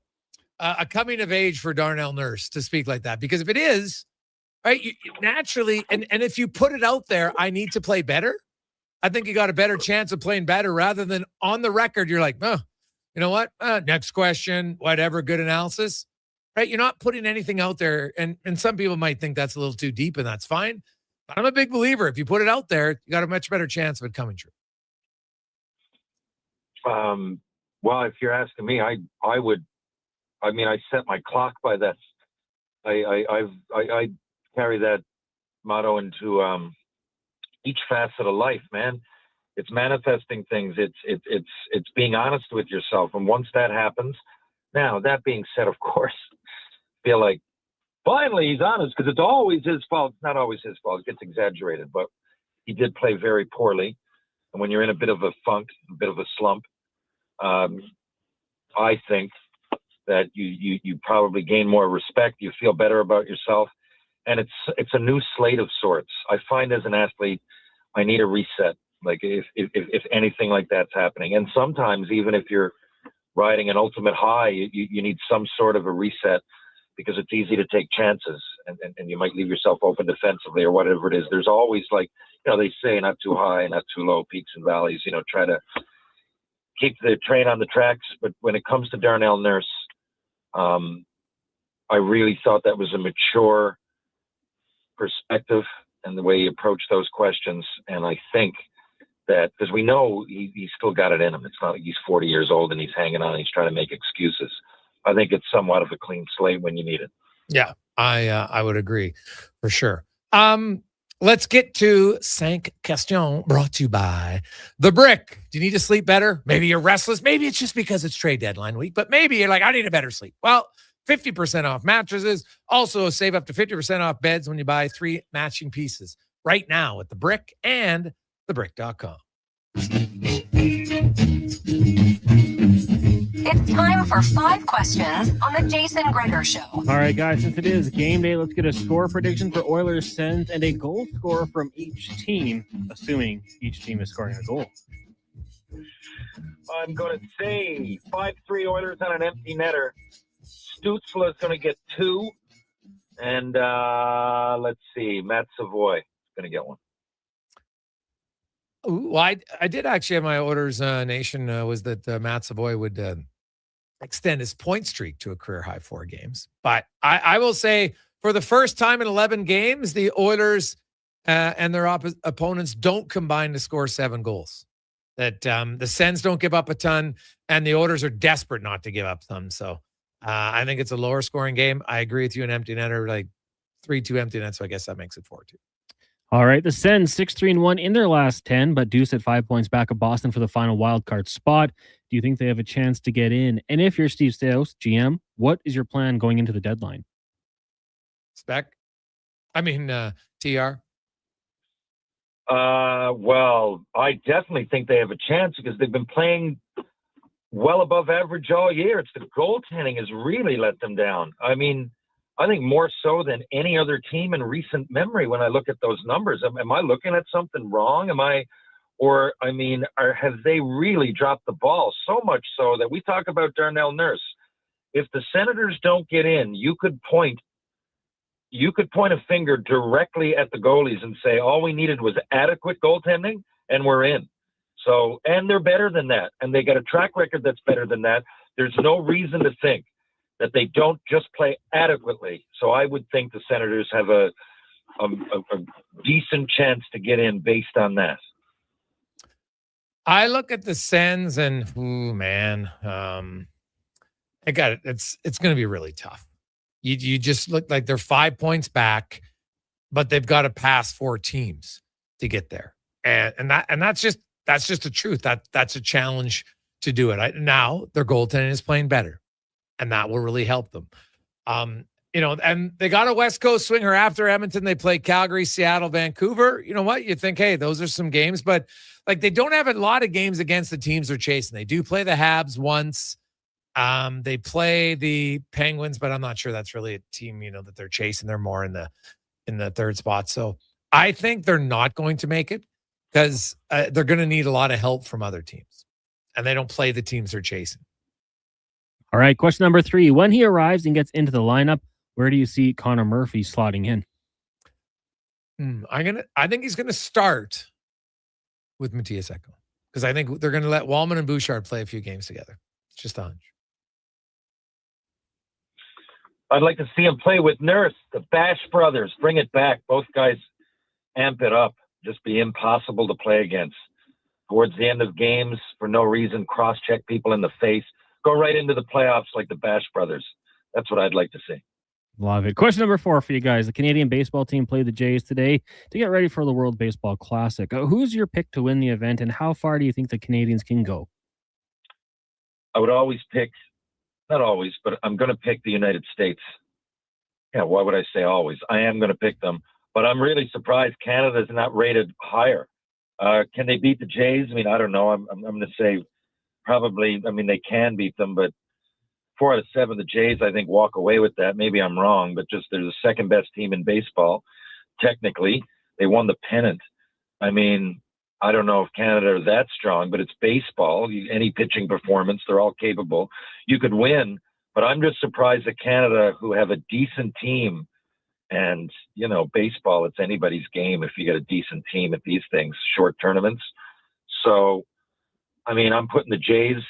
coming of age for Darnell Nurse to speak like that. Because if it is, right, you naturally, and if you put it out there, I need to play better, I think you got a better chance of playing better rather than on the record, you're like, oh, you know what? Next question, whatever, good analysis. Right? You're not putting anything out there. And some people might think that's a little too deep, and that's fine. But I'm a big believer. If you put it out there, you got a much better chance of it coming true. Well, if you're asking me, I set my clock by that. I carry that motto into each facet of life, man. It's manifesting things. It's being honest with yourself. And once that happens, now that being said, of course, feel like finally he's honest, because it's always his fault. It's not always his fault. It gets exaggerated, but he did play very poorly. And when you're in a bit of a funk, a bit of a slump, I think that you probably gain more respect. You feel better about yourself, and it's a new slate of sorts. I find as an athlete, I need a reset. Like if anything like that's happening, and sometimes even if you're riding an ultimate high, you need some sort of a reset, because it's easy to take chances and you might leave yourself open defensively or whatever it is. There's always, like, they say, not too high, not too low, peaks and valleys, try to keep the train on the tracks. But when it comes to Darnell Nurse, I really thought that was a mature perspective and the way he approached those questions. And I think that, because we know he's still got it in him. It's not like he's 40 years old and he's hanging on and he's trying to make excuses. I think it's somewhat of a clean slate when you need it. Yeah, I would agree for sure. Let's get to 5 questions brought to you by The Brick. Do you need to sleep better? Maybe you're restless. Maybe it's just because it's trade deadline week, but maybe you're like, I need a better sleep. Well, 50% off mattresses. Also save up to 50% off beds when you buy 3 matching pieces right now at The Brick and thebrick.com. It's time for 5 questions on the Jason Gregor Show. All right, guys, since it is game day, let's get a score prediction for Oilers Sens and a goal score from each team, assuming each team is scoring a goal. I'm going to say 5-3 Oilers on an empty netter. Stützle is going to get 2. And let's see, Matt Savoy is going to get 1. Well, I did actually have my Oilers Nation was that Matt Savoy would extend his point streak to a career high 4 games. But I will say, for the first time in 11 games, the Oilers and their opponents don't combine to score 7 goals. That the Sens don't give up a ton, and the Oilers are desperate not to give up some. So I think it's a lower scoring game. I agree with you, an empty netter, like 3-2 empty net. So I guess that makes it 4-2. All right, the Sens 6-3-1 in their last 10, but do sit 5 points back of Boston for the final wild card spot. Do you think they have a chance to get in? And if you're Steve Staios, GM, what is your plan going into the deadline? TR. Well, I definitely think they have a chance, because they've been playing well above average all year. It's the goaltending has really let them down. I mean, I think more so than any other team in recent memory when I look at those numbers. Am I looking at something wrong? Have they really dropped the ball so much so that we talk about Darnell Nurse? If the Senators don't get in, you could point you could point a finger directly at the goalies and say, all we needed was adequate goaltending and we're in. So, and they're better than that. And they got a track record that's better than that. There's no reason to think that they don't just play adequately. So I would think the Senators have a decent chance to get in based on that. I look at the Sens and, ooh, man, I got it. It's going to be really tough. You just look like they're 5 points back, but they've got to pass 4 teams to get there, and that's just the truth. That's a challenge to do it. Now their goaltending is playing better, and that will really help them. And they got a West Coast swinger after Edmonton. They play Calgary, Seattle, Vancouver. You know what? You think, hey, those are some games, but like they don't have a lot of games against the teams they're chasing. They do play the Habs once. They play the Penguins, but I'm not sure that's really a team, that they're chasing. They're more in the third spot. So I think they're not going to make it because they're going to need a lot of help from other teams, and they don't play the teams they're chasing. All right. Question number 3. When he arrives and gets into the lineup, where do you see Connor Murphy slotting in? I think he's going to start with Matthias Ekholm because I think they're going to let Wallman and Bouchard play a few games together. It's just a hunch. I'd like to see him play with Nurse, the Bash brothers. Bring it back. Both guys amp it up. Just be impossible to play against. Towards the end of games, for no reason, cross-check people in the face. Go right into the playoffs like the Bash brothers. That's what I'd like to see. Love it. Question number 4 for you guys. The Canadian baseball team played the Jays today to get ready for the World Baseball Classic. Who's your pick to win the event, and how far do you think the Canadians can go? I would always pick, not always, but I'm going to pick the United States. Yeah, why would I say always? I am going to pick them, but I'm really surprised Canada's not rated higher. Can they beat the Jays? I mean, I don't know. I'm going to say probably, they can beat them, but 4 out of 7, the Jays, I think, walk away with that. Maybe I'm wrong, but just they're the second best team in baseball. Technically, they won the pennant. I don't know if Canada are that strong, but it's baseball. Any pitching performance, they're all capable. You could win, but I'm just surprised that Canada, who have a decent team, and, baseball, it's anybody's game if you get a decent team at these things, short tournaments. So, I'm putting the Jays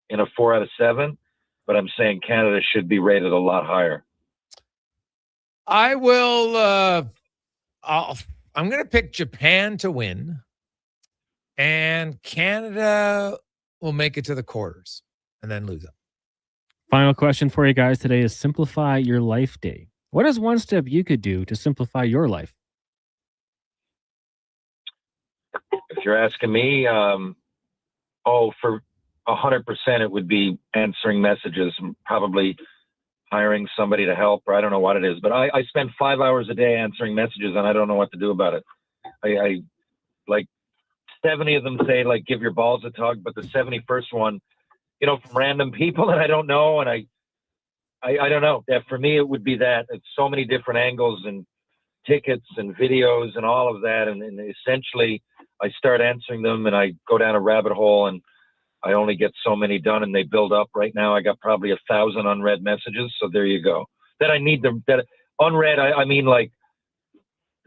in a 4 out of 7. But I'm saying Canada should be rated a lot higher. I will. I'm going to pick Japan to win, and Canada will make it to the quarters and then lose it. Final question for you guys today is Simplify Your Life Day. What is one step you could do to simplify your life? If you're asking me, for 100%, it would be answering messages, probably hiring somebody to help, or I don't know what it is. But I spend 5 hours a day answering messages, and I don't know what to do about it. I like 70 of them say, like, give your balls a tug, but the 71st one, from random people that I don't know, and I don't know. Yeah, for me, it would be that. It's so many different angles and tickets and videos and all of that, and essentially I start answering them, and I go down a rabbit hole, and I only get so many done, and they build up. Right now, I got probably 1,000 unread messages. So there you go. That I need them. That unread. I mean, like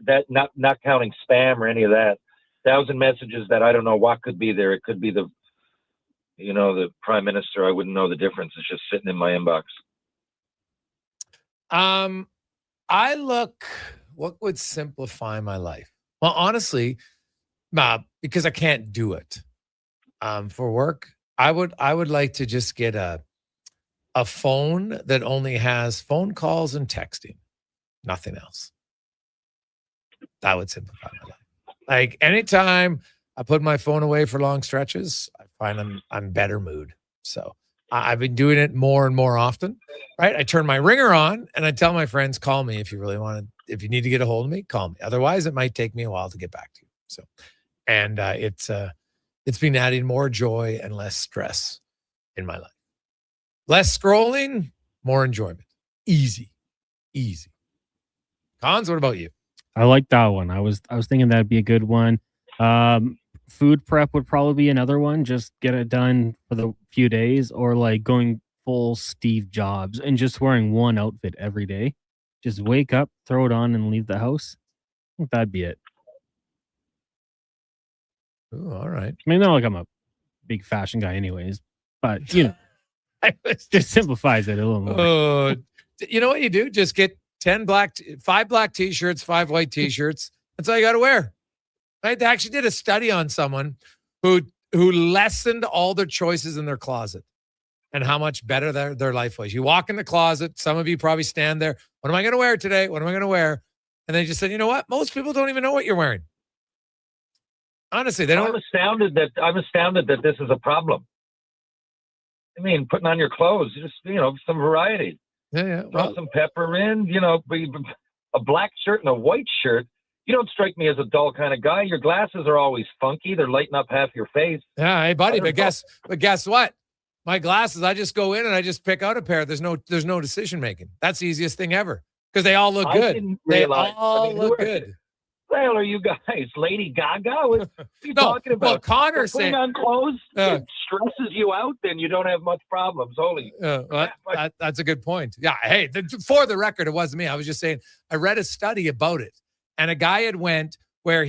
that. Not counting spam or any of that. 1,000 messages that I don't know what could be there. It could be the Prime Minister. I wouldn't know the difference. It's just sitting in my inbox. I look. What would simplify my life? Well, honestly, because I can't do it. For work, I would like to just get a phone that only has phone calls and texting, nothing else. That would simplify my life. Like anytime I put my phone away for long stretches, I find I'm better mood. So I've been doing it more and more often, right? I turn my ringer on and I tell my friends, call me if you really want to, if you need to get a hold of me, call me. Otherwise, it might take me a while to get back to you. So, and it's been adding more joy and less stress in my life. Less scrolling, more enjoyment. Easy. Cons, what about you? I like that one. I was thinking that'd be a good one. Food prep would probably be another one. Just get it done for the few days, or like going full Steve Jobs and just wearing one outfit every day. Just wake up, throw it on, and leave the house. I think that'd be it. Ooh, all right. I mean, not like I'm a big fashion guy anyways, but, you know, it just simplifies it a little more. You know what you do? Just get 5 black T-shirts, 5 white T-shirts. That's all you got to wear. Right? They actually did a study on someone who lessened all their choices in their closet and how much better their life was. You walk in the closet. Some of you probably stand there. What am I going to wear today? What am I going to wear? And they just said, you know what? Most people don't even know what you're wearing. Honestly, they don't. I'm astounded that this is a problem. I mean, putting on your clothes, just, some variety. Yeah. Throw some pepper in, a black shirt and a white shirt. You don't strike me as a dull kind of guy. Your glasses are always funky. They're lighting up half your face. Yeah, hey, buddy, but guess what? My glasses, I just go in and I just pick out a pair. There's no decision making. That's the easiest thing ever because they all look good. They all look good. What the hell are you guys? Lady Gaga? What are you talking about? Well, Connor's putting saying on clothes it stresses you out, then you don't have much problems. That's a good point. Yeah. Hey, for the record, it wasn't me. I was just saying I read a study about it, and a guy had went where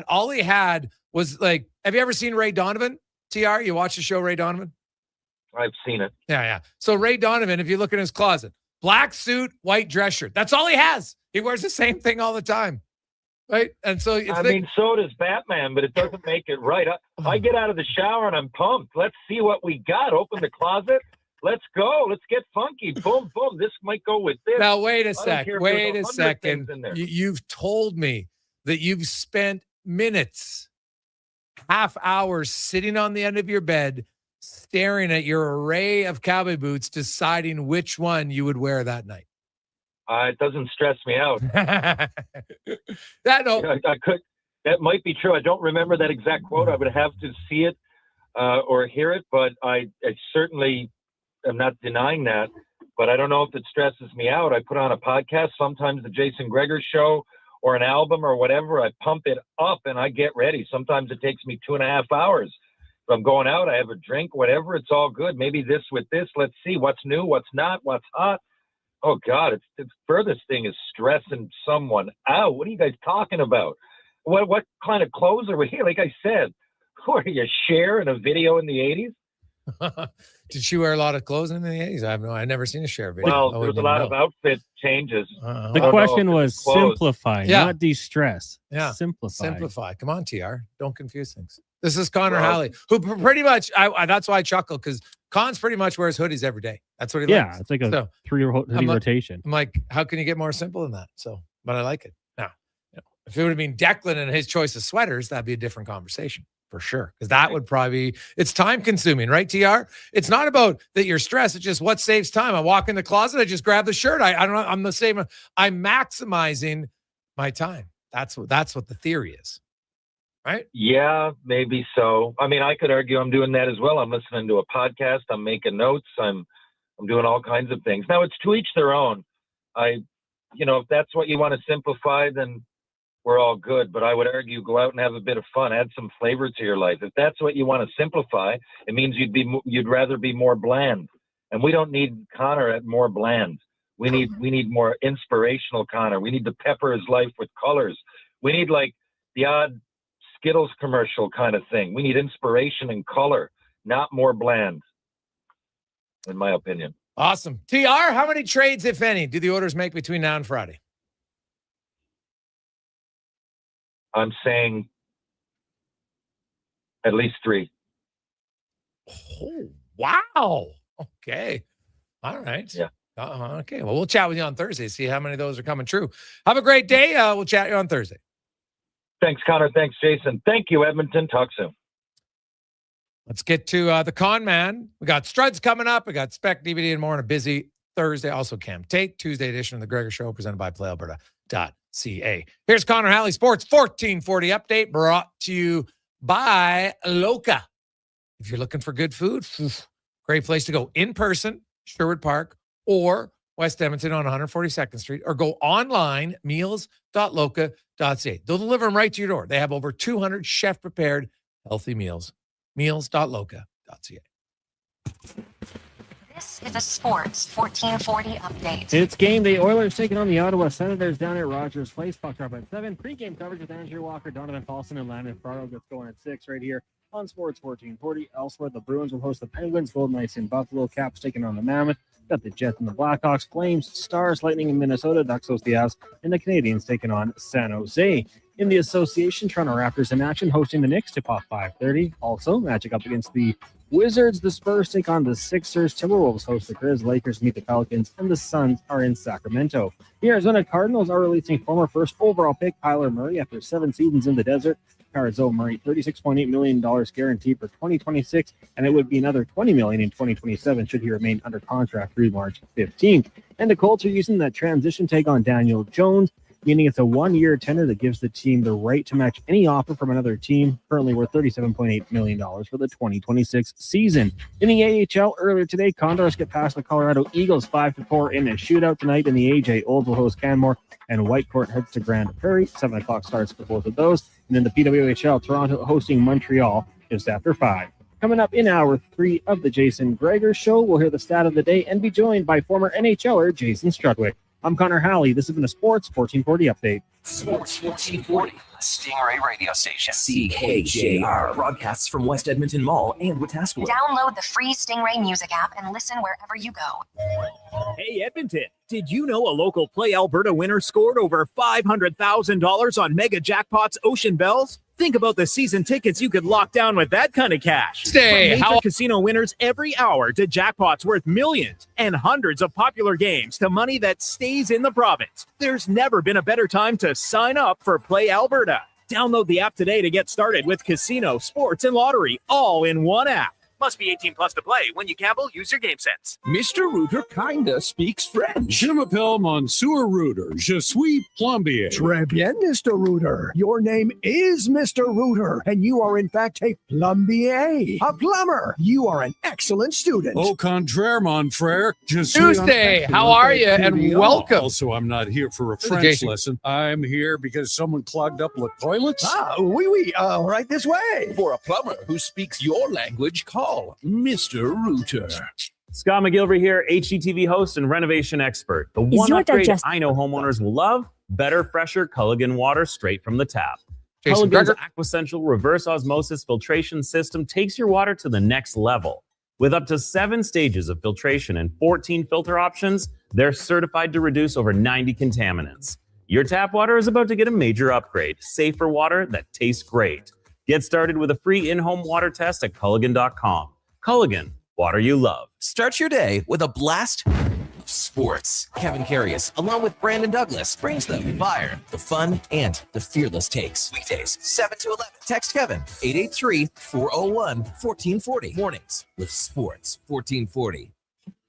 all he had was like. Have you ever seen Ray Donovan? TR, you watch the show Ray Donovan? I've seen it. Yeah. So Ray Donovan, if you look in his closet, black suit, white dress shirt. That's all he has. He wears the same thing all the time. Right. And so so does Batman, but it doesn't make it right. I get out of the shower and I'm pumped. Let's see what we got. Open the closet. Let's go. Let's get funky. Boom, boom. This might go with this. Now, wait a second. You've told me that you've spent minutes, half hours sitting on the end of your bed, staring at your array of cowboy boots, deciding which one you would wear that night. It doesn't stress me out. That might be true. I don't remember that exact quote. I would have to see it or hear it, but I certainly am not denying that. But I don't know if it stresses me out. I put on a podcast, sometimes the Jason Gregor show or an album or whatever. I pump it up and I get ready. Sometimes it takes me 2.5 hours. If I'm going out, I have a drink, whatever. It's all good. Maybe this with this. Let's see what's new, what's not, what's hot. Oh, God, it's furthest thing is stressing someone out. What are you guys talking about? What kind of clothes are we here? Like I said, what are you, Cher in a video in the 80s? Did she wear a lot of clothes in the 80s? I've never seen a Cher video. Well, there was a lot of outfit changes. The question was simplify, not de-stress. Yeah. Simplify. Come on, TR. Don't confuse things. This is Connor Halley, who pretty much, that's why I chuckle, because Conn's pretty much wears hoodies every day. That's what he likes. Yeah, it's like a 3-hoodie rotation. I'm like, how can you get more simple than that? But I like it. Now, if it would have been Declan and his choice of sweaters, that'd be a different conversation for sure. Because that would probably it's time consuming, right, TR? It's not about that you're stressed. It's just what saves time. I walk in the closet, I just grab the shirt. I don't know. I'm the same. I'm maximizing my time. That's what the theory is. Right? Yeah, maybe so. I mean, I could argue I'm doing that as well. I'm listening to a podcast. I'm making notes. I'm doing all kinds of things. Now, it's to each their own. If that's what you want to simplify, then we're all good. But I would argue go out and have a bit of fun. Add some flavor to your life. If that's what you want to simplify, it means you'd rather be more bland. And we don't need Connor at more bland. We need more inspirational Connor. We need to pepper his life with colors. We need like the odd Skittles commercial kind of thing. We need inspiration and color, not more bland, in my opinion. Awesome. TR, how many trades, if any, do the Oilers make between now and Friday? I'm saying at least 3. Oh, wow. Okay. All right. Yeah. Okay. Well, we'll chat with you on Thursday, see how many of those are coming true. Have a great day. We'll chat you on Thursday. Thanks, Connor. Thanks, Jason. Thank you, Edmonton. Talk soon. Let's get to the con man. We got Struds coming up. We got Spec DVD and more on a busy Thursday. Also, Cam Tate, Tuesday edition of the Gregor Show, presented by PlayAlberta.ca. Here's Connor Halley Sports 1440 update brought to you by Loca. If you're looking for good food, great place to go in person, Sherwood Park, or West Edmonton on 142nd Street, or go online, meals.loca.ca. They'll deliver them right to your door. They have over 200 chef-prepared healthy meals. Meals.loca.ca. This is a Sports 1440 update. It's game day. Oilers taking on the Ottawa Senators down at Rogers Place. Puck drop at 7. Pre-game coverage with Andrew Walker, Donovan Paulson, and Landon Fargo gets going at 6 right here on Sports 1440. Elsewhere, the Bruins will host the Penguins. Golden Knights in Buffalo. Caps taking on the Mammoth. Got the Jets and the Blackhawks. Flames, Stars, Lightning in Minnesota. Ducks host the Avs. And the Canadians taking on San Jose. In the association, Toronto Raptors in action, hosting the Knicks tip off 5:30. Also, matching up against the Wizards, the Spurs take on the Sixers. Timberwolves host the Grizz. Lakers meet the Pelicans, and the Suns are in Sacramento. The Arizona Cardinals are releasing former first overall pick Kyler Murray after 7 seasons in the desert. Cards owe Murray $36.8 million guaranteed for 2026, and it would be another $20 million in 2027 should he remain under contract through March 15th. And the Colts are using that transition tag on Daniel Jones, meaning it's a 1-year tender that gives the team the right to match any offer from another team, currently worth $37.8 million for the 2026 season. In the AHL, earlier today, Condors get past the Colorado Eagles 5-4 in a shootout tonight in the AJ. Olds will host Canmore, and Whitecourt heads to Grand Prairie. 7 o'clock starts for both of those. And then the PWHL, Toronto hosting Montreal just after 5. Coming up in hour 3 of the Jason Gregor Show, we'll hear the stat of the day and be joined by former NHLer Jason Strudwick. I'm Connor Halley. This has been a Sports 1440 update. Sports 1440, Stingray radio station. CKJR broadcasts from West Edmonton Mall and Wetaskiwin. Download the free Stingray music app and listen wherever you go. Hey, Edmonton, did you know a local Play Alberta winner scored over $500,000 on Mega Jackpots Ocean Bells? Think about the season tickets you could lock down with that kind of cash. From major casino winners every hour to jackpots worth millions and hundreds of popular games to money that stays in the province. There's never been a better time to sign up for Play Alberta. Download the app today to get started with casino, sports, and lottery all in one app. Must be 18 plus to play. When you gamble, use your game sense. Mr. Rooter kinda speaks French. Je m'appelle Monsieur Rooter. Je suis plombier. Très bien, Mr. Rooter. Your name is Mr. Rooter, and you are in fact a plombier, a plumber. You are an excellent student. Au contraire, mon frère. Je suis Tuesday, how are you? And welcome. Also, I'm not here for a French lesson. I'm here because someone clogged up the toilets. Oui. Right this way. For a plumber who speaks your language, call Mr. Rooter. Scott McGilvery here, HGTV host and renovation expert. The one upgrade I know homeowners will love: better, fresher Culligan water straight from the tap. Culligan's Aquacentral reverse osmosis filtration system takes your water to the next level. With up to 7 stages of filtration and 14 filter options, they're certified to reduce over 90 contaminants. Your tap water is about to get a major upgrade: safer water that tastes great. Get started with a free in-home water test at Culligan.com. Culligan, water you love. Start your day with a blast of sports. Kevin Carius, along with Brandon Douglas, brings the fire, the fun, and the fearless takes. Weekdays, 7 to 11. Text Kevin, 883-401-1440. Mornings with Sports 1440.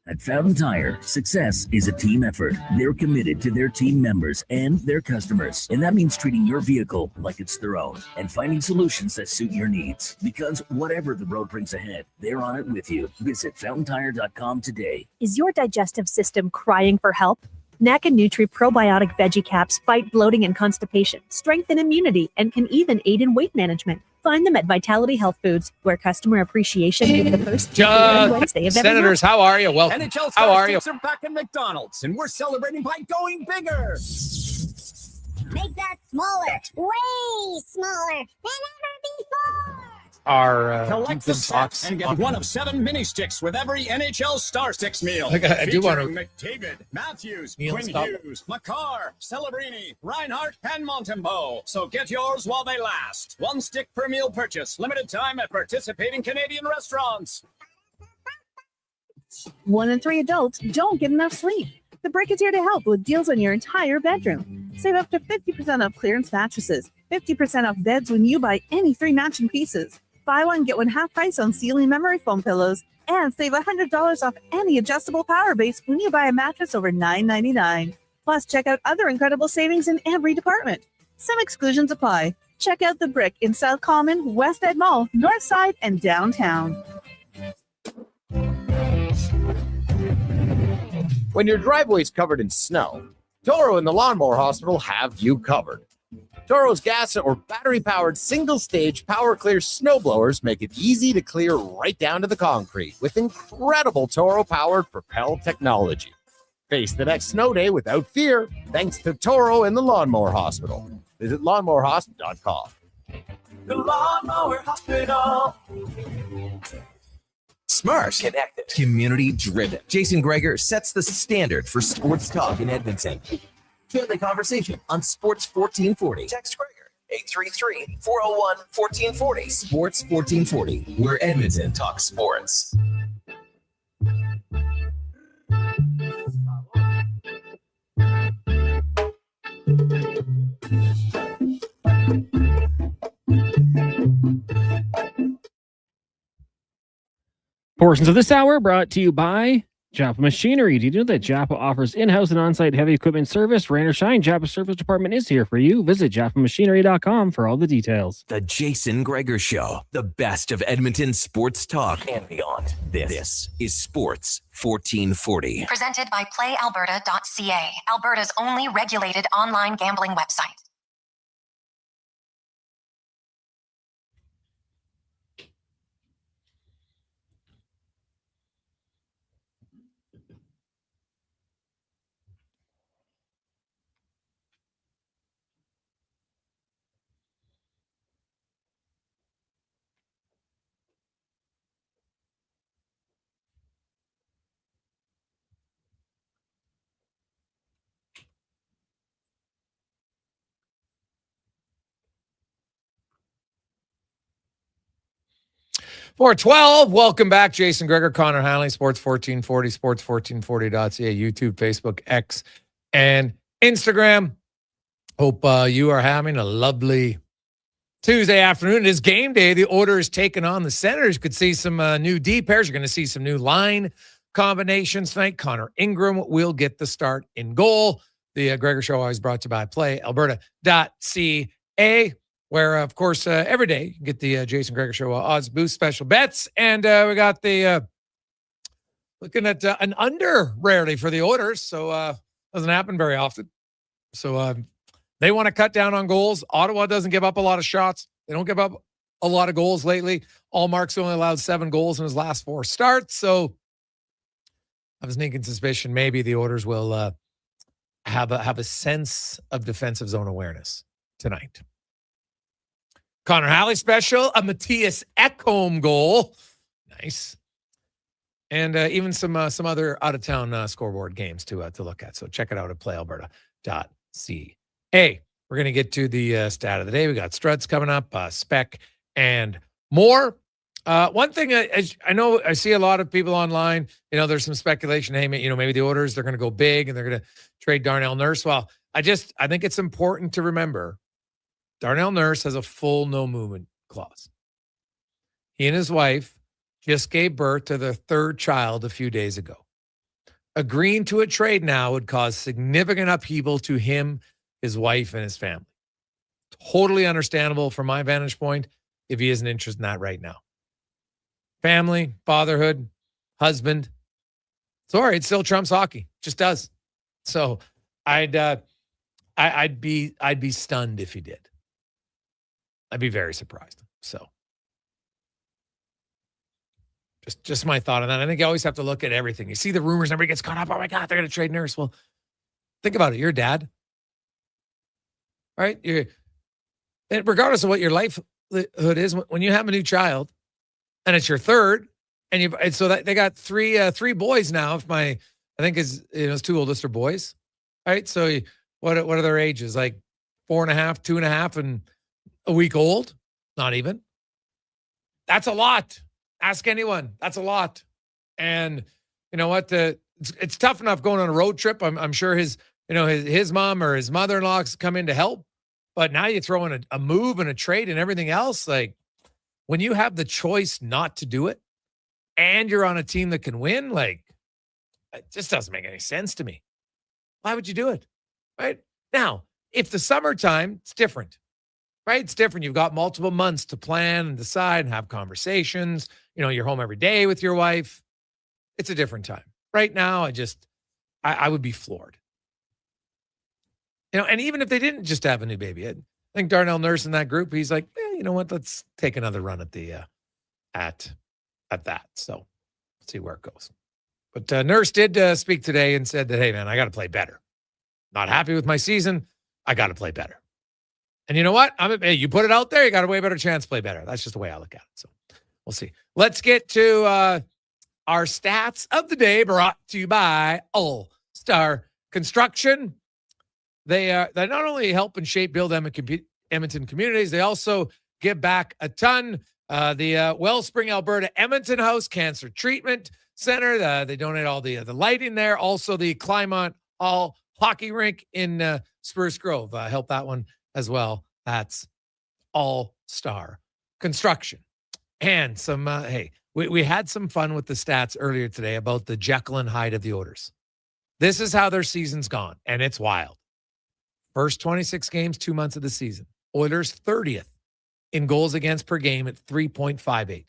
At Fountain Tire, success is a team effort. They're committed to their team members and their customers. And that means treating your vehicle like it's their own and finding solutions that suit your needs. Because whatever the road brings ahead, they're on it with you. Visit FountainTire.com today. Is your digestive system crying for help? NAC and Nutri probiotic veggie caps fight bloating and constipation, strengthen immunity, and can even aid in weight management. Find them at Vitality Health Foods, where customer appreciation is the first Wednesday of every Senators, month. how are you? Welcome. NHL How are you? Stars are back at McDonald's, and we're celebrating by going bigger. Make that smaller, way smaller than ever before. Our Collect the sets and get one of 7 mini sticks with every NHL Star Sticks meal. I do want to. McDavid, Matthews, Meal Quinn stop. Hughes, Makar, Celebrini, Reinhardt, and Montembeau. So get yours while they last. 1 stick per meal purchase. Limited time at participating Canadian restaurants. 1 in 3 adults don't get enough sleep. The Brick is here to help with deals on your entire bedroom. Save up to 50% off clearance mattresses, 50% off beds when you buy any 3 matching pieces. Buy one, get one half price on ceiling memory foam pillows, and save $100 off any adjustable power base when you buy a mattress over $9.99. Plus, check out other incredible savings in every department. Some exclusions apply. Check out The Brick in South Common, West Ed Mall, North Side, and downtown. When your driveway's covered in snow, Toro and the Lawnmower Hospital have you covered. Toro's gas or battery-powered single-stage power clear snow blowers make it easy to clear right down to the concrete with incredible Toro-powered Propel technology. Face the next snow day without fear thanks to Toro and the Lawnmower Hospital. Visit lawnmowerhospital.com. The Lawnmower Hospital. Smart, connected, community-driven. Jason Gregor sets the standard for sports talk in Edmonton. Join the conversation on Sports 1440. Text Gregor, 833-401-1440. Sports 1440, where Edmonton talks sports. Portions of this hour brought to you by Japa Machinery. Do you know that Japa offers in-house and on-site heavy equipment service? Rain or shine, Japa's service department is here for you. Visit japamachinery.com for all the details. The Jason Gregor Show, the best of Edmonton sports talk and beyond. This is Sports 1440. Presented by PlayAlberta.ca, Alberta's only regulated online gambling website. For 12, welcome back. Jason Gregor, Connor Hanley, Sports 1440, sports1440.ca, YouTube, Facebook, X, and Instagram. Hope you are having a lovely Tuesday afternoon. It is game day. The order is taken on the Senators. You could see some new D pairs. You're going to see some new line combinations tonight. Connor Ingram will get the start in goal. The Gregor Show always brought to you by PlayAlberta.ca. Where, of course, every day you can get the Jason Gregor Show odds boost special bets. And we got the looking at an under rarely for the orders. So doesn't happen very often. So they want to cut down on goals. Ottawa doesn't give up a lot of shots. They don't give up a lot of goals lately. Allmark's only allowed 7 goals in his last 4 starts. So I have a sneaking suspicion maybe the orders will have a sense of defensive zone awareness tonight. Connor Halley special, a Matthias Ekholm goal. Nice. And even some other out-of-town scoreboard games to look at. So check it out at playalberta.ca. We're going to get to the stat of the day. We got Struds coming up, spec, and more. One thing I know I see a lot of people online, there's some speculation, hey, maybe the orders, they're going to go big and they're going to trade Darnell Nurse. Well, I think it's important to remember Darnell Nurse has a full no movement clause. He and his wife just gave birth to their 3rd child a few days ago. Agreeing to a trade now would cause significant upheaval to him, his wife, and his family. Totally understandable from my vantage point if he isn't interested in that right now. Family, fatherhood, husband. Sorry, it still trumps hockey. Just does. So I'd be stunned if he did. I'd be very surprised. So just my thought on that. I think you always have to look at everything. You see the rumors, everybody gets caught up. Oh my God, they're going to trade Nurse. Well, think about it. You're a dad, right? And regardless of what your livelihood is, when you have a new child and it's your 3rd, and so that they got three boys now. If I think his 2 oldest are boys, right? So what are their ages? Like 4.5, 2.5, and a week old? Not even. That's a lot. Ask anyone. That's a lot. And you know what? It's tough enough going on a road trip. I'm sure his mom or his mother-in-law come in to help. But now you throw in a move and a trade and everything else. Like when you have the choice not to do it and you're on a team that can win, like it just doesn't make any sense to me. Why would you do it? Right? Now, if the summertime, it's different. Right? It's different. You've got multiple months to plan and decide and have conversations. You're home every day with your wife. It's a different time. Right now, I would be floored. And even if they didn't just have a new baby, I think Darnell Nurse in that group, he's like, you know what? Let's take another run at the at that. So see where it goes. But Nurse did speak today and said that, hey, man, I got to play better. Not happy with my season. I got to play better. And you know what? Hey, you put it out there, you got a way better chance to play better. That's just the way I look at it. So we'll see. Let's get to our stats of the day, brought to you by All Star Construction. They not only help and shape build Edmonton communities, they also give back a ton. The Wellspring, Alberta Edmonton House Cancer Treatment Center, they donate all the lighting there. Also, the Climont Hall Hockey Rink in Spruce Grove help that one as well. That's All Star Construction. And some, we had some fun with the stats earlier today about the Jekyll and Hyde of the Oilers. This is how their season's gone, and it's wild. First 26 games, 2 months of the season. Oilers 30th in goals against per game at 3.58.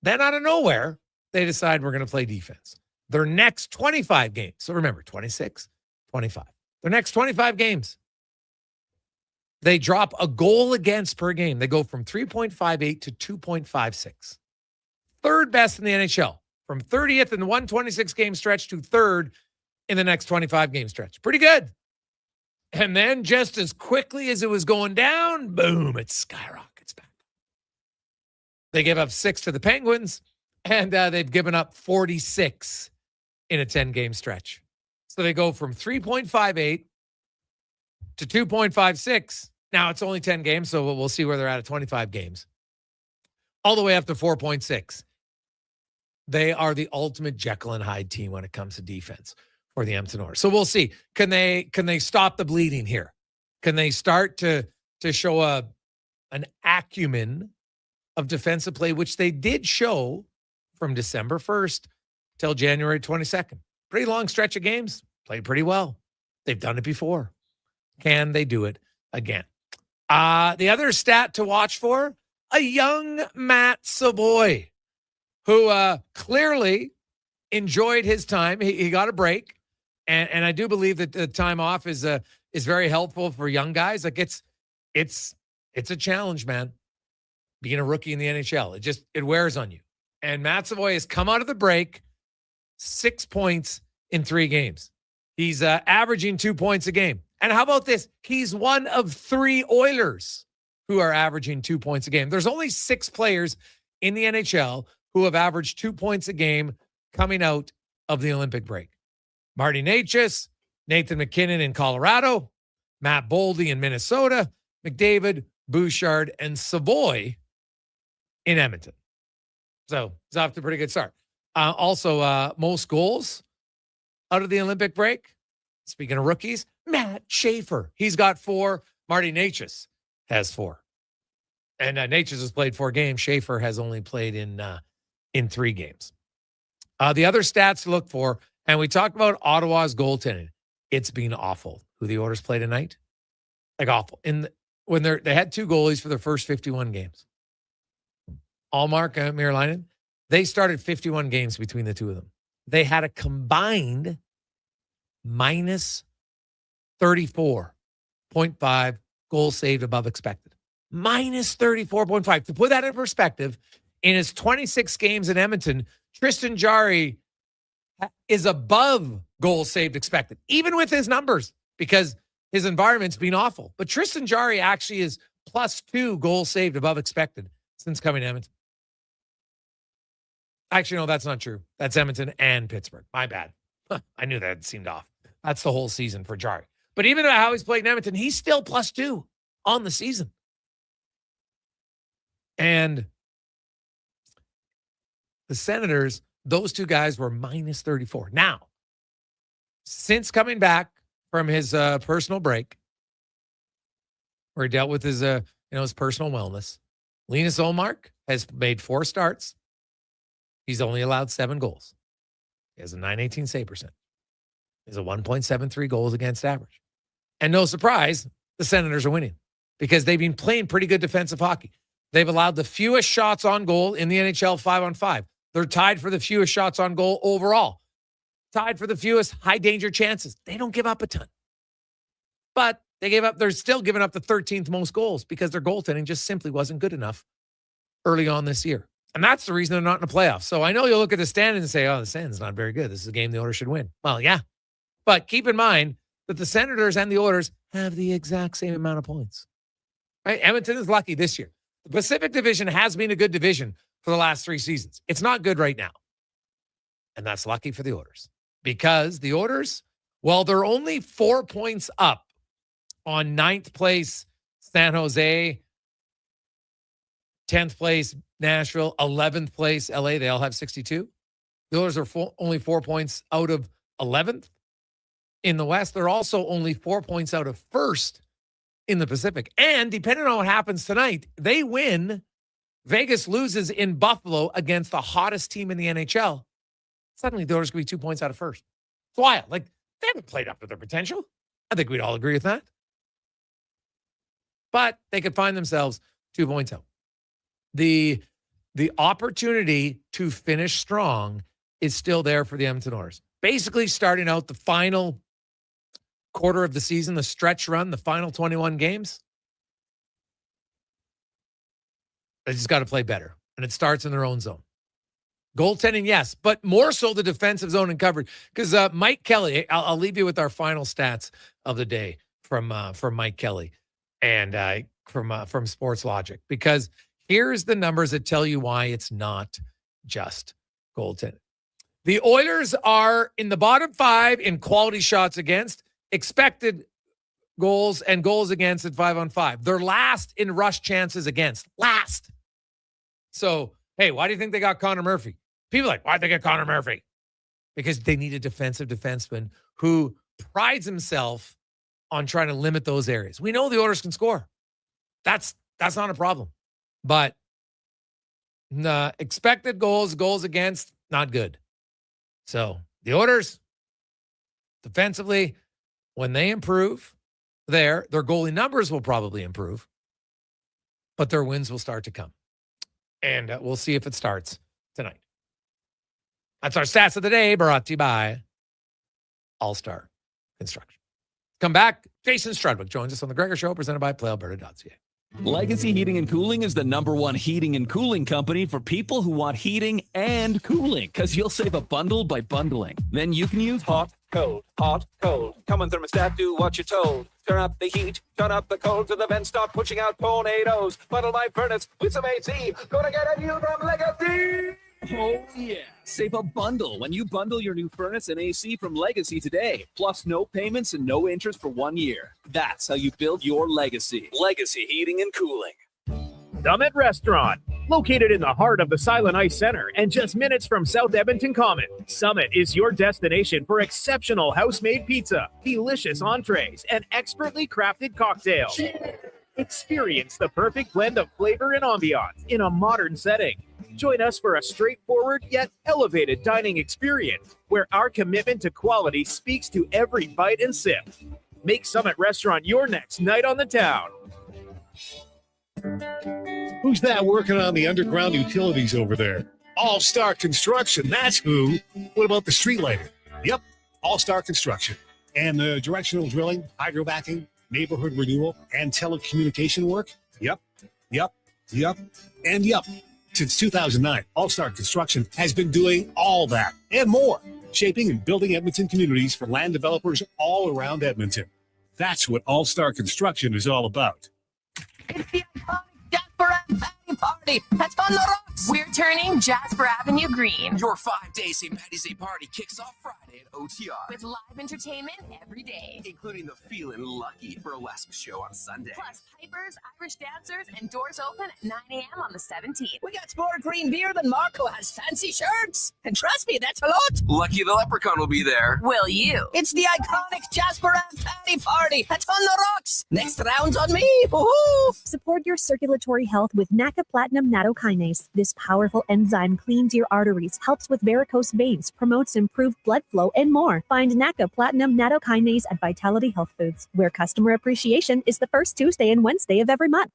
Then out of nowhere, they decide we're going to play defense. Their next 25 games. So remember, 26, 25. Their next 25 games, they drop a goal against per game. They go from 3.58 to 2.56. Third best in the NHL. From 30th in the 126 game stretch to third in the next 25 game stretch. Pretty good. And then just as quickly as it was going down, boom, it skyrockets back. They give up 6 to the Penguins, and they've given up 46 in a 10-game stretch. So they go from 3.58 to 2.56. Now it's only 10 games, so we'll see where they're at 25 games. All the way up to 4.6. They are the ultimate Jekyll and Hyde team when it comes to defense for the Edmonton Oilers. So we'll see. Can they stop the bleeding here? Can they start to show an acumen of defensive play, which they did show from December 1st till January 22nd? Pretty long stretch of games. Played pretty well. They've done it before. Can they do it again? The other stat to watch for, a young Matt Savoy, who clearly enjoyed his time. He got a break. And I do believe that the time off is very helpful for young guys. Like it's a challenge, man. Being a rookie in the NHL, it wears on you. And Matt Savoy has come out of the break 6 points in 3 games. He's averaging 2 points a game. And how about this? He's one of 3 Oilers who are averaging 2 points a game. There's only 6 players in the NHL who have averaged 2 points a game coming out of the Olympic break. Marty Necas, Nathan McKinnon in Colorado, Matt Boldy in Minnesota, McDavid, Bouchard, and Savoy in Edmonton. So it's off to a pretty good start. Also, most goals out of the Olympic break. Speaking of rookies, Matt Schaefer. He's got 4. Marty Necas has 4. And Necas has played 4 games. Schaefer has only played in 3 games. The other stats to look for, and we talked about Ottawa's goaltending. It's been awful. Who the Oilers play tonight? Like awful. When they had 2 goalies for their first 51 games. Allmark and Mierlainen, they started 51 games between the two of them. They had a combined minus 34.5 goals saved above expected. Minus 34.5. To put that in perspective, in his 26 games in Edmonton, Tristan Jarry is above goals saved expected, even with his numbers, because his environment's been awful. But Tristan Jarry actually is +2 goals saved above expected since coming to Edmonton. Actually, no, that's not true. That's Edmonton and Pittsburgh. My bad. I knew that seemed off. That's the whole season for Jarry. But even how he's played in Edmonton, he's still +2 on the season. And the Senators, those 2 guys were minus 34. Now, since coming back from his personal break, where he dealt with his his personal wellness, Linus Ullmark has made 4 starts. He's only allowed 7 goals. He has a .918 save percent. He has a 1.73 goals against average. And no surprise, the Senators are winning because they've been playing pretty good defensive hockey. They've allowed the fewest shots on goal in the NHL 5-on-5. They're tied for the fewest shots on goal overall. Tied for the fewest high danger chances. They don't give up a ton. But They're still giving up the 13th most goals because their goaltending just simply wasn't good enough early on this year. And that's the reason they're not in the playoffs. So I know you'll look at the standings and say, oh, the standings not very good. This is a game the Oilers should win. Well, yeah. But keep in mind that the Senators and the Oilers have the exact same amount of points. Right? Edmonton is lucky this year. The Pacific Division has been a good division for the last 3 seasons. It's not good right now. And that's lucky for the Oilers. Because the Oilers, well, they're only 4 points up on 9th place San Jose, 10th place Nashville, 11th place LA. They all have 62. The Oilers are only 4 points out of 11th. In the West, they're also only 4 points out of 1st in the Pacific. And depending on what happens tonight, they win. Vegas loses in Buffalo against the hottest team in the NHL. Suddenly, the Oilers could be 2 points out of 1st. It's wild. Like, they haven't played up to their potential. I think we'd all agree with that. But they could find themselves 2 points out. The opportunity to finish strong is still there for the Edmonton Oilers. Basically, starting out the final quarter of the season, the stretch run, the final 21 games, they just got to play better. And it starts in their own zone. Goaltending, yes, but more so the defensive zone and coverage. Because Mike Kelly, I'll leave you with our final stats of the day from Mike Kelly and from Sports Logic. Because here's the numbers that tell you why it's not just goaltending. The Oilers are in the bottom 5 in quality shots against, expected goals, and goals against at 5-on-5. They're last in rush chances against. Last. So, hey, why do you think they got Connor Murphy? People are like, why'd they get Connor Murphy? Because they need a defensive defenseman who prides himself on trying to limit those areas. We know the Oilers can score. That's not a problem. But expected goals against, not good. So the Oilers, defensively, when they improve their goalie numbers will probably improve, but their wins will start to come. And we'll see if it starts tonight. That's our stats of the day, brought to you by All-Star Construction. Come back. Jason Strudwick joins us on the Gregor Show, presented by PlayAlberta.ca. Legacy Heating and Cooling is the #1 heating and cooling company for people who want heating and cooling, because you'll save a bundle by bundling. Then you can use hot, cold, hot, cold. Come on, thermostat, do what you're told. Turn up the heat, turn up the cold, so the vents start pushing out tornadoes. Bundle my furnace with some AC. Gonna get a new from Legacy. Oh, yeah. Save a bundle when you bundle your new furnace and AC from Legacy today. Plus no payments and no interest for 1 year. That's how you build your legacy. Legacy Heating and Cooling. Summit Restaurant, located in the heart of the Silent Ice Center and just minutes from South Edmonton Common. Summit is your destination for exceptional house-made pizza, delicious entrees, and expertly crafted cocktails. Experience the perfect blend of flavor and ambiance in a modern setting. Join us for a straightforward yet elevated dining experience where our commitment to quality speaks to every bite and sip. Make Summit Restaurant your next night on the town. Who's that working on the underground utilities over there? All-Star Construction, that's who. What about the street lighting? Yep, All-Star Construction. And the directional drilling, hydrovacking, neighborhood renewal, and telecommunication work? Yep. Since 2009, All-Star Construction has been doing all that and more, shaping and building Edmonton communities for land developers all around Edmonton. That's what All-Star Construction is all about. It's the iconic Jasper Avenue Party. That's on the rocks. We're turning Jasper Avenue green. Your 5-day St. Paddy's Day party kicks off Friday at OTR. With live entertainment every day. Including the Feelin' Lucky Burlesque show on Sunday. Plus pipers, Irish dancers, and doors open at 9 a.m. on the 17th. We got more green beer than Marco has fancy shirts. And trust me, that's a lot. Lucky the Leprechaun will be there. Will you? It's the iconic Jasper Avenue Party. That's on the rocks. Next round's on me. Woohoo! Support your circulatory health with NACA Platinum Nattokinase. This powerful enzyme cleans your arteries, helps with varicose veins, promotes improved blood flow, and more. Find NACA Platinum Nattokinase at Vitality Health Foods, where customer appreciation is the first Tuesday and Wednesday of every month.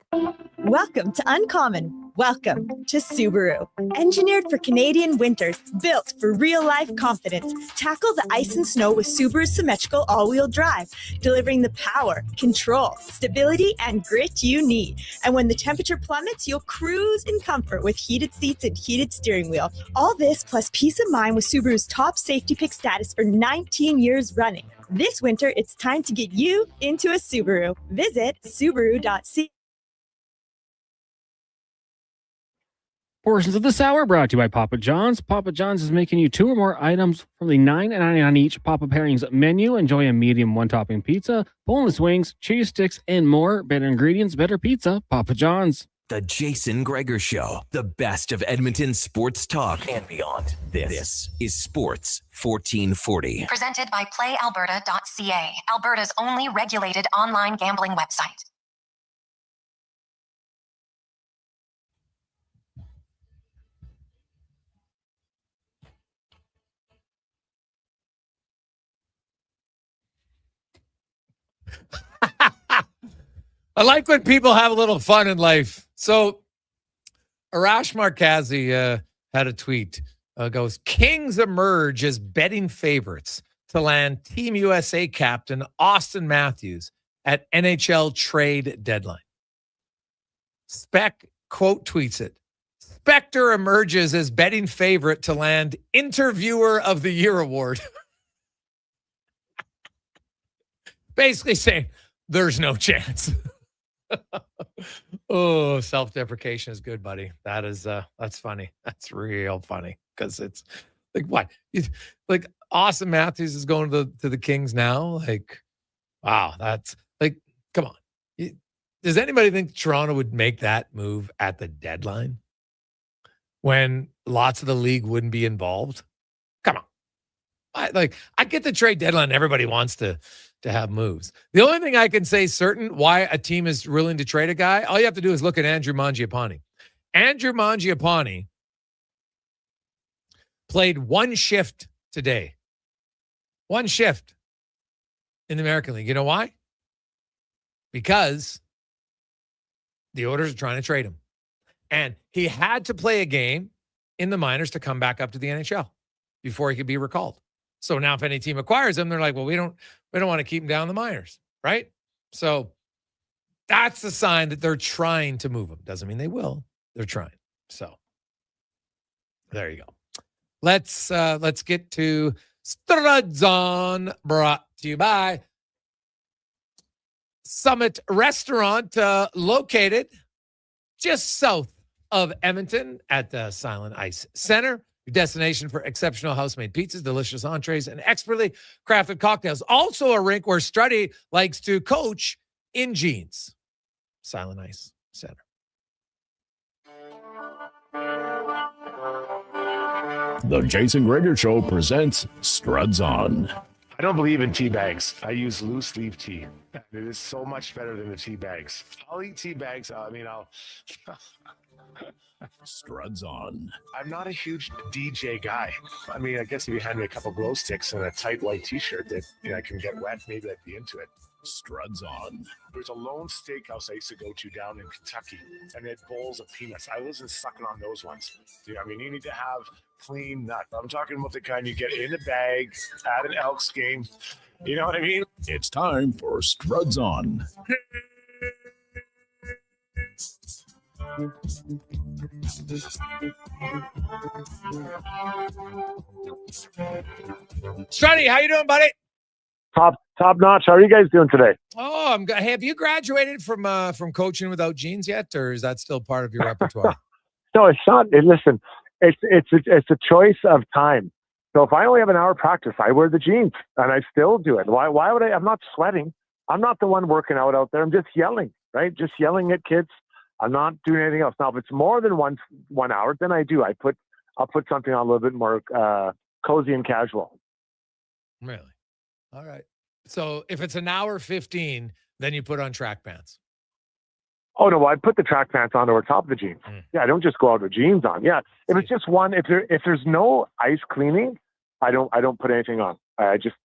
Welcome to Uncommon. Welcome to Subaru. Engineered for Canadian winters, built for real-life confidence. Tackle the ice and snow with Subaru's symmetrical all-wheel drive, delivering the power, control, stability, and grit you need. And when the temperature plummets, you'll cruise in comfort with heated seats and heated steering wheel. All this plus peace of mind with Subaru's top safety pick status for 19 years running. This winter, it's time to get you into a Subaru. Visit Subaru.ca. Portions of this hour brought to you by Papa John's. Papa John's is making you 2 or more items from the $9.99 each Papa Pairings menu. Enjoy a medium one-topping pizza, boneless wings, cheese sticks, and more. Better ingredients, better pizza. Papa John's. The Jason Gregor Show. The best of Edmonton sports talk and beyond. This is Sports 1440. Presented by PlayAlberta.ca, Alberta's only regulated online gambling website. I like when people have a little fun in life. So Arash Markazi had a tweet. Goes, Kings emerge as betting favorites to land Team USA captain Austin Matthews at NHL trade deadline. Spec quote tweets it. Spectre emerges as betting favorite to land Interviewer of the Year award. Basically saying there's no chance. Oh, self-deprecation is good, buddy. That is that's funny. That's real funny because it's like what? Like Austin Matthews is going to the Kings now. Like, wow, that's like, come on. Does anybody think Toronto would make that move at the deadline when lots of the league wouldn't be involved? Come on. I get the trade deadline. Everybody wants to have moves. The only thing I can say certain why a team is willing to trade a guy, all you have to do is look at Andrew Mangiapane. Andrew Mangiapane played 1 shift today. 1 shift in the American League. You know why? Because the Oilers are trying to trade him. And he had to play a game in the minors to come back up to the NHL before he could be recalled. So now if any team acquires him, they're like, well, we don't want to keep him down in the minors, right? So that's a sign that they're trying to move him. Doesn't mean they will. They're trying. So there you go. Let's get to Struds On, brought to you by Summit Restaurant, located just south of Edmonton at the Silent Ice Center. Your destination for exceptional house-made pizzas, delicious entrees, and expertly crafted cocktails. Also a rink where Struddy likes to coach in jeans. Silent Ice Center. The Jason Gregor Show presents Struds On. I don't believe in tea bags. I use loose leaf tea. It is so much better than the tea bags. I'll eat tea bags. I'll Struds On. I'm not a huge DJ guy. I mean, I guess if you hand me a couple glow sticks and a tight white t-shirt that I can get wet, maybe I'd be into it. Struds On. There's a lone steakhouse I used to go to down in Kentucky, and they had bowls of peanuts. I wasn't sucking on those ones. I mean, you need to have clean nut. I'm talking about the kind you get in a bag at an Elks game. You know what I mean? It's time for Struds On. Struddy, how you doing, buddy? Top notch. How are you guys doing today? Oh, I'm good. Have you graduated from coaching without jeans yet, or is that still part of your repertoire? No, it's not. Listen, it's a choice of time. So if I only have an hour practice, I wear the jeans, and I still do it. Why would I? I'm not sweating. I'm not the one working out there. I'm just yelling, right? Just yelling at kids. I'm not doing anything else. Now, if it's more than 1 hour, then I do. I'll put something on a little bit more cozy and casual. Really? All right. So if it's an hour 15, then you put on track pants. Oh no, I put the track pants on over top of the jeans. Yeah, I don't just go out with jeans on. Yeah, if it's just one, if there's no ice cleaning, I don't put anything on. I just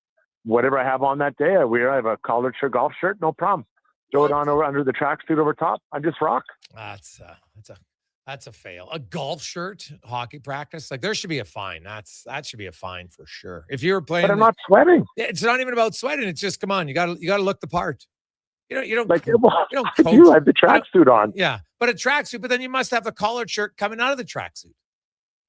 whatever I have on that day, I wear. I have a collared shirt, golf shirt, no problem. throw it on over under the tracksuit over top. I just rock. That's a fail. A golf shirt, hockey practice, like there should be a fine. That should be a fine for sure. If you were playing, But I'm not sweating. It's not even about sweating. It's just come on, you got to look the part. You don't Like, you don't I coach. do have the tracksuit on. Yeah, but a tracksuit. But then you must have the collared shirt coming out of the tracksuit.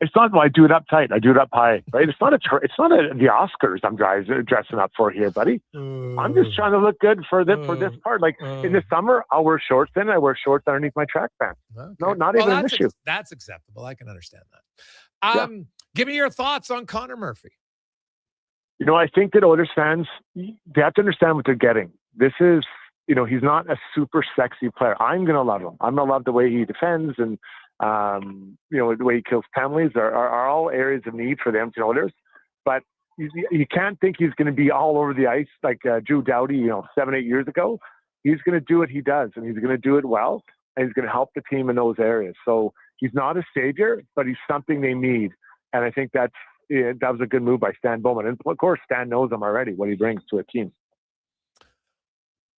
It's not. I do it up tight. I do it up high. Right. It's not the Oscars I'm dressing up for here, buddy. I'm just trying to look good for this part. Like in the summer, I'll wear shorts. Then I wear shorts underneath my track pants. Okay. No, not even an issue. That's acceptable. I can understand that. Give me your thoughts on Connor Murphy. I think that Oilers fans, they have to understand what they're getting. This is, he's not a super sexy player. I'm going to love him. I'm going to love the way he defends and, the way he kills penalties are all areas of need for the Edmonton Oilers. But you can't think he's going to be all over the ice like Drew Doughty, 7-8 years ago. He's going to do what he does, and he's going to do it well, and he's going to help the team in those areas. So he's not a savior, but he's something they need. And I think that was a good move by Stan Bowman. And of course, Stan knows him already, what he brings to a team.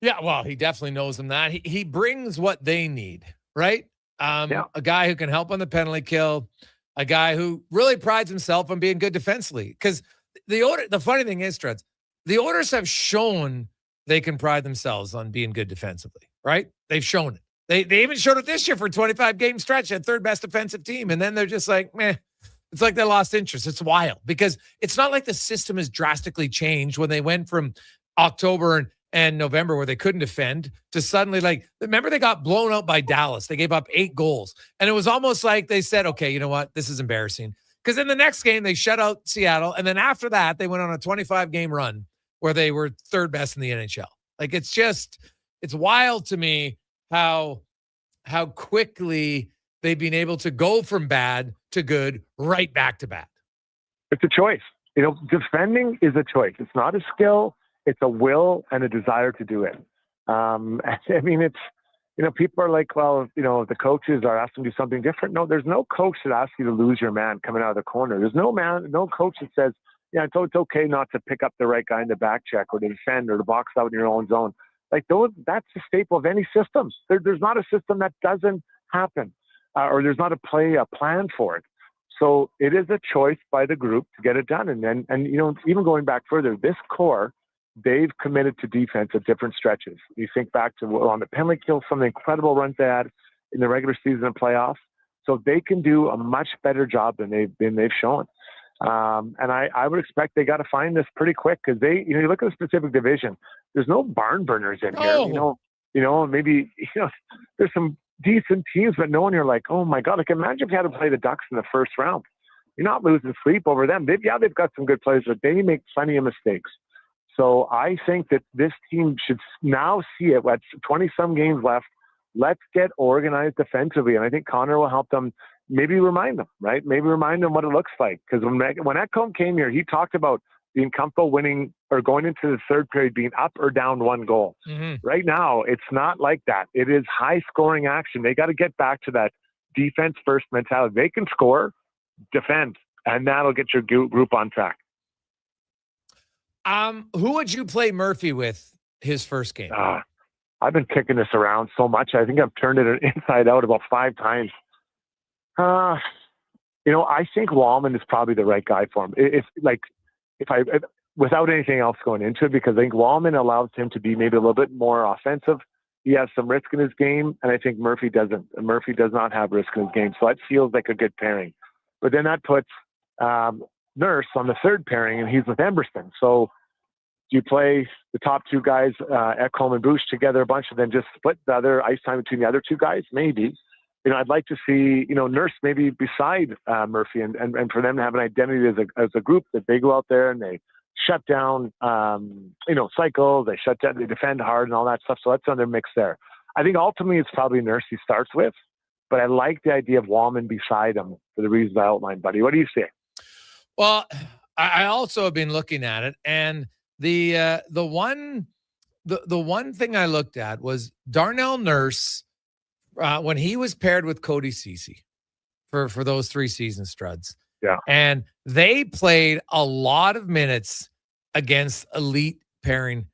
Yeah, well, he definitely knows them that. He brings what they need, right? A guy who can help on the penalty kill, a guy who really prides himself on being good defensively. Because the funny thing is, Struds, the Oilers have shown they can pride themselves on being good defensively, right? They've shown it. They even showed it this year for a 25-game stretch at third best defensive team. And then they're just like, meh. It's like they lost interest. It's wild because it's not like the system has drastically changed when they went from October and November where they couldn't defend to suddenly, like, remember they got blown out by Dallas. They gave up 8 goals. And it was almost like they said, okay, you know what? This is embarrassing. Because in the next game, they shut out Seattle. And then after that, they went on a 25-game run where they were third best in the NHL. Like, it's wild to me how quickly they've been able to go from bad to good right back to bad. It's a choice. Defending is a choice. It's not a skill. It's a will and a desire to do it. People are like, well, the coaches are asking you to do something different. No, there's no coach that asks you to lose your man coming out of the corner. There's no coach that says, it's okay not to pick up the right guy in the back check or to defend or to box out in your own zone. Like that's the staple of any system. There's not a system that doesn't happen or there's not a plan for it. So it is a choice by the group to get it done. And even going back further, this core, they've committed to defense at different stretches. You think back to on the penalty kill, some of the incredible runs they had in the regular season and playoffs. So they can do a much better job than they've shown. And I would expect they got to find this pretty quick because you look at the Pacific Division, there's no barn burners in here. Maybe there's some decent teams, but no one you're like, oh my God, like imagine if you had to play the Ducks in the first round. You're not losing sleep over them. They've got some good players, but they make plenty of mistakes. So I think that this team should now see it. With 20-some games left, let's get organized defensively. And I think Connor will help them maybe remind them, right? Maybe remind them what it looks like. Because when Ekholm came here, he talked about being comfortable winning or going into the third period being up or down 1 goal. Mm-hmm. Right now, it's not like that. It is high-scoring action. They got to get back to that defense-first mentality. They can score, defend, and that'll get your group on track. Who would you play Murphy with his first game? I've been kicking this around so much. I think I've turned it inside out about 5 times. I think Wallman is probably the right guy for him. If without anything else going into it, because I think Wallman allows him to be maybe a little bit more offensive. He has some risk in his game, and I think Murphy doesn't. Murphy does not have risk in his game, so that feels like a good pairing. But then that puts Nurse on the third pairing, and he's with Emberson. So do you play the top 2 guys, Ekholm and Bush, together a bunch, and then just split the other ice time between the other 2 guys? Maybe. I'd like to see, Nurse maybe beside Murphy and for them to have an identity as a group that they go out there and they shut down, cycles, they shut down, they defend hard and all that stuff. So that's on their mix there. I think ultimately it's probably Nurse he starts with, but I like the idea of Wallman beside him for the reasons I outlined, buddy. What do you say? Well, I also have been looking at it, and the one thing I looked at was Darnell Nurse when he was paired with Cody Ceci for those 3 season Struds. Yeah, and they played a lot of minutes against elite pairing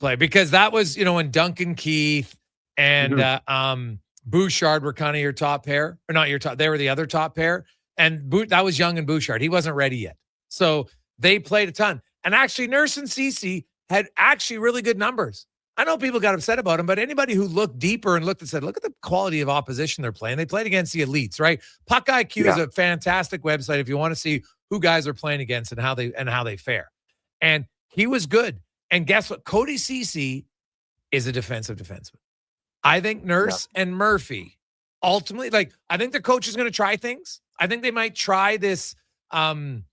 play, because that was, when Duncan Keith and Bouchard were kind of your top pair, or not your top. They were the other top pair. And that was Young and Bouchard. He wasn't ready yet. So they played a ton. And actually, Nurse and Ceci had actually really good numbers. I know people got upset about him, but anybody who looked deeper and looked and said, look at the quality of opposition they're playing. They played against the elites, right? Puck IQ is a fantastic website if you want to see who guys are playing against and how they fare. And he was good. And guess what? Cody Ceci is a defensive defenseman. I think Nurse and Murphy ultimately, I think the coach is going to try things. I think they might try this Wallman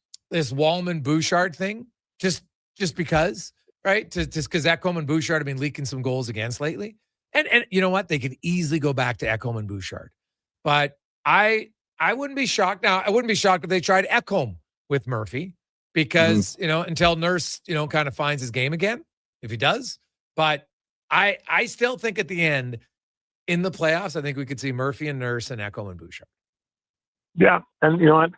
Bouchard thing just because, right? Just because Ekholm and Bouchard have been leaking some goals against lately. And you know what? They could easily go back to Ekholm and Bouchard. But I wouldn't be shocked. Now, I wouldn't be shocked if they tried Ekholm with Murphy because, until Nurse, kind of finds his game again, if he does. But I still think at the end, in the playoffs, I think we could see Murphy and Nurse and Ekholm and Bouchard. Yeah, and you know what?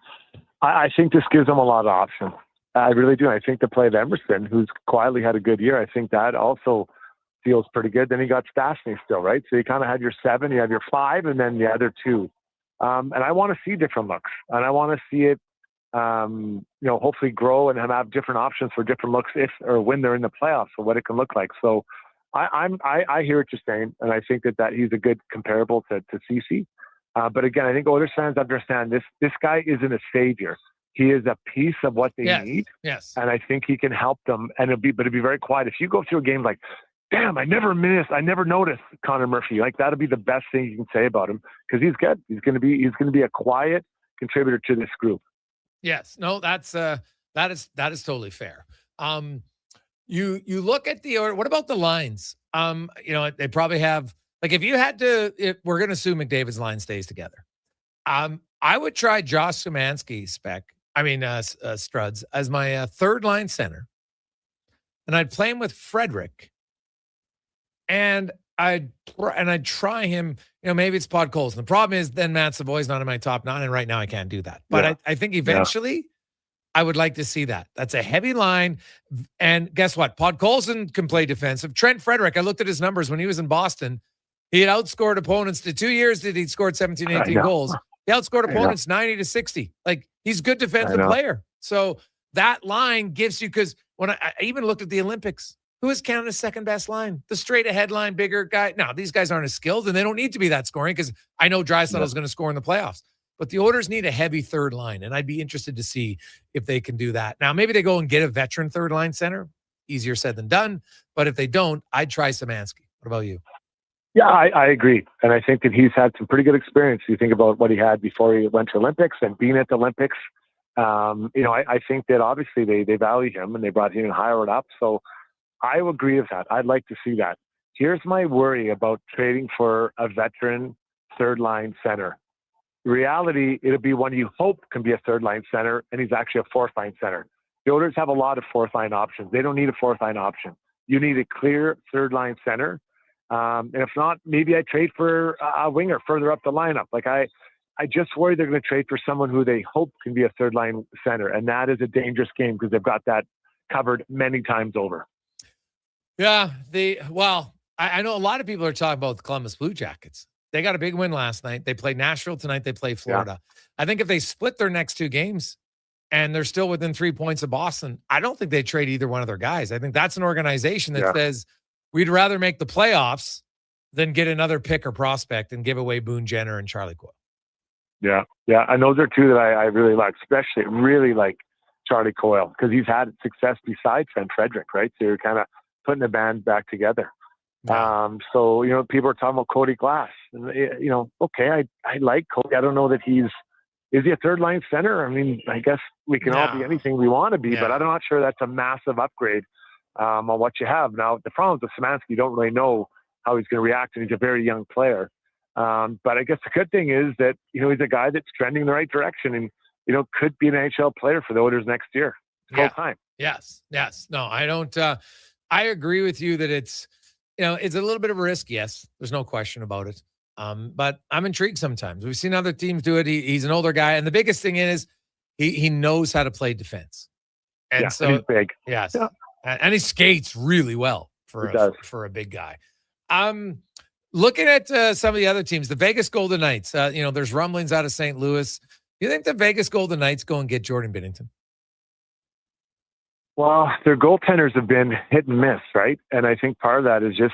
I think this gives them a lot of options. I really do. I think the play of Emerson, who's quietly had a good year, I think that also feels pretty good. Then you got Stastny still, right? So you kind of have your 7, you have your 5, and then the other 2. And I want to see different looks, and I want to see it, hopefully grow and have different options for different looks if or when they're in the playoffs, or what it can look like. So I hear what you're saying, and I think that he's a good comparable to Ceci. But again, I think Oilers fans understand this guy isn't a savior. He is a piece of what they need. Yes. And I think he can help them. And it'd be very quiet. If you go through a game like, damn, I never noticed Connor Murphy. That'll be the best thing you can say about him, because he's good. He's going to be a quiet contributor to this group. Yes. No, that is totally fair. You look at what about the lines? They probably have, if you had to, if we're going to assume McDavid's line stays together, I would try Josh Szymanski Struds as my third line center, and I'd play him with Frederick, and I'd try him. Maybe it's Podkolzin. The problem is then Matt Savoy's not in my top 9, and right now I can't do that. But I think eventually I would like to see that. That's a heavy line, and guess what? Podkolzin can play defensive. Trent Frederick, I looked at his numbers when he was in Boston. He had outscored opponents the 2 years that he'd scored 17, 18 goals. He outscored opponents 90-60. He's a good defensive player. So that line gives you, because when I even looked at the Olympics, who is Canada's second best line? The straight ahead line, bigger guy. Now, these guys aren't as skilled, and they don't need to be that scoring, because I know Draisaitl is going to score in the playoffs. But the Oilers need a heavy third line, and I'd be interested to see if they can do that. Now, maybe they go and get a veteran third line center. Easier said than done. But if they don't, I'd try Szymanski. What about you? Yeah, I agree. And I think that he's had some pretty good experience. You think about what he had before he went to Olympics and being at the Olympics. I think that obviously they value him, and they brought him and hired up. So I would agree with that. I'd like to see that. Here's my worry about trading for a veteran third line center. Reality, it'll be one you hope can be a third line center, and he's actually a fourth line center. The Oilers have a lot of fourth line options. They don't need a fourth line option. You need a clear third line center. And if not, maybe I trade for a winger further up the lineup. I just worry they're going to trade for someone who they hope can be a third line center. And that is a dangerous game, because they've got that covered many times over. Yeah. I know a lot of people are talking about the Columbus Blue Jackets. They got a big win last night. They played Nashville tonight. They play Florida. Yeah. I think if they split their next 2 games and they're still within 3 points of Boston, I don't think they trade either one of their guys. I think that's an organization that says, we'd rather make the playoffs than get another pick or prospect and give away Boone Jenner and Charlie Coyle. Yeah. And those are 2 that I really like, especially really like Charlie Coyle, because he's had success besides Trent Frederick, right? So you're kind of putting the band back together. Yeah. So, people are talking about Cody Glass. And, okay, I like Cody. I don't know that is he a third line center? I mean, I guess we can all be anything we want to be, but I'm not sure that's a massive upgrade on what you have. Now, the problem with Szymanski, you don't really know how he's going to react, and he's a very young player. But I guess the good thing is that, he's a guy that's trending in the right direction and, could be an NHL player for the Oilers next year. Full time. Yes. No, I don't. I agree with you that it's a little bit of a risk. Yes, there's no question about it. But I'm intrigued sometimes. We've seen other teams do it. He's an older guy. And the biggest thing is he knows how to play defense. And so he's big. Yes. Yeah. And he skates really well for a big guy. Looking at some of the other teams, the Vegas Golden Knights, there's rumblings out of St. Louis. Do you think the Vegas Golden Knights go and get Jordan Binnington? Well, their goaltenders have been hit and miss, right? And I think part of that is just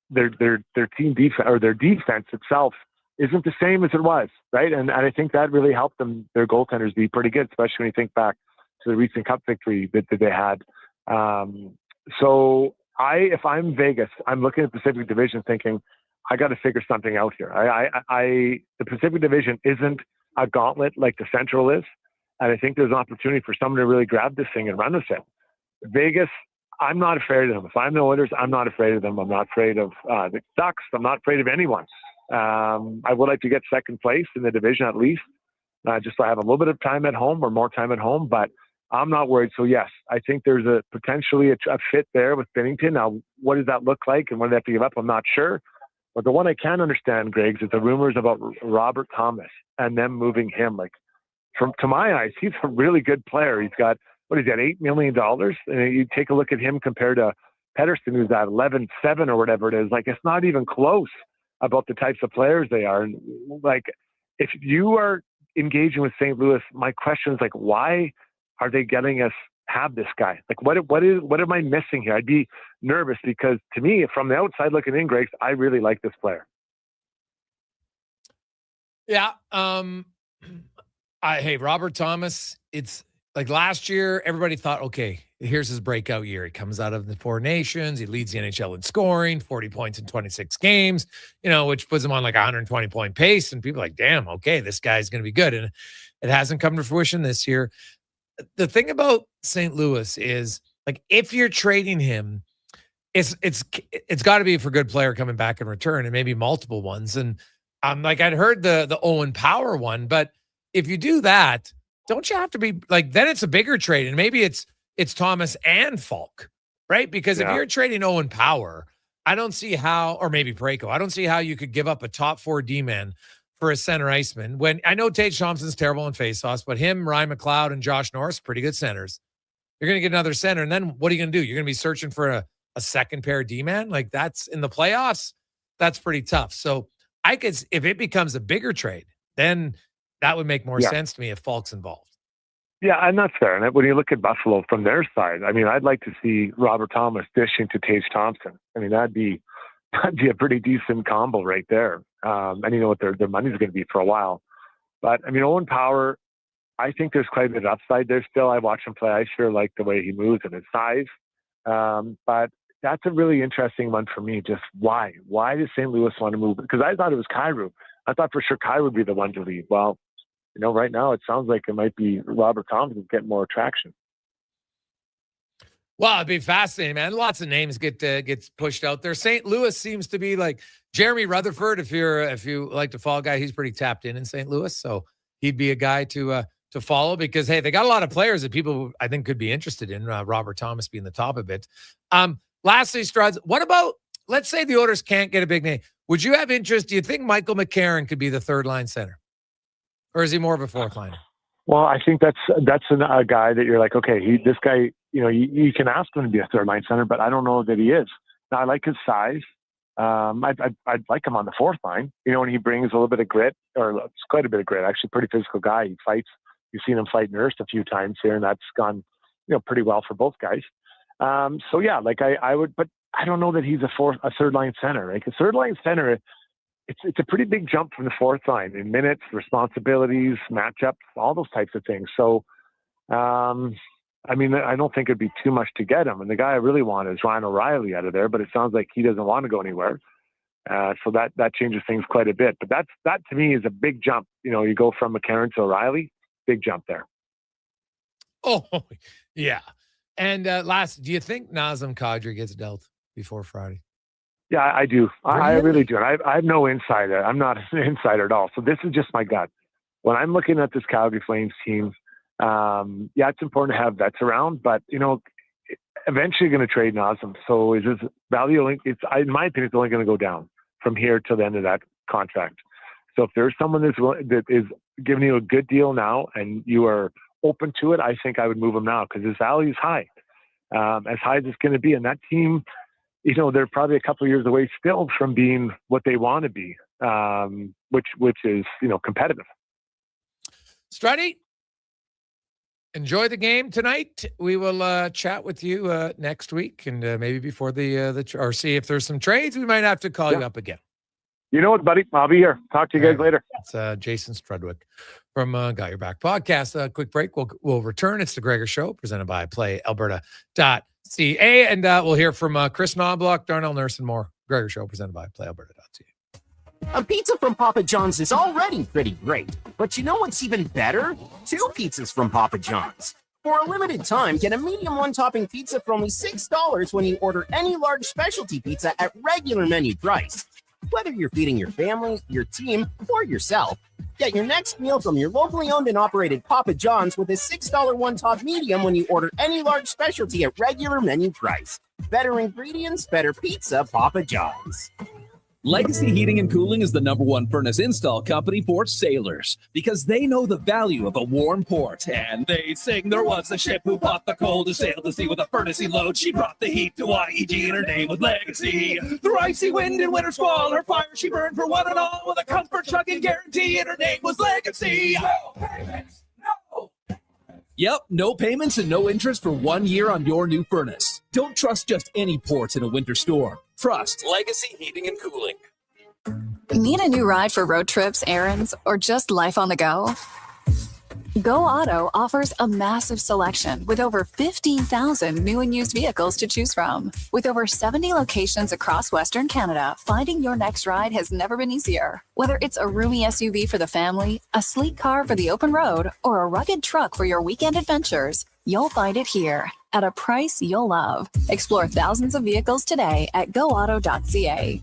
their team defense, or their defense itself isn't the same as it was, right? And I think that really helped their goaltenders be pretty good, especially when you think back to the recent Cup victory that they had. So if I'm Vegas, I'm looking at the Pacific Division thinking, I got to figure something out here. The Pacific Division isn't a gauntlet like the Central is. And I think there's an opportunity for someone to really grab this thing and run with it. Vegas, I'm not afraid of them. If I'm the Oilers, I'm not afraid of them. I'm not afraid of the Ducks. I'm not afraid of anyone. I would like to get second place in the division at least, just so I have a little bit of time at home or more time at home. But I'm not worried. So yes, I think there's potentially a fit there with Binnington. Now, what does that look like and when do they have to give up? I'm not sure. But the one I can understand, Greg, is the rumors about Robert Thomas and them moving him. To my eyes, he's a really good player. He's got $8 million? And you take a look at him compared to Pettersson, who's at 11.7 or whatever it is. It's not even close about the types of players they are. And if you are engaging with St. Louis, my question is why are they getting us have this guy? What am I missing here? I'd be nervous because to me, from the outside looking in, Greg, I really like this player. Yeah. Hey, Robert Thomas, it's like last year, everybody thought, okay, here's his breakout year. He comes out of the Four Nations. He leads the NHL in scoring, 40 points in 26 games, which puts him on 120-point pace. And people are like, damn, okay, this guy's going to be good. And it hasn't come to fruition this year. The thing about St. Louis is, if you're trading him, it's got to be for a good player coming back in return and maybe multiple ones. And I'd heard the Owen Power one, but if you do that, don't you have to be then it's a bigger trade, and maybe it's Thomas and Falk, right? Because if you're trading Owen Power, I don't see how, or maybe Parayko, I don't see how you could give up a top 4 D-man for a center iceman when I know Tage Thompson's terrible in faceoffs, but him, Ryan McLeod, and Josh Norris, pretty good centers. You're going to get another center, and then what are you going to do? You're going to be searching for a second pair D-man? That's in the playoffs. That's pretty tough. So if it becomes a bigger trade, then that would make more sense to me if Falk's involved. Yeah, and that's fair. And when you look at Buffalo from their side, I'd like to see Robert Thomas dishing to Tage Thompson. That'd be a pretty decent combo right there. And you know what their money's going to be for a while. But Owen Power, I think there's quite a bit of upside there still. I watch him play. I sure like the way he moves and his size. But that's a really interesting one for me. Just why? Why does St. Louis want to move? Because I thought it was Kyrou. I thought for sure Kyrou would be the one to leave. Well, right now it sounds like it might be Robert Thompson getting more traction. Well, it'd be fascinating, man. Lots of names gets pushed out there. St. Louis seems to be Jeremy Rutherford. If you like to follow guy, he's pretty tapped in St. Louis, so he'd be a guy to follow because hey, they got a lot of players that people I think could be interested in. Robert Thomas being the top of it. Lastly, Struds, what about let's say the Oilers can't get a big name? Would you have interest? Do you think Michael McCarron could be the third line center? Or is he more of a fourth liner? Well, I think that's a guy that you're okay, this guy, you can ask him to be a third line center, but I don't know that he is. Now, I like his size. I'd like him on the fourth line, when he brings a little bit of grit, or it's quite a bit of grit, actually pretty physical guy. He fights. You've seen him fight Nurse a few times here, and that's gone, pretty well for both guys. So yeah, I would, but I don't know that he's a third line center. A third line center, it's a pretty big jump from the fourth line in minutes, responsibilities, matchups, all those types of things. So, I don't think it'd be too much to get him. And the guy I really want is Ryan O'Reilly out of there, but it sounds like he doesn't want to go anywhere. So that changes things quite a bit. But that to me is a big jump. You go from McCarron to O'Reilly, big jump there. Oh, yeah. And last, do you think Nazem Kadri gets dealt before Friday? Yeah, I do. Really? I really do. And I have no insider. I'm not an insider at all. So this is just my gut. When I'm looking at this Calgary Flames team, it's important to have vets around, but eventually you're going to trade Nazem. So is his value? In my opinion, it's only going to go down from here till the end of that contract. So if there's someone that is giving you a good deal now and you are open to it, I think I would move him now because his value is high, as high as it's going to be. And that team, they're probably a couple of years away still from being what they want to be, which is, competitive. Strutty, enjoy the game tonight. We will chat with you next week, and maybe before or see if there's some trades. We might have to call you up again. You know what, buddy? I'll be here. Talk to you guys later. It's Jason Strudwick from Got Your Back podcast. Quick break. We'll return. It's the Gregor Show presented by PlayAlberta.ca, and we'll hear from Chris Knobloch, Darnell Nurse, and more. Gregor Show presented by PlayAlberta.ca. A pizza from Papa John's is already pretty great, but you know what's even better? 2 pizzas from Papa John's. For a limited time, get a medium one-topping pizza for only $6 when you order any large specialty pizza at regular menu price. Whether you're feeding your family, your team, or yourself, get your next meal from your locally owned and operated Papa John's with a $6 one-top medium when you order any large specialty at regular menu price. Better ingredients, better pizza, Papa John's. Legacy Heating and Cooling is the #1 furnace install company for sailors because they know the value of a warm port. And they sing, there was a ship who bought the coal to sail the sea with a furnacey load. She brought the heat to YEG and her name was Legacy. Through icy wind and winter squall, her fire she burned for one and all with a comfort chugging guarantee, and her name was Legacy. No payments, no. Yep, no payments and no interest for 1 year on your new furnace. Don't trust just any port in a winter storm. Trust Legacy Heating and Cooling. Need a new ride for road trips, errands, or just life on the go? Go Auto offers a massive selection with over 15,000 new and used vehicles to choose from. With over 70 locations across Western Canada, finding your next ride has never been easier. Whether it's a roomy SUV for the family, a sleek car for the open road, or a rugged truck for your weekend adventures, you'll find it here at a price you'll love. Explore thousands of vehicles today at goauto.ca.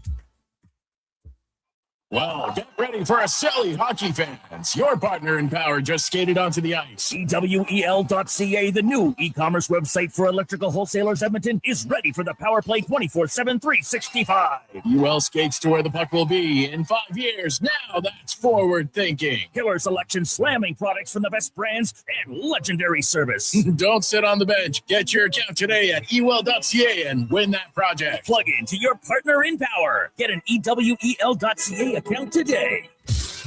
Well, get ready for a silly hockey fans. Your partner in power just skated onto the ice. EWEL.ca, the new e-commerce website for electrical wholesalers Edmonton, is ready for the power play 24/7, 365. UL skates to where the puck will be in 5 years. Now that's forward thinking. Killer selection, slamming products from the best brands, and legendary service. Don't sit on the bench. Get your account today at EWEL.ca and win that project. Plug into your partner in power. Get an EWEL.ca account today.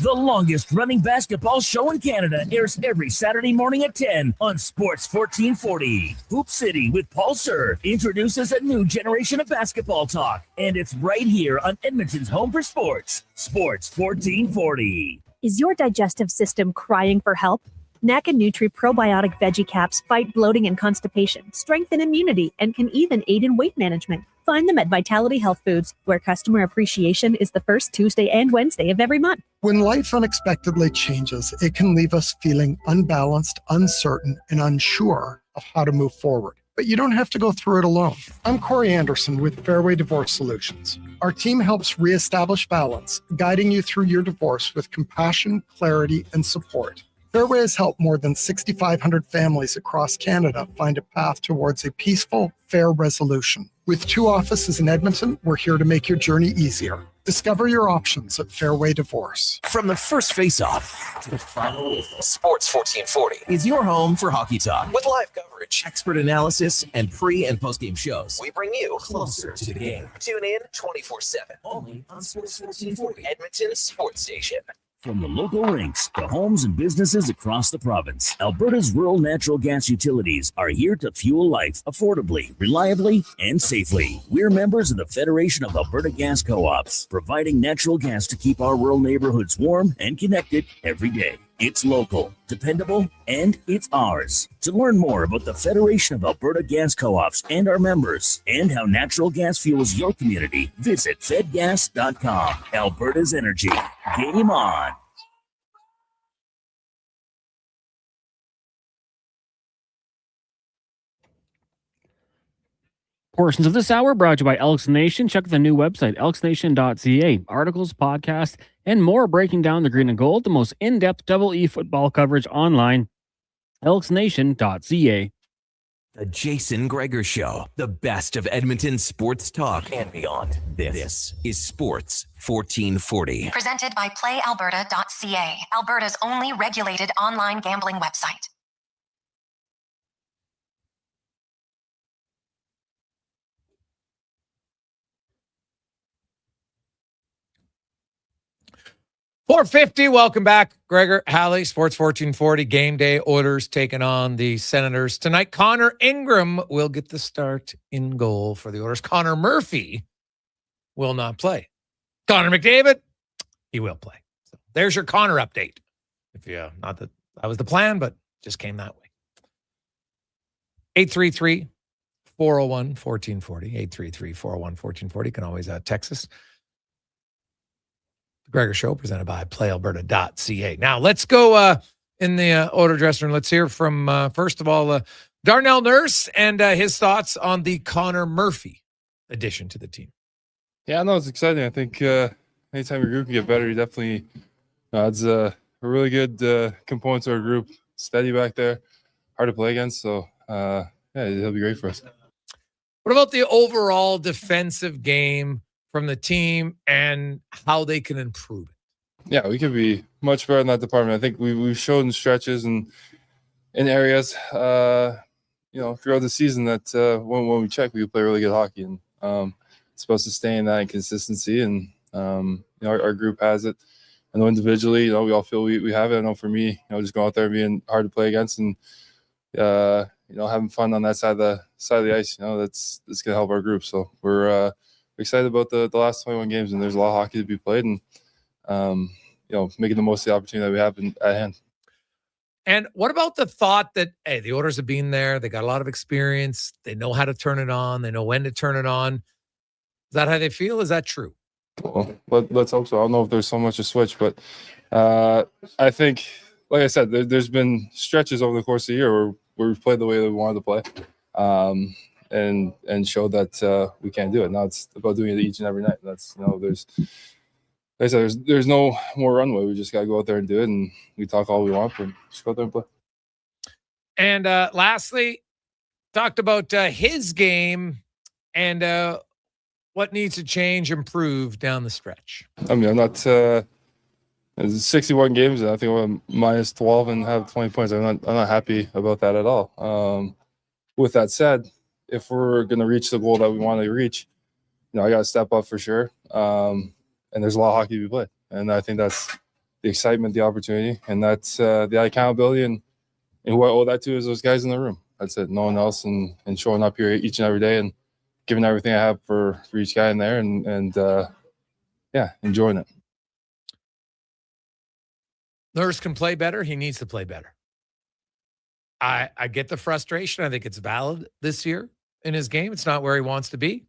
The longest running basketball show in Canada airs every Saturday morning at 10 on Sports 1440. Hoop City with Paul Sir introduces a new generation of basketball talk, and it's right here on Edmonton's home for sports, Sports 1440. Is your digestive system crying for help? NAC and Nutri probiotic veggie caps fight bloating and constipation, strengthen immunity, and can even aid in weight management. Find them at Vitality Health Foods, where customer appreciation is the first Tuesday and Wednesday of every month. When life unexpectedly changes, it can leave us feeling unbalanced, uncertain, and unsure of how to move forward. But you don't have to go through it alone. I'm Corey Anderson with Fairway Divorce Solutions. Our team helps reestablish balance, guiding you through your divorce with compassion, clarity, and support. Fairway has helped more than 6,500 families across Canada find a path towards a peaceful, fair resolution. With 2 offices in Edmonton, we're here to make your journey easier. Discover your options at Fairway Divorce. From the first face-off to the final whistle, Sports 1440 is your home for hockey talk. With live coverage, expert analysis, and pre- and post-game shows, we bring you closer to the game. Tune in 24/7, only on Sports 1440, Edmonton's sports station. From the local rinks to homes and businesses across the province, Alberta's rural natural gas utilities are here to fuel life affordably, reliably, and safely. We're members of the Federation of Alberta Gas Co-ops, providing natural gas to keep our rural neighborhoods warm and connected every day. It's local, dependable, and it's ours. To learn more about the Federation of Alberta Gas Co-ops and our members, and how natural gas fuels your community, visit fedgas.com. Alberta's energy. Game on. Portions of this hour brought to you by Elks Nation. Check the new website, elksnation.ca. Articles, podcasts, and more breaking down the green and gold, the most in-depth Double E football coverage online, elksnation.ca. The Jason Gregor Show, the best of Edmonton sports talk and beyond. This is Sports 1440. Presented by PlayAlberta.ca, Alberta's only regulated online gambling website. 450. Welcome back, Gregor, Hallie, Sports 1440. Game day Oilers taking on the Senators tonight. Connor Ingram will get the start in goal for the Oilers. Connor Murphy will not play. Connor McDavid, he will play. So there's your Connor update. If you not that was the plan, but just came that way. 833-401-1440. 833-401-1440. You can always text us. The Gregor Show, presented by PlayAlberta.ca. Now, let's go in the Oilers dressing room. Let's hear from, first of all, Darnell Nurse and his thoughts on the Connor Murphy addition to the team. Yeah, no, it's exciting. I think anytime your group can get better, you definitely adds a really good component to our group. Steady back there, hard to play against. So, yeah, he'll be great for us. What about the overall defensive game from the team and how they can improve it? Yeah, we could be much better in that department. I think we've shown stretches and in areas, throughout the season that when we check, we play really good hockey, and it's supposed to sustain that inconsistency. And our group has it. I know individually, we all feel we have it. I know for me, just going out there being hard to play against and having fun on that side of the ice, that's gonna help our group. So we're excited about the last 21 games, and there's a lot of hockey to be played, and making the most of the opportunity that we have at hand. And what about the thought that, hey, the Oilers have been there, they got a lot of experience, they know how to turn it on, they know when to turn it on. Is that how they feel? Is that true? Well, let's hope so. I don't know if there's so much to switch, but I think, like I said, there's been stretches over the course of the year where we've played the way that we wanted to play, and showed that we can't do it. Now it's about doing it each and every night. That's there's no more runway. We just got to go out there and do it, and we talk all we want, but just go out there and play. And lastly, talked about his game and what needs to change, improve down the stretch. I mean, I'm not. It's 61 games, and I think we're minus 12 and have 20 points. I'm not happy about that at all. With that said, if we're going to reach the goal that we want to reach, I got to step up for sure. And there's a lot of hockey to be played, and I think that's the excitement, the opportunity, and that's the accountability. And who I owe that to is those guys in the room. That's it. No one else, and showing up here each and every day and giving everything I have for each guy in there, and enjoying it. Nurse can play better. He needs to play better. I get the frustration. I think it's valid this year in his game. It's not where he wants to be,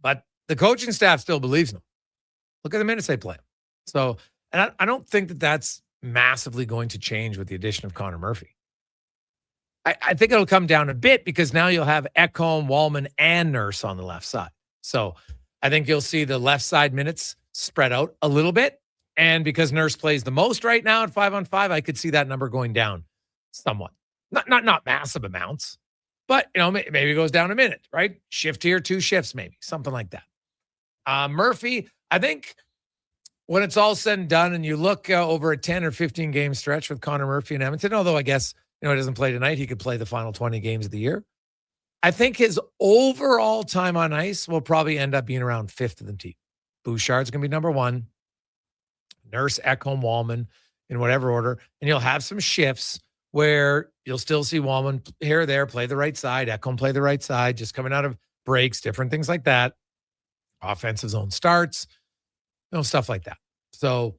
but the coaching staff still believes in him. Look at the minutes they play. So, and I don't think that that's massively going to change with the addition of Connor Murphy. I think it'll come down a bit because now you'll have Ekholm, Wallman, and Nurse on the left side. So I think you'll see the left side minutes spread out a little bit. And because Nurse plays the most right now at 5-on-5, I could see that number going down somewhat. Not massive amounts, but maybe it goes down a minute, right? Shift here, 2 shifts, maybe something like that. Murphy, I think when it's all said and done, and you look over a 10 or 15 game stretch with Connor Murphy and Edmonton, although I guess he doesn't play tonight, he could play the final 20 games of the year. I think his overall time on ice will probably end up being around 5th of the team. Bouchard's going to be number 1. Nurse, Ekholm, Wallman, in whatever order. And you'll have some shifts where you'll still see Wallman here or there play the right side, Ekholm play the right side, just coming out of breaks, different things like that. Offensive zone starts, stuff like that. So,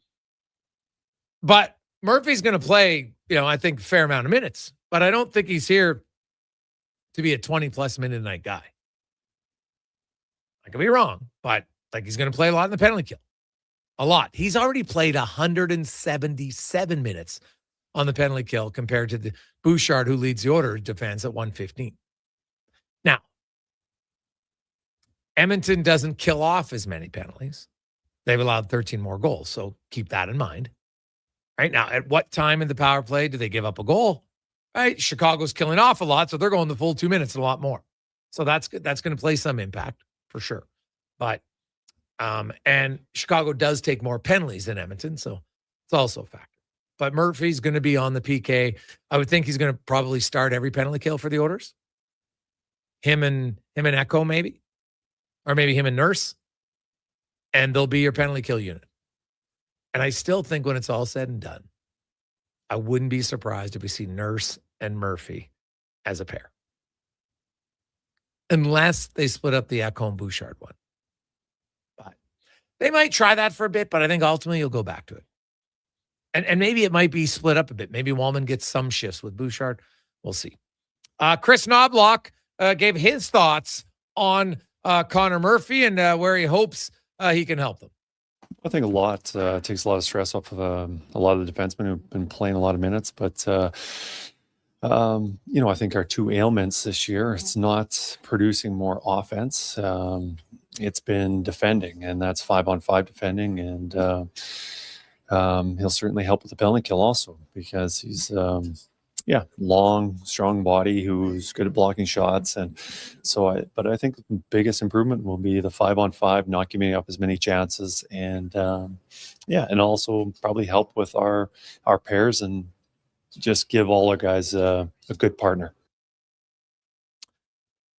but Murphy's going to play, I think, a fair amount of minutes, but I don't think he's here to be a 20-plus minute a night guy. I could be wrong, but he's going to play a lot in the penalty kill. A lot. He's already played 177 minutes on the penalty kill compared to the Bouchard, who leads the Oilers defense at 115. Now, Edmonton doesn't kill off as many penalties. They've allowed 13 more goals, so keep that in mind. Right now, at what time in the power play do they give up a goal? Right, Chicago's killing off a lot, so they're going the full 2 minutes and a lot more. So that's good. That's going to play some impact for sure. But and Chicago does take more penalties than Edmonton, so it's also a factor. But Murphy's going to be on the PK. I would think he's going to probably start every penalty kill for the Oilers. Him and Ekholm maybe, or maybe him and Nurse, and they'll be your penalty kill unit. And I still think when it's all said and done, I wouldn't be surprised if we see Nurse and Murphy as a pair. Unless they split up the Ekholm-Bouchard one. But they might try that for a bit, but I think ultimately you'll go back to it. And maybe it might be split up a bit. Maybe Wallman gets some shifts with Bouchard. We'll see. Chris Knobloch gave his thoughts on Connor Murphy and where he hopes he can help them. I think a lot takes a lot of stress off of a lot of the defensemen who've been playing a lot of minutes. But, I think our two ailments this year, it's not producing more offense. It's been defending, and that's 5-on-5 defending. And he'll certainly help with the penalty kill also because he's long, strong body who's good at blocking shots. And so but I think the biggest improvement will be the 5-on-5, not giving up as many chances. And and also probably help with our pairs and just give all our guys a good partner.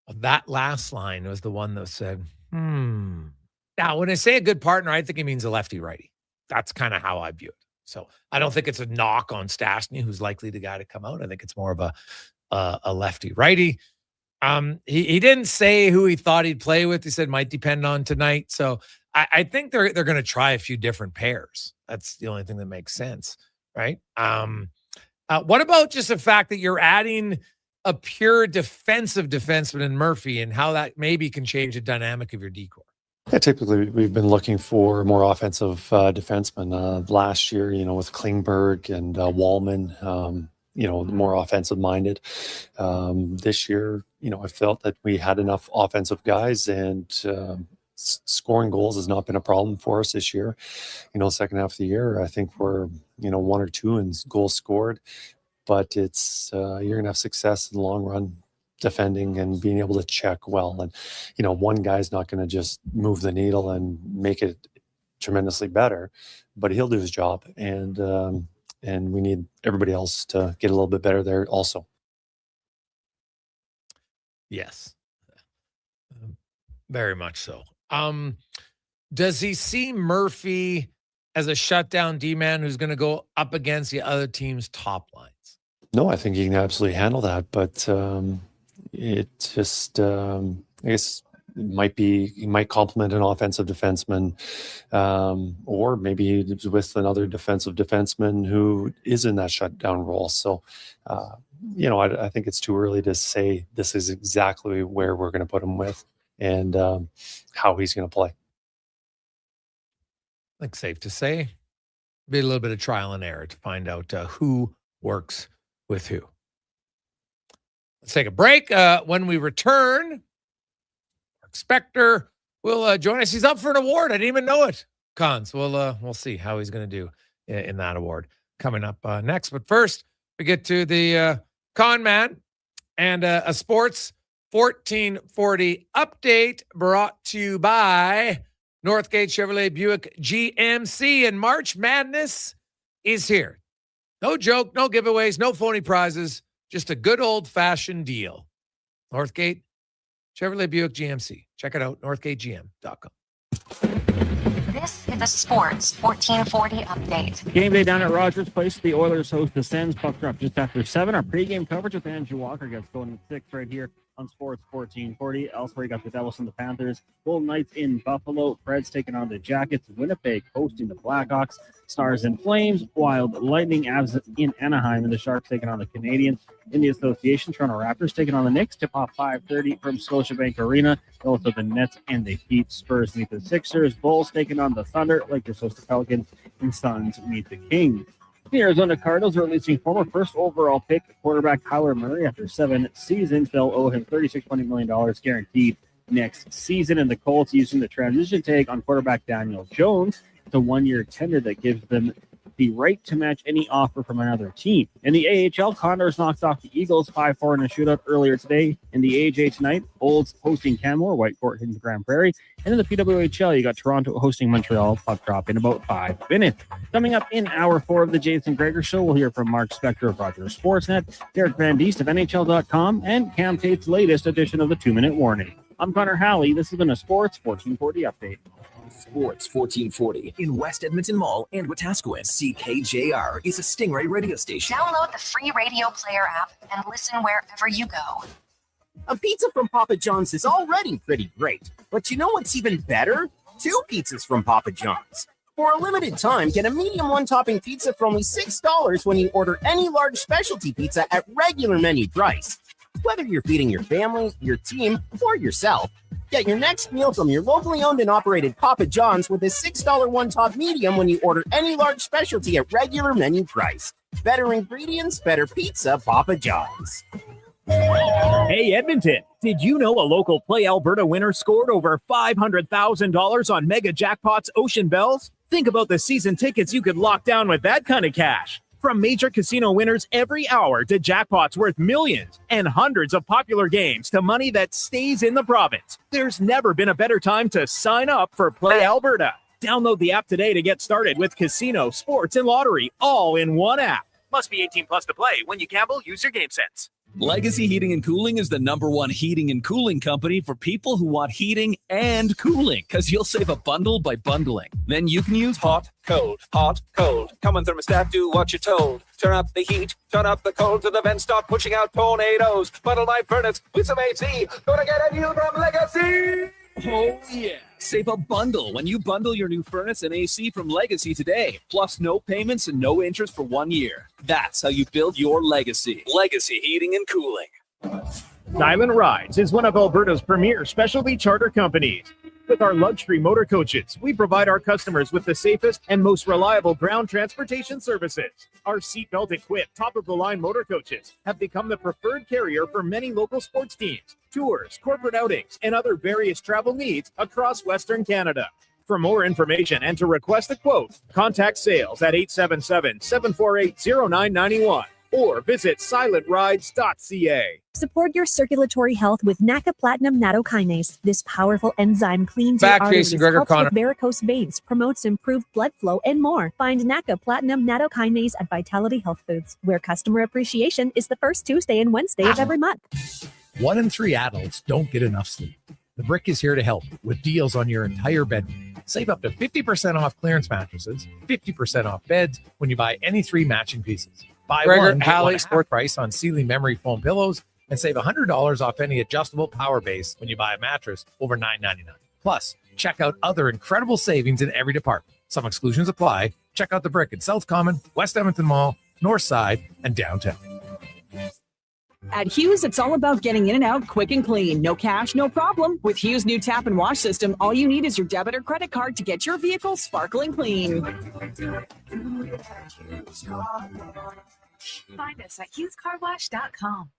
That last line was the one that said, Now, when I say a good partner, I think it means a lefty-righty. That's kind of how I view it. So I don't think it's a knock on Stastny, who's likely the guy to come out. I think it's more of a lefty-righty. He didn't say who he thought he'd play with. He said might depend on tonight. So I think they're going to try a few different pairs. That's the only thing that makes sense, right? What about just the fact that you're adding a pure defensive defenseman in Murphy and how that maybe can change the dynamic of your decor? Yeah, typically we've been looking for more offensive defensemen. Last year, with Klingberg and Wallman, more offensive minded. This year, I felt that we had enough offensive guys, and scoring goals has not been a problem for us this year. Second half of the year, I think we're, 1 or 2 in goals scored, but it's, you're going to have success in the long run defending and being able to check well. And, one guy's not going to just move the needle and make it tremendously better, but he'll do his job. And we need everybody else to get a little bit better there also. Yes, very much so. Does he see Murphy as a shutdown D-man who's going to go up against the other team's top lines? No, I think he can absolutely handle that, but it just, I guess he might complement an offensive defenseman, or maybe he's with another defensive defenseman who is in that shutdown role. So, I think it's too early to say this is exactly where we're going to put him with and how he's going to play. I think safe to say, be a little bit of trial and error to find out who works with who. Let's take a break. When we return, Mark Spector will join us. He's up for an award. I didn't even know it, Cons. We'll see how he's going to do in that award coming up next. But first, we get to the Con Man and a Sports 1440 update brought to you by Northgate Chevrolet Buick GMC. And March Madness is here. No joke, no giveaways, no phony prizes, just a good old-fashioned deal. Northgate Chevrolet Buick GMC. Check it out, northgategm.com. This is a Sports 1440 update. Game day down at Rogers Place. The Oilers host the Sens. Puck drop just after 7. Our pregame coverage with Andrew Walker gets going at 6 right here on Sports 1440. Elsewhere, you got the Devils and the Panthers. Golden Knights in Buffalo. Preds taking on the Jackets. Winnipeg hosting the Blackhawks. Stars and Flames. Wild Lightning. Avs in Anaheim. And the Sharks taking on the Canadiens. In the Association, Toronto Raptors taking on the Knicks. Tip-off 5:30 from Scotiabank Arena. Also the Nets and the Heat. Spurs meet the Sixers. Bulls taking on the Thunder. Lakers host the Pelicans. And Suns meet the Kings. The Arizona Cardinals are releasing former first overall pick quarterback Kyler Murray after 7 seasons. They'll owe him $36.20 million guaranteed next season. And the Colts using the transition tag on quarterback Daniel Jones. It's a 1-year tender that gives them the right to match any offer from another team. In the AHL, Condors knocked off the Eagles 5-4 in a shootout earlier today. In the AJ tonight, Olds hosting Canmore, Whitecourt hitting Grand Prairie. And in the PWHL, you got Toronto hosting Montreal. Puck drop in about 5 minutes. Coming up in hour 4 of the Jason Gregor Show, we'll hear from Mark Spector of Rogers Sportsnet, Derek Van Diest of NHL.com, and Cam Tate's latest edition of the 2-Minute Warning. I'm Connor Halley. This has been a Sports 1440 update. Sports 1440 in West Edmonton Mall and Wetaskiwin. CKJR is a Stingray radio station. Download the free radio player app and listen wherever you go. A pizza from Papa John's is already pretty great. But you know what's even better? 2 pizzas from Papa John's. For a limited time, get a medium one-topping pizza for only $6 when you order any large specialty pizza at regular menu price. Whether you're feeding your family, your team, or yourself, get your next meal from your locally owned and operated Papa John's with a $6 one-top medium when you order any large specialty at regular menu price. Better ingredients, better pizza, Papa John's. Hey, Edmonton, did you know a local Play Alberta winner scored over $500,000 on Mega Jackpot's Ocean Bells? Think about the season tickets you could lock down with that kind of cash. From major casino winners every hour to jackpots worth millions and hundreds of popular games to money that stays in the province, there's never been a better time to sign up for Play Alberta. Download the app today to get started with casino, sports, and lottery all in one app. Must be 18 plus to play. When you gamble, use your game sense. Legacy Heating and Cooling is the #1 heating and cooling company for people who want heating and cooling, because you'll save a bundle by bundling. Then you can use hot, cold, hot, cold. Come on, thermostat, do what you're told. Turn up the heat, turn up the cold, to the vents start pushing out tornadoes. Bundle my furnace with some AC. Gonna get a deal from Legacy. Oh, yeah. Save a bundle when you bundle your new furnace and AC from Legacy today. Plus no payments and no interest for 1 year. That's how you build your legacy. Legacy Heating and Cooling. Silent Rides is one of Alberta's premier specialty charter companies. With our luxury motor coaches, we provide our customers with the safest and most reliable ground transportation services. Our seatbelt equipped, top-of-the-line motor coaches have become the preferred carrier for many local sports teams, tours, corporate outings, and other various travel needs across Western Canada. For more information and to request a quote, contact sales at 877-748-0991 or visit silentrides.ca. Support your circulatory health with NACA Platinum Nattokinase. This powerful enzyme cleans your Back, arteries, Jason Gregor, helps Connor. with varicose veins, promotes improved blood flow, and more. Find NACA Platinum Nattokinase at Vitality Health Foods, where customer appreciation is the first Tuesday and Wednesday of every month. 1 in 3 adults don't get enough sleep. The Brick is here to help with deals on your entire bedroom. Save up to 50% off clearance mattresses, 50% off beds when you buy any 3 matching pieces. Buy Gregor, one, get Hallie, one half price on Sealy memory foam pillows, and save $100 off any adjustable power base when you buy a mattress over $9.99. Plus, check out other incredible savings in every department. Some exclusions apply. Check out the Brick in South Common, West Edmonton Mall, North Side, and downtown. At Hughes, it's all about getting in and out quick and clean. No cash, no problem. With Hughes' new tap and wash system, all you need is your debit or credit card to get your vehicle sparkling clean. Find us at HughesCarWash.com.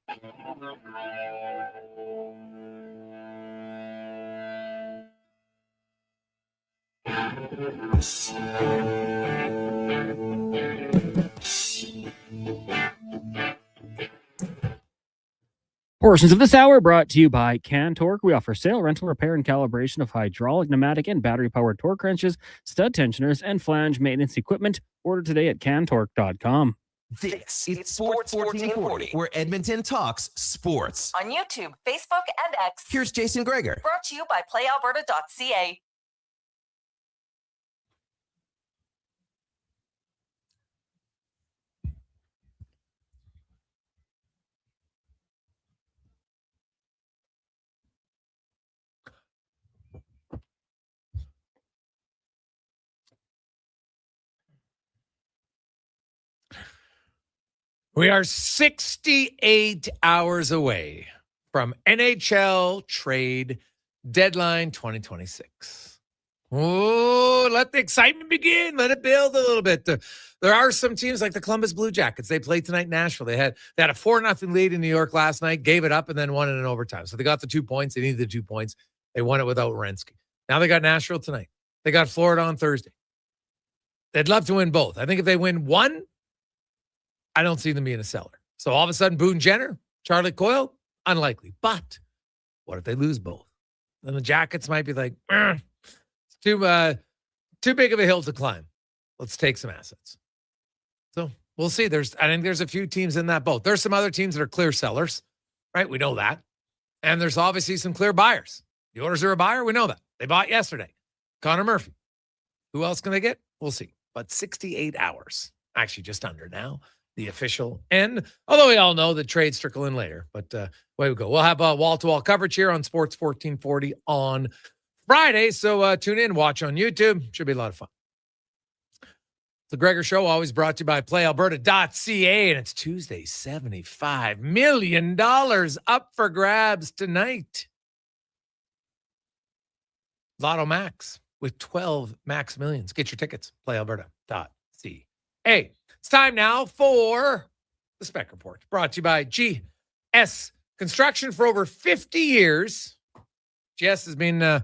Portions of this hour brought to you by CanTorque. We offer sale, rental, repair, and calibration of hydraulic, pneumatic, and battery-powered torque wrenches, stud tensioners, and flange maintenance equipment. Order today at CanTorque.com. This is Sports 1440, where Edmonton talks sports. On YouTube, Facebook, and X. Here's Jason Gregor. Brought to you by PlayAlberta.ca. We are 68 hours away from NHL trade deadline 2026. Oh, let the excitement begin. Let it build a little bit. There are some teams like the Columbus Blue Jackets. They played tonight in Nashville. They had a 4-0 lead in New York last night, gave it up, and then won it in overtime. So they got the 2 points. They needed the 2 points. They won it without Werenski. Now they got Nashville tonight. They got Florida on Thursday. They'd love to win both. I think if they win one, I don't see them being a seller. So all of a sudden, Boone Jenner, Charlie Coyle, unlikely. But what if they lose both? Then the Jackets might be like, it's too big of a hill to climb. Let's take some assets. So we'll see. I think there's a few teams in that boat. There's some other teams that are clear sellers, right? We know that. And there's obviously some clear buyers. The Oilers are a buyer. We know that. They bought yesterday. Connor Murphy. Who else can they get? We'll see. But 68 hours. Actually, just under now. The official end. Although we all know the trades trickle in later. But away we go. We'll have wall-to-wall coverage here on Sports 1440 on Friday. So tune in, watch on YouTube. Should be a lot of fun. The Gregor Show, always brought to you by PlayAlberta.ca, and it's Tuesday, $75 million up for grabs tonight. Lotto Max with 12 Max Millions. Get your tickets, PlayAlberta.ca. It's time now for the Spec Report, brought to you by GS Construction for over 50 years. GS has been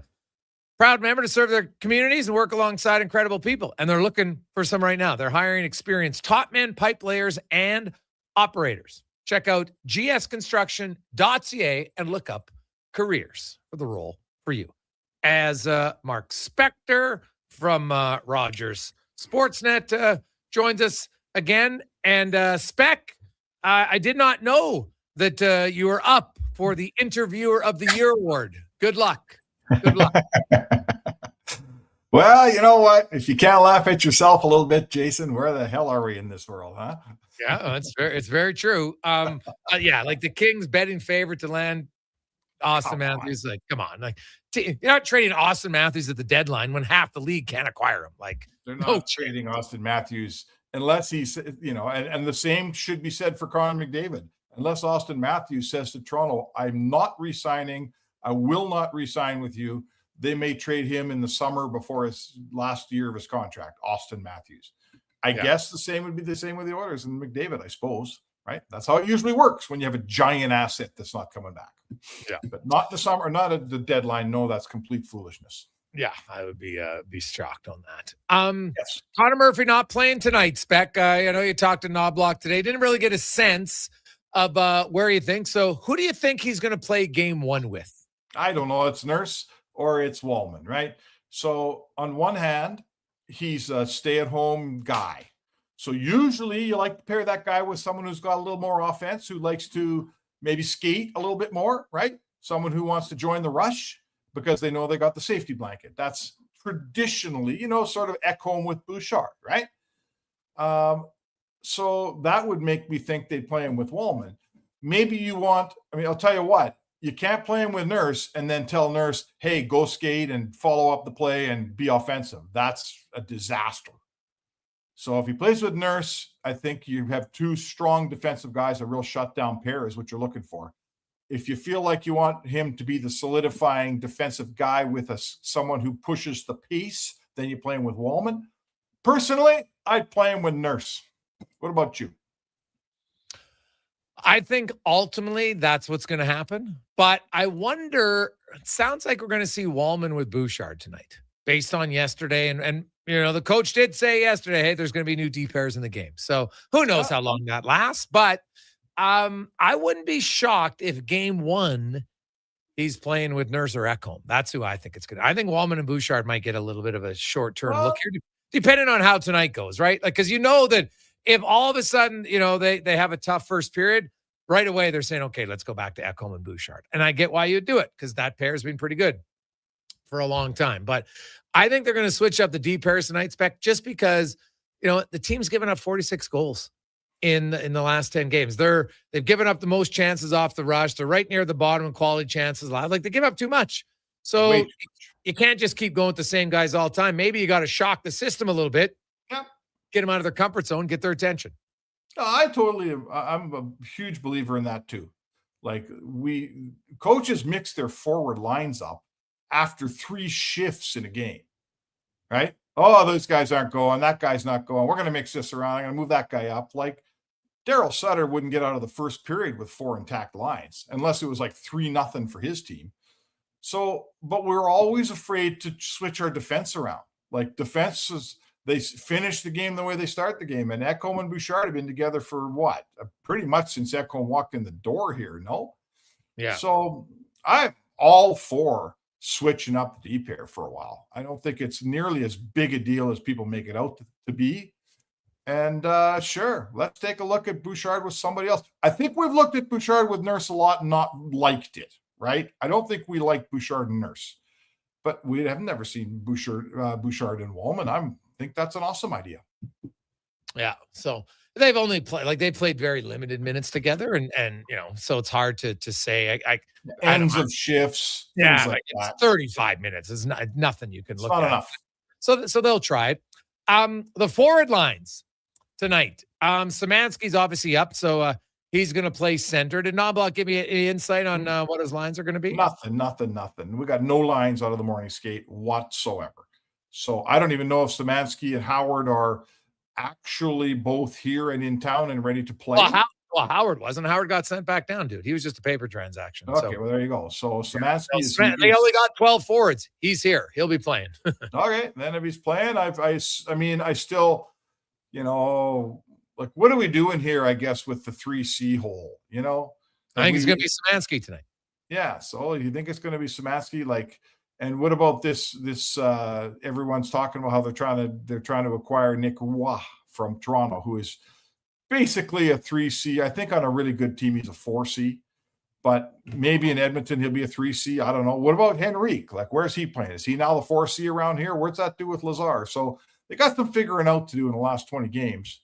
proud member to serve their communities and work alongside incredible people. And they're looking for some right now. They're hiring experienced top men, pipe layers, and operators. Check out gsconstruction.ca and look up careers for the role for you. As Mark Spector from Rogers Sportsnet joins us again. And Spec, I did not know that you were up for the Interviewer of the Year award. Good luck. Good luck. Well, you know what? If you can't laugh at yourself a little bit, Jason, where the hell are we in this world, huh? Yeah, it's very true. Yeah, like the Kings betting favorite to land Austin Matthews. Like, come on, like you're not trading Austin Matthews at the deadline when half the league can't acquire him. Like, they're not trading Austin Matthews unless he's, and the same should be said for Connor McDavid. Unless Austin Matthews says to Toronto, "I'm not re-signing. I will not re-sign with you," they may trade him in the summer before his last year of his contract, Austin Matthews. I guess the same would be the same with the Oilers and McDavid, I suppose, right? That's how it usually works when you have a giant asset that's not coming back. Yeah. But not in the summer, not at the deadline. No, that's complete foolishness. Yeah, I would be shocked on that. Yes. Connor Murphy not playing tonight, Spec. I know you talked to Knobloch today. Didn't really get a sense of where you think. So who do you think he's going to play game one with? I don't know. It's Nurse or it's Wallman, right? So on one hand, he's a stay-at-home guy. So usually you like to pair that guy with someone who's got a little more offense, who likes to maybe skate a little bit more, right? Someone who wants to join the rush because they know they got the safety blanket. That's traditionally, sort of Ekholm with Bouchard, right? So that would make me think they'd play him with Wallman. Maybe I'll tell you what, you can't play him with Nurse and then tell Nurse, hey, go skate and follow up the play and be offensive. That's a disaster. So if he plays with Nurse, I think you have two strong defensive guys, a real shutdown pair is what you're looking for. If you feel like you want him to be the solidifying defensive guy with someone who pushes the pace, then you play him with Wallman. Personally, I'd play him with Nurse. What about you? I think ultimately that's what's going to happen. But I wonder, it sounds like we're going to see Wallman with Bouchard tonight based on yesterday. And the coach did say yesterday, hey, there's going to be new D pairs in the game. So who knows how long that lasts. But I wouldn't be shocked if game one he's playing with Nurse or Ekholm. That's who I think it's going to. I think Wallman and Bouchard might get a little bit of a short-term look here, depending on how tonight goes, right? Like, because that if all of a sudden, they have a tough first period, right away they're saying, okay, let's go back to Ekholm and Bouchard. And I get why you do it, because that pair has been pretty good for a long time. But I think they're going to switch up the D pairs tonight, Spec, just because, the team's given up 46 goals in the last 10 games. They've given up the most chances off the rush. They're right near the bottom in quality chances allowed. Like, they give up too much. So you can't just keep going with the same guys all the time. Maybe you got to shock the system a little bit. Yeah. Get them out of their comfort zone, get their attention. I'm a huge believer in that too. Like, coaches mix their forward lines up after 3 shifts in a game, right? Oh, those guys aren't going. That guy's not going. We're going to mix this around. I'm going to move that guy up. Like, Daryl Sutter wouldn't get out of the first period with 4 intact lines unless it was like 3-0 for his team. So, but we're always afraid to switch our defense around. Like, defenses, they finish the game the way they start the game. And Ekholm and Bouchard have been together for what? Pretty much since Ekholm walked in the door here, no? Yeah. So I'm all for switching up the D pair for a while. I don't think it's nearly as big a deal as people make it out to be. And sure, let's take a look at Bouchard with somebody else. I think we've looked at Bouchard with Nurse a lot and not liked it, right? I don't think we like Bouchard and Nurse, but we have never seen Bouchard and Wallman. I think that's an awesome idea. Yeah. So they've only played, they played very limited minutes together, and so it's hard to say. Ends of shifts. Yeah, like it's 35 minutes. It's nothing you can look not at. enough. So they'll try it. The forward lines tonight. Szymanski's obviously up, so he's going to play center. Did Knobloch give me any insight on what his lines are going to be? Nothing. We got no lines out of the morning skate whatsoever. So I don't even know if Szymanski and Howard are actually both here and in town and ready to play. Well, Howard wasn't. Howard got sent back down, dude. He was just a paper transition. Okay, well, there you go. So Szymanski they only got 12 forwards. He's here. He'll be playing. Okay, then if he's playing, I still, like, what are we doing here, I guess, with the 3C hole, I think it's going to be Szymanski tonight. Yeah, so you think it's going to be Szymanski? Like, and what about this everyone's talking about how they're trying to acquire Nick Roy from Toronto, who is basically a 3C. I think on a really good team he's a 4C, but maybe in Edmonton he'll be a 3C. I don't know. What about Henrique? Like, where's he playing? Is he now the 4C around here? What's that do with Lazar? So they got some figuring out to do in the last 20 games.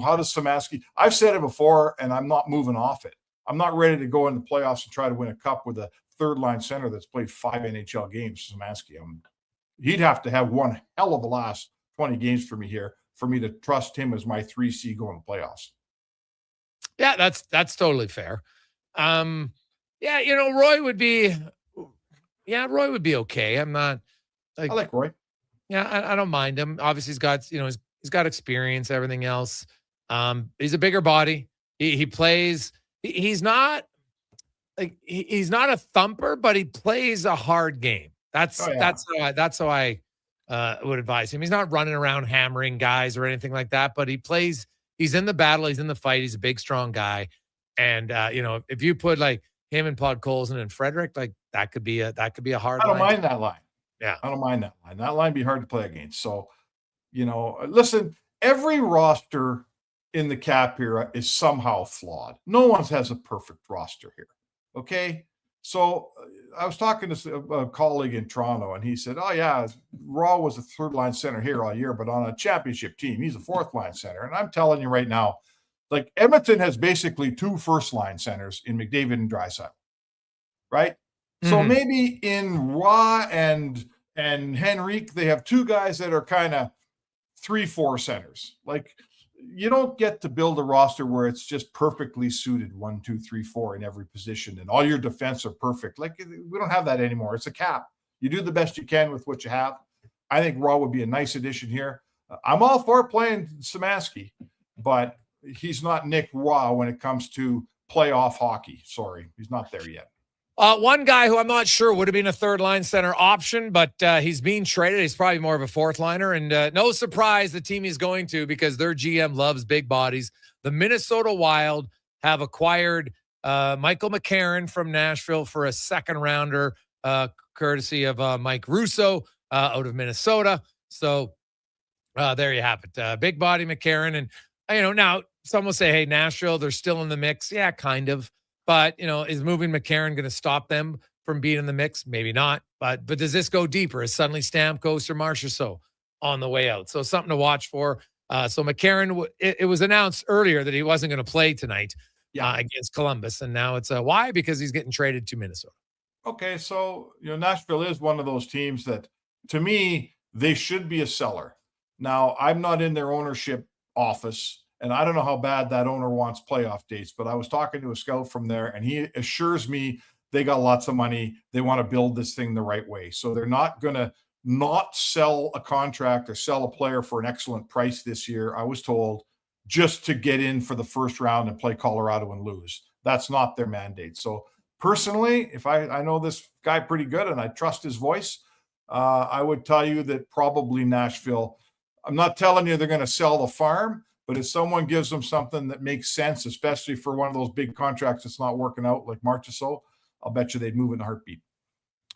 How does Szymanski? I've said it before, and I'm not moving off it. I'm not ready to go in the playoffs and try to win a cup with a third-line center that's played 5 NHL games, Szymanski. He'd have to have one hell of a last 20 games for me to trust him as my 3C going to playoffs. Yeah, that's totally fair. Roy would be okay. I'm not I like Roy. Yeah, I don't mind him. Obviously, he's got experience, everything else. He's a bigger body. He plays. He's not a thumper, but he plays a hard game. That's how I would advise him. He's not running around hammering guys or anything like that, but he plays. He's in the battle. He's in the fight. He's a big, strong guy. And if you put like him and Podkolzin and Frederick, like that could be a hard. I don't mind that line. Yeah, I don't mind that line. That line be hard to play against. So, listen, every roster in the cap era is somehow flawed. No one has a perfect roster here. Okay. So I was talking to a colleague in Toronto, and he said, "Oh yeah, Raw was a third line center here all year, but on a championship team, he's a fourth line center." And I'm telling you right now, like, Edmonton has basically 2 first line centers in McDavid and Draisaitl, right? Mm-hmm. So maybe in Raw and Henrique, they have 2 guys that are kind of 3-4 centers. Like, you don't get to build a roster where it's just perfectly suited 1, 2, 3, 4 in every position, and all your defense are perfect. Like, we don't have that anymore. It's a cap. You do the best you can with what you have. I think Raw would be a nice addition here. I'm all for playing Szymanski, but he's not Nick Raw when it comes to playoff hockey. Sorry, he's not there yet. One guy who I'm not sure would have been a third line center option, but he's being traded. He's probably more of a fourth liner, and no surprise the team he's going to, because their GM loves big bodies. The Minnesota Wild have acquired Michael McCarron from Nashville for a second rounder, courtesy of Mike Russo out of Minnesota. So there you have it. Big body McCarron. And, now some will say, hey, Nashville, they're still in the mix. Yeah, kind of. But, is moving McCarron going to stop them from being in the mix? Maybe not. But does this go deeper? Is suddenly Stamkos or Marchessault on the way out? So something to watch for. So McCarron, it was announced earlier that he wasn't going to play tonight against Columbus. And now it's why? Because he's getting traded to Minnesota. Okay, so, Nashville is one of those teams that, to me, they should be a seller. Now, I'm not in their ownership office, and I don't know how bad that owner wants playoff dates, but I was talking to a scout from there, and he assures me they got lots of money. They want to build this thing the right way. So they're not going to not sell a contract or sell a player for an excellent price this year, I was told, just to get in for the first round and play Colorado and lose. That's not their mandate. So personally, if I know this guy pretty good and I trust his voice, I would tell you that probably Nashville, I'm not telling you they're going to sell the farm, but if someone gives them something that makes sense, especially for one of those big contracts that's not working out like Marchessault, I'll bet you they'd move in a heartbeat.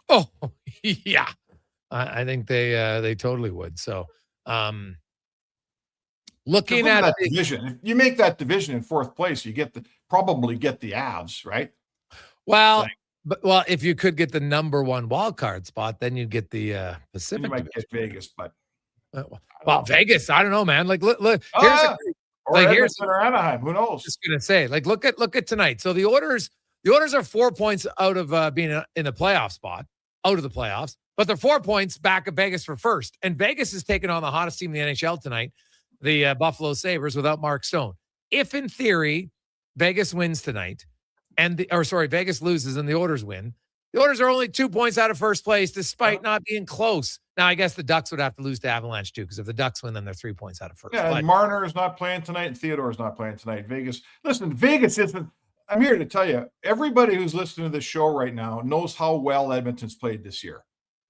Oh, yeah. I think they totally would. So looking at that division, if you make that division in fourth place, you probably get the Avs, right? Well, But well, if you could get the number one wild card spot, then you'd get the Pacific. You might Division. get Vegas, but well, Vegas, I don't know, man. Like, look, here's or Edmonton or Anaheim. Who knows? Just gonna say, like, look at tonight. So the orders are 4 points out of being in the playoff spot, out of the playoffs, but they're 4 points back of Vegas for first. And Vegas is taking on the hottest team in the NHL tonight, the Buffalo Sabres, without Mark Stone. If in theory Vegas wins tonight, Vegas loses and the Oilers win, the Oilers are only 2 points out of first place, despite not being close. Now, I guess the Ducks would have to lose to Avalanche too, because if the Ducks win, then they're 3 points out of first. Yeah, and Marner is not playing tonight, and Theodore is not playing tonight. Vegas isn't. I'm here to tell you, everybody who's listening to this show right now knows how well Edmonton's played this year.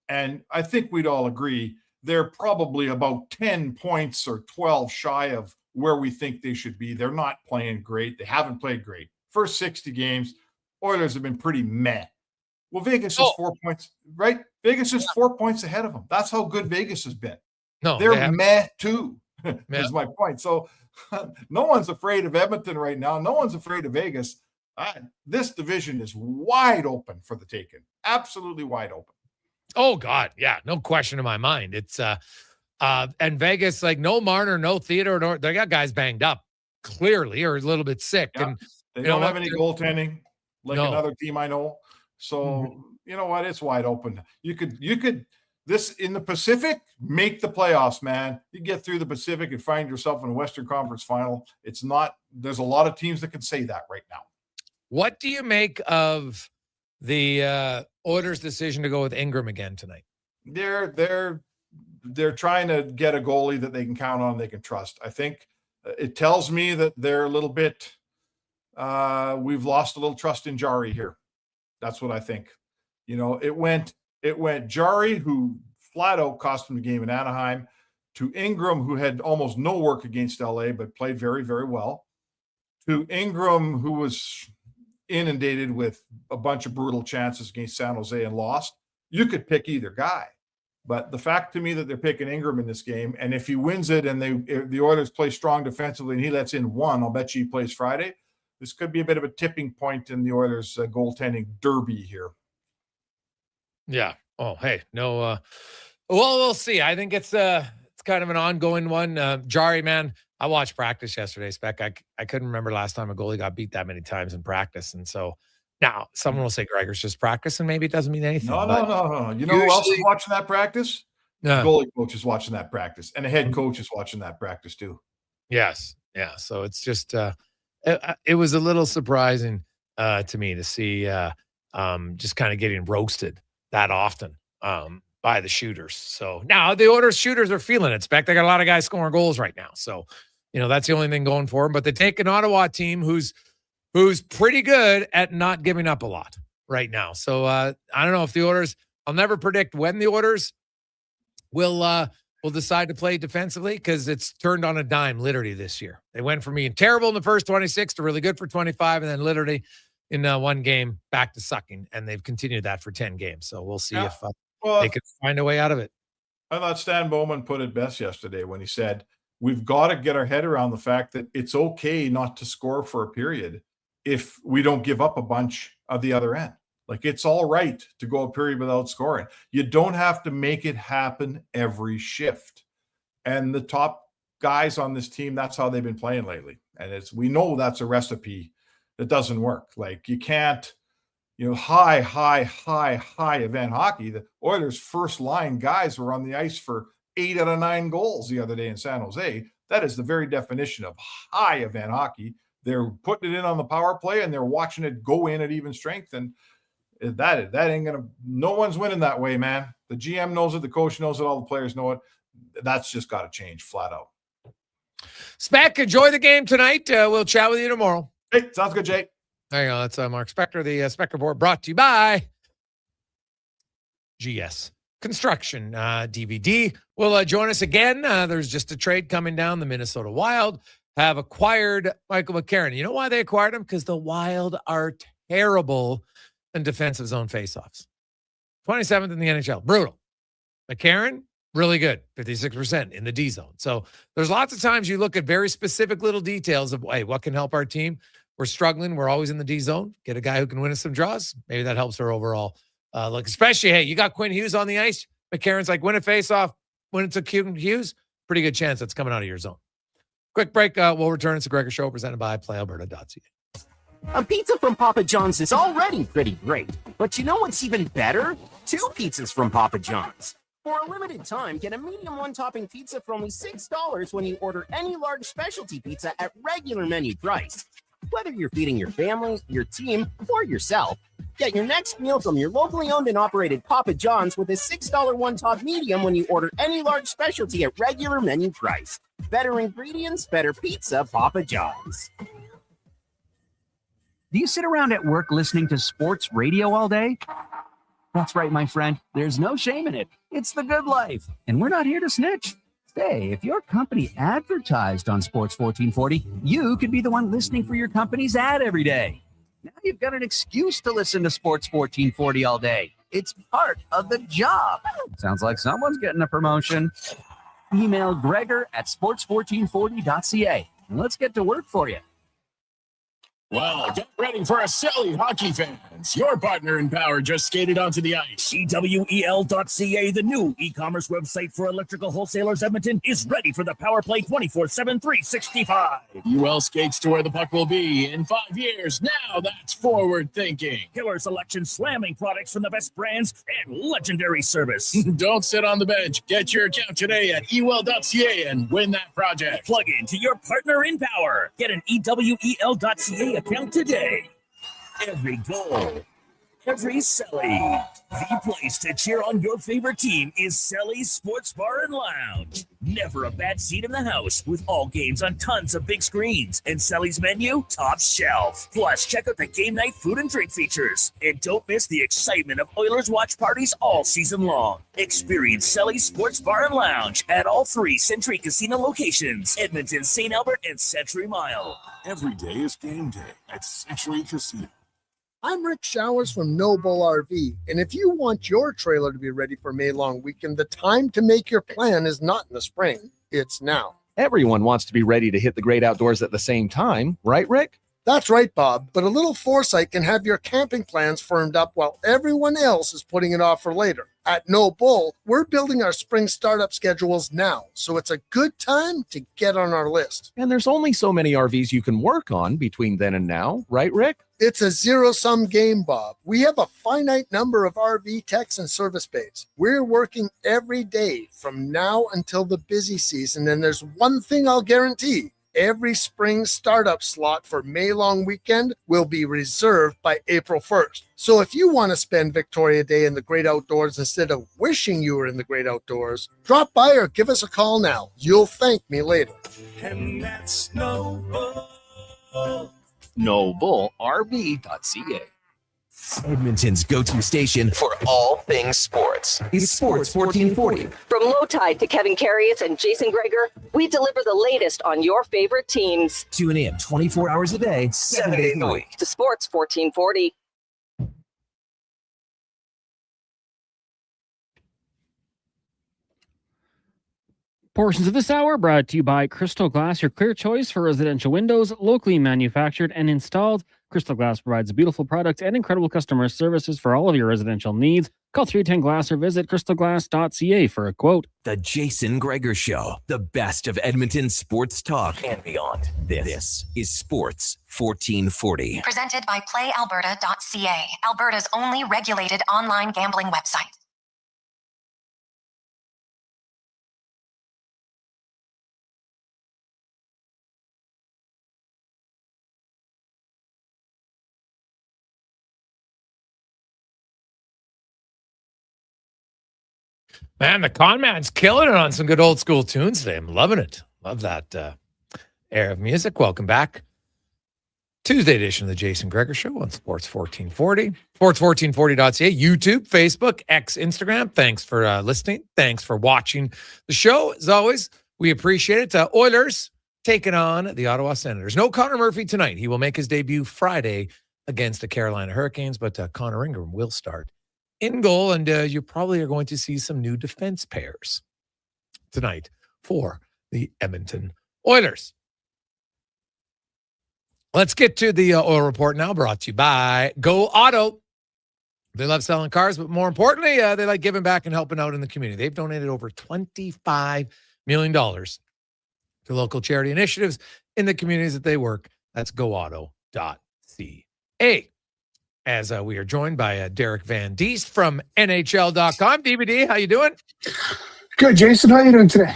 And I think we'd all agree they're probably about 10 points or 12 shy of where we think they should be. They're not playing great. They haven't played great. First 60 games, Oilers have been pretty meh. Well, Vegas is 4 points, right? Vegas is 4 points ahead of them. That's how good Vegas has been. No, they're meh too, is my point. So no one's afraid of Edmonton right now. No one's afraid of Vegas. This division is wide open for the taking. Absolutely wide open. Oh, God. Yeah, no question in my mind. It's and Vegas, like, no Marner, no Theodore, they got guys banged up, clearly, or a little bit sick. Yeah. And they don't have any goaltending like another team I know. So you know what? It's wide open. You could this in the Pacific, make the playoffs, man. You get through the Pacific and find yourself in a Western Conference final. It's not, there's a lot of teams that can say that right now. What do you make of the Oilers' decision to go with Ingram again tonight? They're trying to get a goalie that they can count on, they can trust. I think it tells me that they're a little bit we've lost a little trust in Jari here. That's what I think. You know, it went Jari, who flat out cost him the game in Anaheim, to Ingram, who had almost no work against LA but played very, very well, to Ingram, who was inundated with a bunch of brutal chances against San Jose and lost. You could pick either guy. But the fact to me that they're picking Ingram in this game, and if he wins it and if the Oilers play strong defensively and he lets in one, I'll bet you he plays Friday. This could be a bit of a tipping point in the Oilers' goaltending derby here. Yeah. Oh, hey, no. Well, we'll see. I think it's kind of an ongoing one. Jari, man, I watched practice yesterday, Spec. I couldn't remember last time a goalie got beat that many times in practice, and so now someone will say Gregor's just practice, and maybe it doesn't mean anything. No. You know who else is watching that practice? Yeah. The goalie coach is watching that practice, and the head coach is watching that practice too. Yes. Yeah. So it's just it was a little surprising to me to see just kind of getting roasted that often by the shooters. So now the Oilers shooters are feeling it. Spec, they got a lot of guys scoring goals right now. So, you know, that's the only thing going for them. But they take an Ottawa team who's pretty good at not giving up a lot right now. So I don't know if the Oilers, I'll never predict when the Oilers will decide to play defensively, because it's turned on a dime literally this year. They went from being terrible in the first 26 to really good for 25, and then literally in one game back to sucking, and they've continued that for 10 games. So we'll see if they can find a way out of it. I thought Stan Bowman put it best yesterday when he said, we've got to get our head around the fact that it's okay not to score for a period if we don't give up a bunch of the other end. Like, it's all right to go a period without scoring. You don't have to make it happen every shift. And the top guys on this team, that's how they've been playing lately. And we know that's a recipe that doesn't work. Like, you can't, you know, high event hockey. The Oilers' first line guys were on the ice for 8 out of 9 goals the other day in San Jose. That is the very definition of high event hockey. They're putting it in on the power play and they're watching it go in at even strength. And that ain't gonna, no one's winning that way, man. The GM knows it, the coach knows it, all the players know it. That's just got to change flat out. Spec, enjoy the game tonight. We'll chat with you tomorrow. Hey, sounds good, Jay. There you go. That's Mark Spector, the Spec Report, brought to you by GS Construction. DVD will join us again. There's just a trade coming down. The Minnesota Wild have acquired Michael McCarron. You know why they acquired him? Because the Wild are terrible in defensive zone faceoffs. 27th in the NHL. Brutal. McCarron, really good. 56% in the D zone. So there's lots of times you look at very specific little details of, hey, what can help our team? we're struggling. We're always in the D zone. Get a guy who can win us some draws. Maybe that helps her overall look. Especially, hey, you got Quinn Hughes on the ice. McCarron's like, win a face-off, win it to Quinn Hughes. Pretty good chance that's coming out of your zone. Quick break. We'll return. It's a Gregor Show presented by PlayAlberta.ca. A pizza from Papa John's is already pretty great. But you know what's even better? 2 pizzas from Papa John's. For a limited time, get a medium one-topping pizza for only $6 when you order any large specialty pizza at regular menu price. Whether you're feeding your family, your team, or yourself, get your next meal from your locally owned and operated Papa John's with a $6 one-top medium when you order any large specialty at regular menu price. Better ingredients, better pizza, Papa John's. Do you sit around at work listening to sports radio all day? That's right, my friend. There's no shame in it. It's the good life. And we're not here to snitch. Hey, if your company advertised on Sports 1440, you could be the one listening for your company's ad every day. Now you've got an excuse to listen to Sports 1440 all day. It's part of the job. Sounds like someone's getting a promotion. Email Gregor at sports1440.ca and let's get to work for you. Well, get ready for a silly hockey fans. Your partner in power just skated onto the ice. EWEL.ca, the new e-commerce website for electrical wholesalers Edmonton, is ready for the power play 24/7, 365. UL skates to where the puck will be in 5 years. Now that's forward thinking. Killer selection, slamming products from the best brands, and legendary service. Don't sit on the bench. Get your account today at EWEL.ca and win that project. Plug into your partner in power. Get an EWEL.ca account today. Every goal, every Selly. The place to cheer on your favorite team is Selly's Sports Bar and Lounge. Never a bad seat in the house, with all games on tons of big screens. And Selly's menu, top shelf. Plus, check out the game night food and drink features. And don't miss the excitement of Oilers watch parties all season long. Experience Selly's Sports Bar and Lounge at all 3 Century Casino locations: Edmonton, St. Albert, and Century Mile. Every day is game day at Century Casino. I'm Rick Showers from No Bull RV, and if you want your trailer to be ready for May long weekend, the time to make your plan is not in the spring, it's now. Everyone wants to be ready to hit the great outdoors at the same time, right, Rick? That's right, Bob, but a little foresight can have your camping plans firmed up while everyone else is putting it off for later. At No Bull, we're building our spring startup schedules now, so it's a good time to get on our list. And there's only so many RVs you can work on between then and now, right, Rick? It's a zero-sum game, Bob. We have a finite number of RV techs and service bays. We're working every day from now until the busy season, and there's one thing I'll guarantee. Every spring startup slot for May long weekend will be reserved by April 1st. So if you want to spend Victoria Day in the great outdoors instead of wishing you were in the great outdoors, drop by or give us a call now. You'll thank me later. And that's No Bull. NobleRV.ca. Edmonton's go-to station for all things sports is Sports 1440. From Low Tide to Kevin Carrius and Jason Gregor, we deliver the latest on your favorite teams. Tune in 24 hours a day, 7 days a week to Sports 1440. Portions of this hour brought to you by Crystal Glass, your clear choice for residential windows, locally manufactured and installed. Crystal Glass provides beautiful products and incredible customer services for all of your residential needs. Call 310-GLASS or visit crystalglass.ca for a quote. The Jason Gregor Show, the best of Edmonton sports talk and beyond. This is Sports 1440. Presented by PlayAlberta.ca, Alberta's only regulated online gambling website. Man, the con man's killing it on some good old school tunes today. I'm loving it. Love that air of music. Welcome back. Tuesday edition of the Jason Gregor Show on Sports 1440. Sports1440.ca, YouTube, Facebook, X, Instagram. Thanks for listening. Thanks for watching the show. As always, we appreciate it. Oilers taking on the Ottawa Senators. No Connor Murphy tonight. He will make his debut Friday against the Carolina Hurricanes, but Connor Ingram will start in goal, and you probably are going to see some new defense pairs tonight for the Edmonton Oilers. Let's get to the oil report now, brought to you by Go Auto. They love selling cars, but more importantly, they like giving back and helping out in the community. They've donated over $25 million to local charity initiatives in the communities that they work. That's goauto.ca. As we are joined by Derek Van Diest from NHL.com. DVD, how you doing? Good, Jason. How you doing today?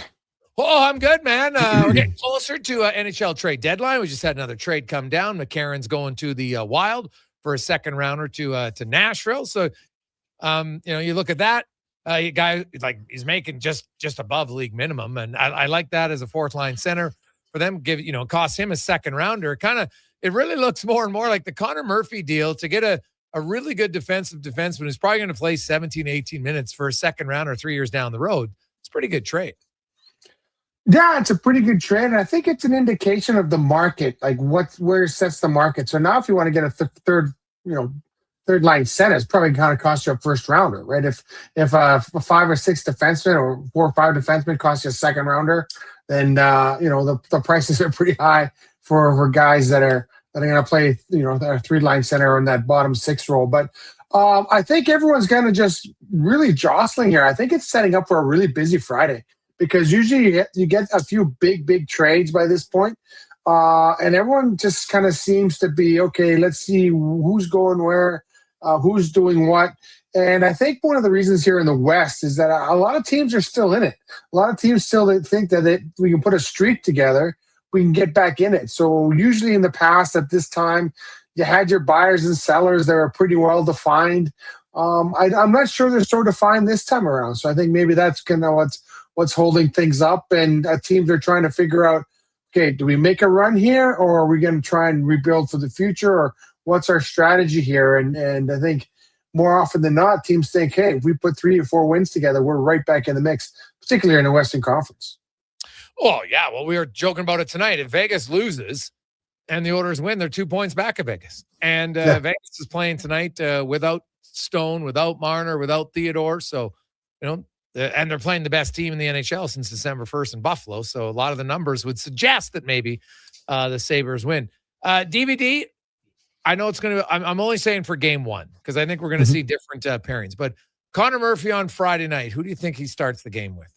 Oh, I'm good, man. We're getting closer to NHL trade deadline. We just had another trade come down. McCarron's going to the Wild for a second rounder to Nashville. So, you look at that. Guy, like, he's making just above league minimum, and I like that as a fourth line center for them. Cost him a second rounder. It really looks more and more like the Connor Murphy deal to get a really good defenseman who's probably going to play 17, 18 minutes for a second rounder 3 years down the road. It's a pretty good trade. Yeah, it's a pretty good trade, and I think it's an indication of the market, like where it sets the market. So now, if you want to get a third line center, it's probably going to cost you a first rounder, right? If a 5 or 6 defenseman or 4 or 5 defensemen cost you a second rounder, then the prices are pretty high for guys that are going to play their 3-line center in that bottom 6 role. But I think everyone's going to just really jostling here. I think it's setting up for a really busy Friday, because usually you get a few big trades by this point. And everyone just kind of seems to be, okay, let's see who's going where, who's doing what. And I think one of the reasons here in the West is that a lot of teams are still in it. A lot of teams still think that we can put a streak together, we can get back in it. So usually in the past at this time, you had your buyers and sellers that were pretty well defined. I'm not sure they're so defined this time around. So I think maybe that's kind of what's holding things up, and teams are trying to figure out, okay, do we make a run here, or are we going to try and rebuild for the future, or what's our strategy here? And I think more often than not, teams think, hey, if we put 3 or 4 wins together, we're right back in the mix, particularly in the Western Conference. Oh, yeah. Well, we were joking about it tonight. If Vegas loses and the Oilers win, they're 2 points back of Vegas. And Vegas is playing tonight without Stone, without Marner, without Theodore. So, and they're playing the best team in the NHL since December 1st in Buffalo. So a lot of the numbers would suggest that maybe the Sabres win. DVD, I know it's going to – I'm only saying for game 1 because I think we're going to see different pairings. But Connor Murphy on Friday night, who do you think he starts the game with?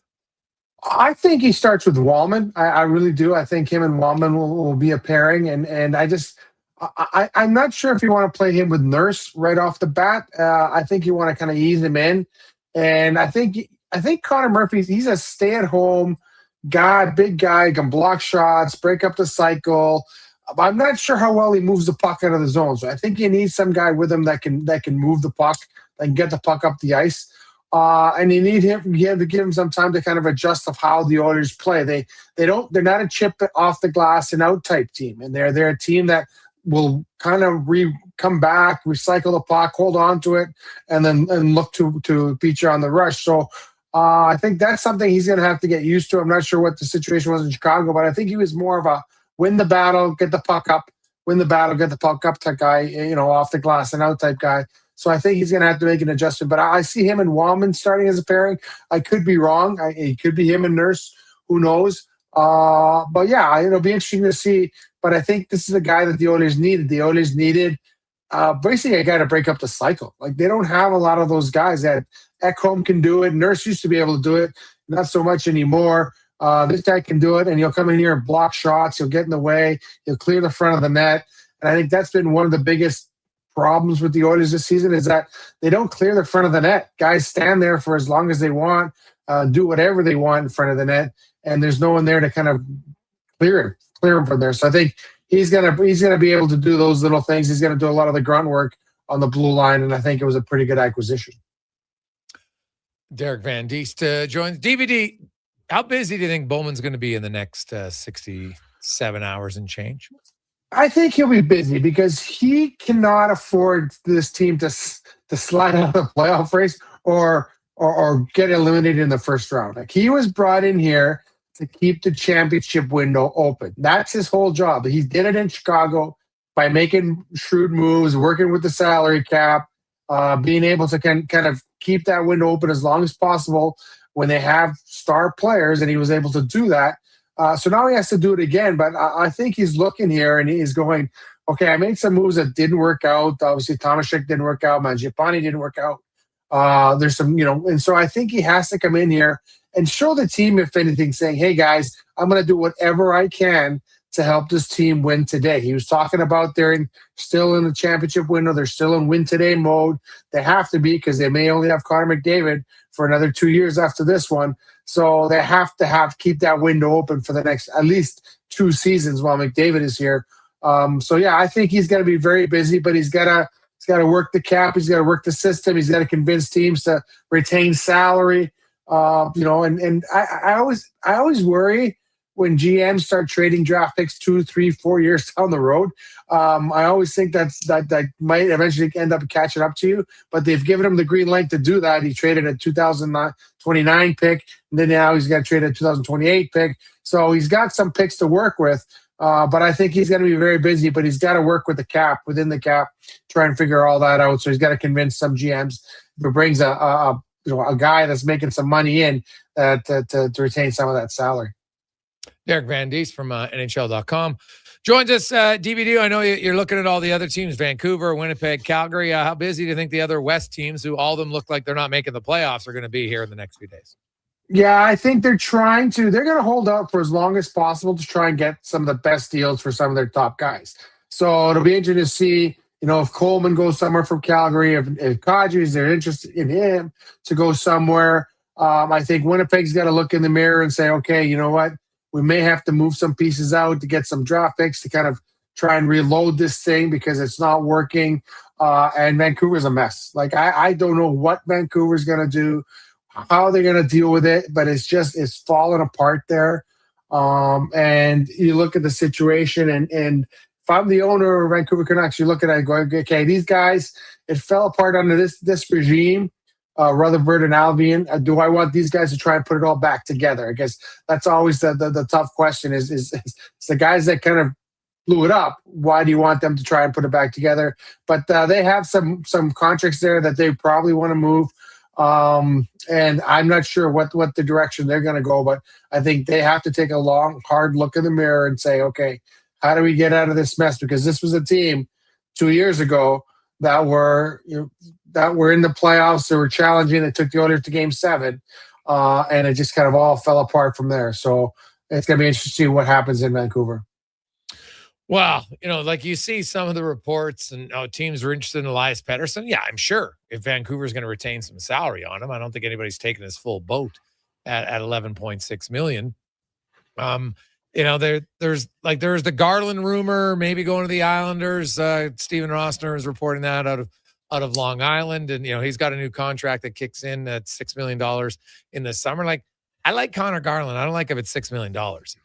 I think he starts with Wallman. I really do. I think him and Wallman will be a pairing. And I'm not sure if you want to play him with Nurse right off the bat. I think you want to kind of ease him in. And I think Connor Murphy, he's a stay-at-home guy, big guy, can block shots, break up the cycle. I'm not sure how well he moves the puck out of the zone. So I think you need some guy with him that can move the puck, that can get the puck up the ice. And you need him. You have to give him some time to kind of adjust of how the Oilers play. They're not a chip off the glass and out type team, and they're a team that will kind of come back, recycle the puck, hold on to it, and look to beat you on the rush. So I think that's something he's going to have to get used to. I'm not sure what the situation was in Chicago, but I think he was more of a win the battle, get the puck up, win the battle, get the puck up type guy, off the glass and out type guy. So I think he's going to have to make an adjustment. But I see him and Wallman starting as a pairing. I could be wrong. It could be him and Nurse. Who knows? But yeah, it'll be interesting to see. But I think this is a guy that the Oilers needed. The Oilers needed basically a guy to break up the cycle. Like, they don't have a lot of those guys. That Ekholm can do it. Nurse used to be able to do it. Not so much anymore. This guy can do it, and he'll come in here and block shots. He'll get in the way. He'll clear the front of the net. And I think that's been one of the biggest problems with the Oilers this season, is that they don't clear the front of the net. Guys stand there for as long as they want, do whatever they want in front of the net, and there's no one there to kind of clear him from there. So I think he's gonna be able to do those little things. He's gonna do a lot of the grunt work on the blue line, and I think it was a pretty good acquisition. Derek Van Diest joins. DVD, how busy do you think Bowman's going to be in the next 67 hours and change? I think he'll be busy because he cannot afford this team to slide out of the playoff race or get eliminated in the first round. Like, he was brought in here to keep the championship window open. That's his whole job. He did it in Chicago by making shrewd moves, working with the salary cap, being able to kind of keep that window open as long as possible when they have star players, and he was able to do that. So now he has to do it again. But I think he's looking here and he's going, okay, I made some moves that didn't work out. Obviously, Tomashek didn't work out. Mangiapane didn't work out. There's some, and so I think he has to come in here and show the team, if anything, saying, hey, guys, I'm going to do whatever I can to help this team win today. He was talking about they're still in the championship window. They're still in win today mode. They have to be because they may only have Connor McDavid for another 2 years after this one. So they have to keep that window open for the next at least 2 seasons while McDavid is here. So yeah, I think he's going to be very busy, but he's got to work the cap. He's got to work the system. He's got to convince teams to retain salary. And I always worry when GMs start trading draft picks 2, 3, 4 years down the road. I always think that might eventually end up catching up to you, but they've given him the green light to do that. He traded a 2029 pick, and then now he's got to trade a 2028 pick. So he's got some picks to work with, but I think he's going to be very busy, but he's got to work with the cap, within the cap, try and figure all that out. So he's got to convince some GMs if it brings a guy that's making some money in to retain some of that salary. Derek Van Diest from NHL.com joins us. DVD, I know you're looking at all the other teams, Vancouver, Winnipeg, Calgary. How busy do you think the other West teams, who all of them look like they're not making the playoffs, are going to be here in the next few days? Yeah, I think they're going to hold out for as long as possible to try and get some of the best deals for some of their top guys. So it'll be interesting to see, if Coleman goes somewhere from Calgary, if Kadri's, they're interested in him to go somewhere. I think Winnipeg's got to look in the mirror and say, okay, you know what? We may have to move some pieces out to get some draft picks to kind of try and reload this thing because it's not working. And Vancouver's a mess. Like, I don't know what Vancouver's going to do, how they're going to deal with it, but it's falling apart there. And you look at the situation, and if I'm the owner of Vancouver Canucks, you look at it and go, okay, these guys, it fell apart under this regime. Rutherford and Albion. Do I want these guys to try and put it all back together? I guess that's always the tough question is the guys that kind of blew it up. Why do you want them to try and put it back together? But they have some contracts there that they probably want to move. And I'm not sure what the direction they're going to go, but I think they have to take a long, hard look in the mirror and say, okay, how do we get out of this mess? Because this was a team 2 years ago that were in the playoffs. They were challenging. They took the Oilers to Game 7, and it just kind of all fell apart from there. So it's going to be interesting to see what happens in Vancouver. Well, like you see some of the reports and teams are interested in Elias Pettersson. Yeah, I'm sure if Vancouver's going to retain some salary on him, I don't think anybody's taking his full boat at $11.6 million. There's the Garland rumor, maybe going to the Islanders. Steven Rossner is reporting that out of Long Island, and he's got a new contract that kicks in at $6 million in the summer. Like, I like Connor Garland. I don't like him at $6 million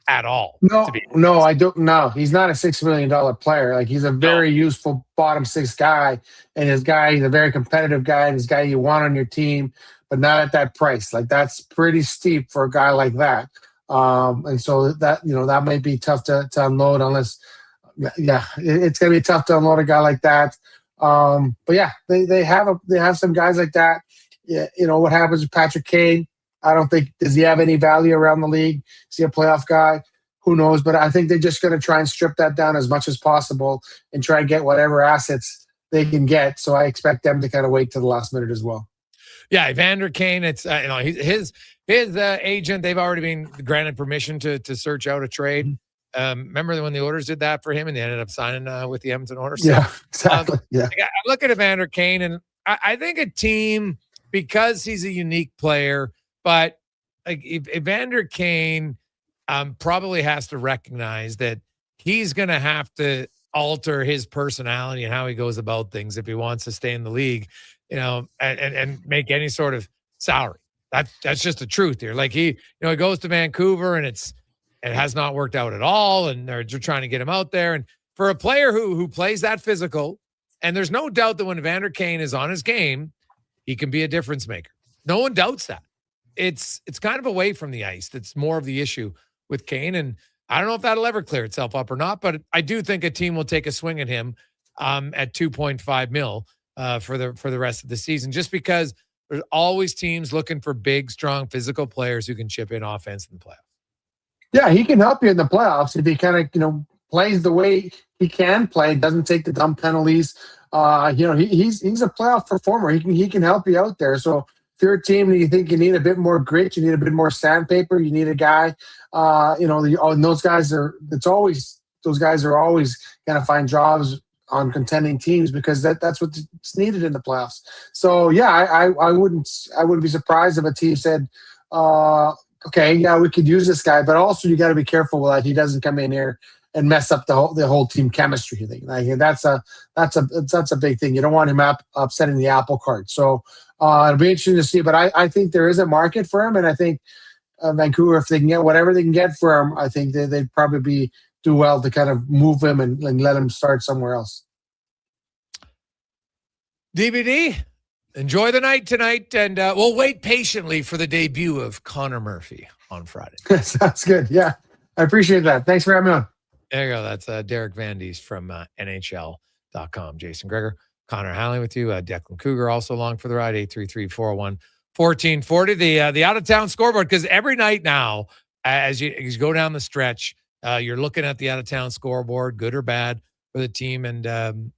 at all. No, I don't. No, he's not a $6 million player. Like, he's a very useful bottom six guy, and he's a very competitive guy, and he's a guy you want on your team, but not at that price. Like, that's pretty steep for a guy like that. And so that might be tough to unload unless, it's going to be tough to unload a guy like that. But yeah, they have some guys like that. Yeah, what happens with Patrick Kane? I don't think, does he have any value around the league? Is he a playoff guy? Who knows? But I think they're just going to try and strip that down as much as possible and try and get whatever assets they can get. So I expect them to kind of wait to the last minute as well. Yeah, Evander Kane, it's his agent, they've already been granted permission to search out a trade. Remember when the Oilers did that for him and they ended up signing with the Edmonton Oilers? So, yeah, exactly. Yeah. I look at Evander Kane, and I think a team, because he's a unique player, but like Evander Kane probably has to recognize that he's going to have to alter his personality and how he goes about things if he wants to stay in the league, and make any sort of salary. That's just the truth here. Like he goes to Vancouver and it has not worked out at all, and they're trying to get him out there. And for a player who plays that physical, and there's no doubt that when Evander Kane is on his game, he can be a difference maker. No one doubts that. It's kind of away from the ice that's more of the issue with Kane, and I don't know if that'll ever clear itself up or not, but I do think a team will take a swing at him at $2.5 million for the rest of the season, just because there's always teams looking for big, strong, physical players who can chip in offense in the playoffs. Yeah, he can help you in the playoffs if he kind of, plays the way he can play, doesn't take the dumb penalties. He's a playoff performer. He can help you out there. So if you're a team and you think you need a bit more grit, you need a bit more sandpaper, you need a guy, and those guys are always going to find jobs on contending teams because that's what's needed in the playoffs. So yeah, I wouldn't be surprised if a team said, okay, yeah, we could use this guy, but also you got to be careful that he doesn't come in here and mess up the whole team chemistry thing. Like that's a big thing. You don't want him upsetting the apple cart. So it'll be interesting to see. But I think there is a market for him, and I think Vancouver, if they can get whatever they can get for him, I think they'd probably do well to kind of move him and let him start somewhere else. DVD, enjoy the night tonight, and we'll wait patiently for the debut of Connor Murphy on Friday. Sounds good. Yeah, I appreciate that. Thanks for having me on. There you go. That's Derek Van Diest from NHL.com. Jason Gregor, Connor Halley with you. Declan Cougar also along for the ride. 833-401-1440. The out-of-town scoreboard, because every night now, as you go down the stretch, you're looking at the out-of-town scoreboard, good or bad for the team. And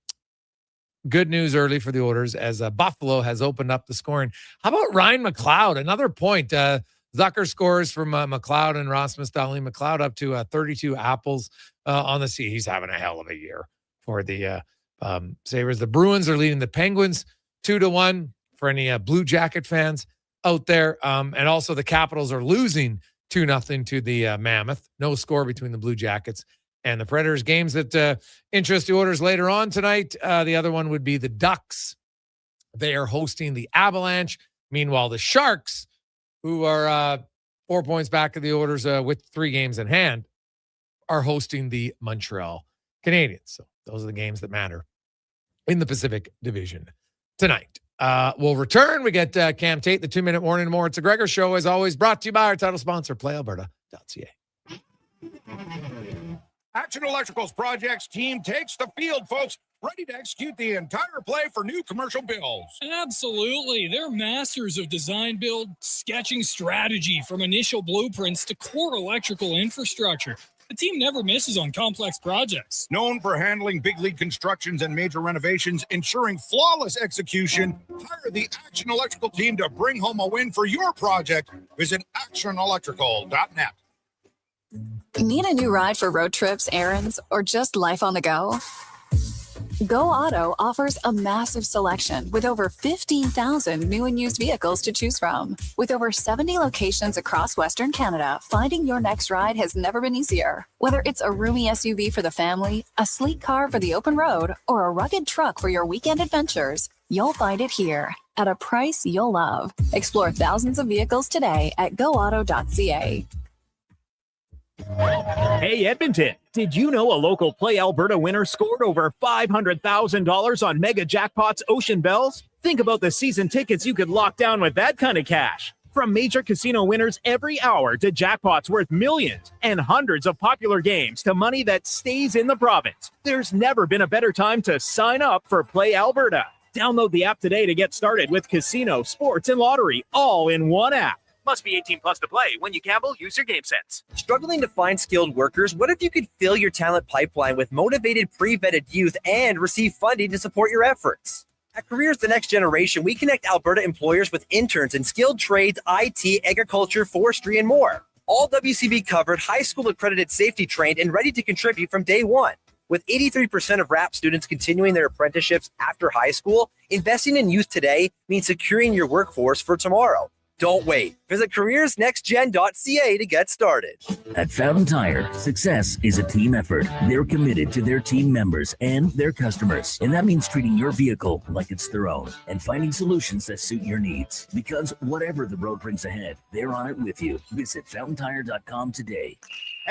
good news early for the Oilers as Buffalo has opened up the scoring. How about Ryan McLeod? Another point. Zucker scores from McLeod and Rasmus Dahlin. McLeod up to 32 apples on the sea. He's having a hell of a year for the Sabres. The Bruins are leading the Penguins 2-1 for any Blue Jacket fans out there. And also the Capitals are losing 2-0 to the Mammoth. No score between the Blue Jackets and the Predators. Games that interest the Oilers later on tonight. The other one would be the Ducks. They are hosting the Avalanche. Meanwhile, the Sharks, who are 4 points back of the Oilers with 3 games in hand, are hosting the Montreal Canadiens. So those are the games that matter in the Pacific Division tonight. We'll return. We get Cam Tate, the 2-minute warning and more. It's a Gregor Show, as always, brought to you by our title sponsor, PlayAlberta.ca. Action Electrical's projects team takes the field, folks, ready to execute the entire play for new commercial builds. Absolutely. They're masters of design build, sketching strategy from initial blueprints to core electrical infrastructure. The team never misses on complex projects. Known for handling big league constructions and major renovations, ensuring flawless execution, hire the Action Electrical team to bring home a win for your project. Visit actionelectrical.net. Need a new ride for road trips, errands, or just life on the go? Go Auto offers a massive selection with over 15,000 new and used vehicles to choose from. With over 70 locations across Western Canada, finding your next ride has never been easier. Whether it's a roomy SUV for the family, a sleek car for the open road, or a rugged truck for your weekend adventures, you'll find it here at a price you'll love. Explore thousands of vehicles today at goauto.ca. Hey, Edmonton, did you know a local Play Alberta winner scored over $500,000 on Mega Jackpots Ocean Bells? Think about the season tickets you could lock down with that kind of cash. From major casino winners every hour to jackpots worth millions and hundreds of popular games to money that stays in the province, there's never been a better time to sign up for Play Alberta. Download the app today to get started with casino, sports, and lottery all in one app. Must be 18 plus to play. When you gamble, use your game sense. Struggling to find skilled workers? What if you could fill your talent pipeline with motivated, pre-vetted youth and receive funding to support your efforts? At Careers the Next Generation, we connect Alberta employers with interns in skilled trades, IT, agriculture, forestry, and more. All WCB covered, high school accredited, safety trained, and ready to contribute from day one. With 83% of RAP students continuing their apprenticeships after high school, investing in youth today means securing your workforce for tomorrow. Don't wait. Visit careersnextgen.ca to get started. At Fountain Tire, success is a team effort. They're committed to their team members and their customers. And that means treating your vehicle like it's their own and finding solutions that suit your needs. Because whatever the road brings ahead, they're on it with you. Visit fountaintire.com today.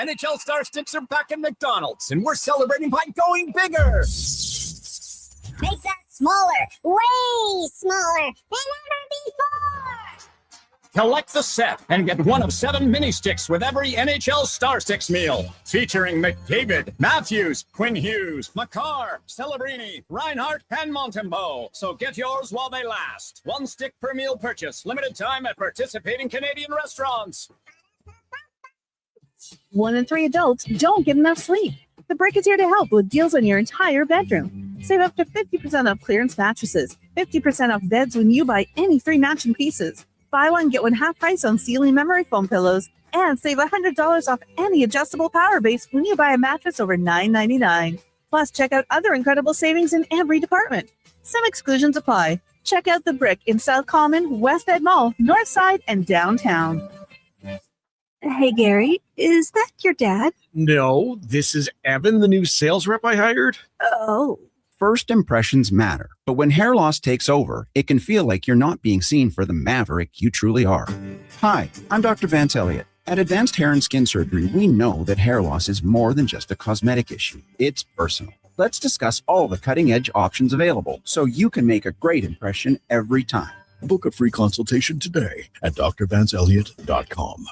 NHL Star Sticks are back at McDonald's, and we're celebrating by going bigger. Make that smaller, way smaller than ever before. Collect the set and get one of 7 mini sticks with every NHL Star Sticks meal. Featuring McDavid, Matthews, Quinn Hughes, Makar, Celebrini, Reinhardt, and Montembeau. So get yours while they last. 1 stick per meal purchase. Limited time at participating Canadian restaurants. 1 in 3 adults don't get enough sleep. The Brick is here to help with deals on your entire bedroom. Save up to 50% off clearance mattresses, 50% off beds when you buy any 3 matching pieces. Buy one, get one half price on ceiling memory foam pillows, and save $100 off any adjustable power base when you buy a mattress over $9.99. Plus, check out other incredible savings in every department. Some exclusions apply. Check out The Brick in South Common, West Ed Mall, North Side, and downtown. Hey, Gary, is that your dad? No, this is Evan, the new sales rep I hired. Oh. First impressions matter, but when hair loss takes over, it can feel like you're not being seen for the maverick you truly are. Hi, I'm Dr. Vance Elliott. At Advanced Hair and Skin Surgery, we know that hair loss is more than just a cosmetic issue. It's personal. Let's discuss all the cutting-edge options available so you can make a great impression every time. Book a free consultation today at drvanceelliott.com.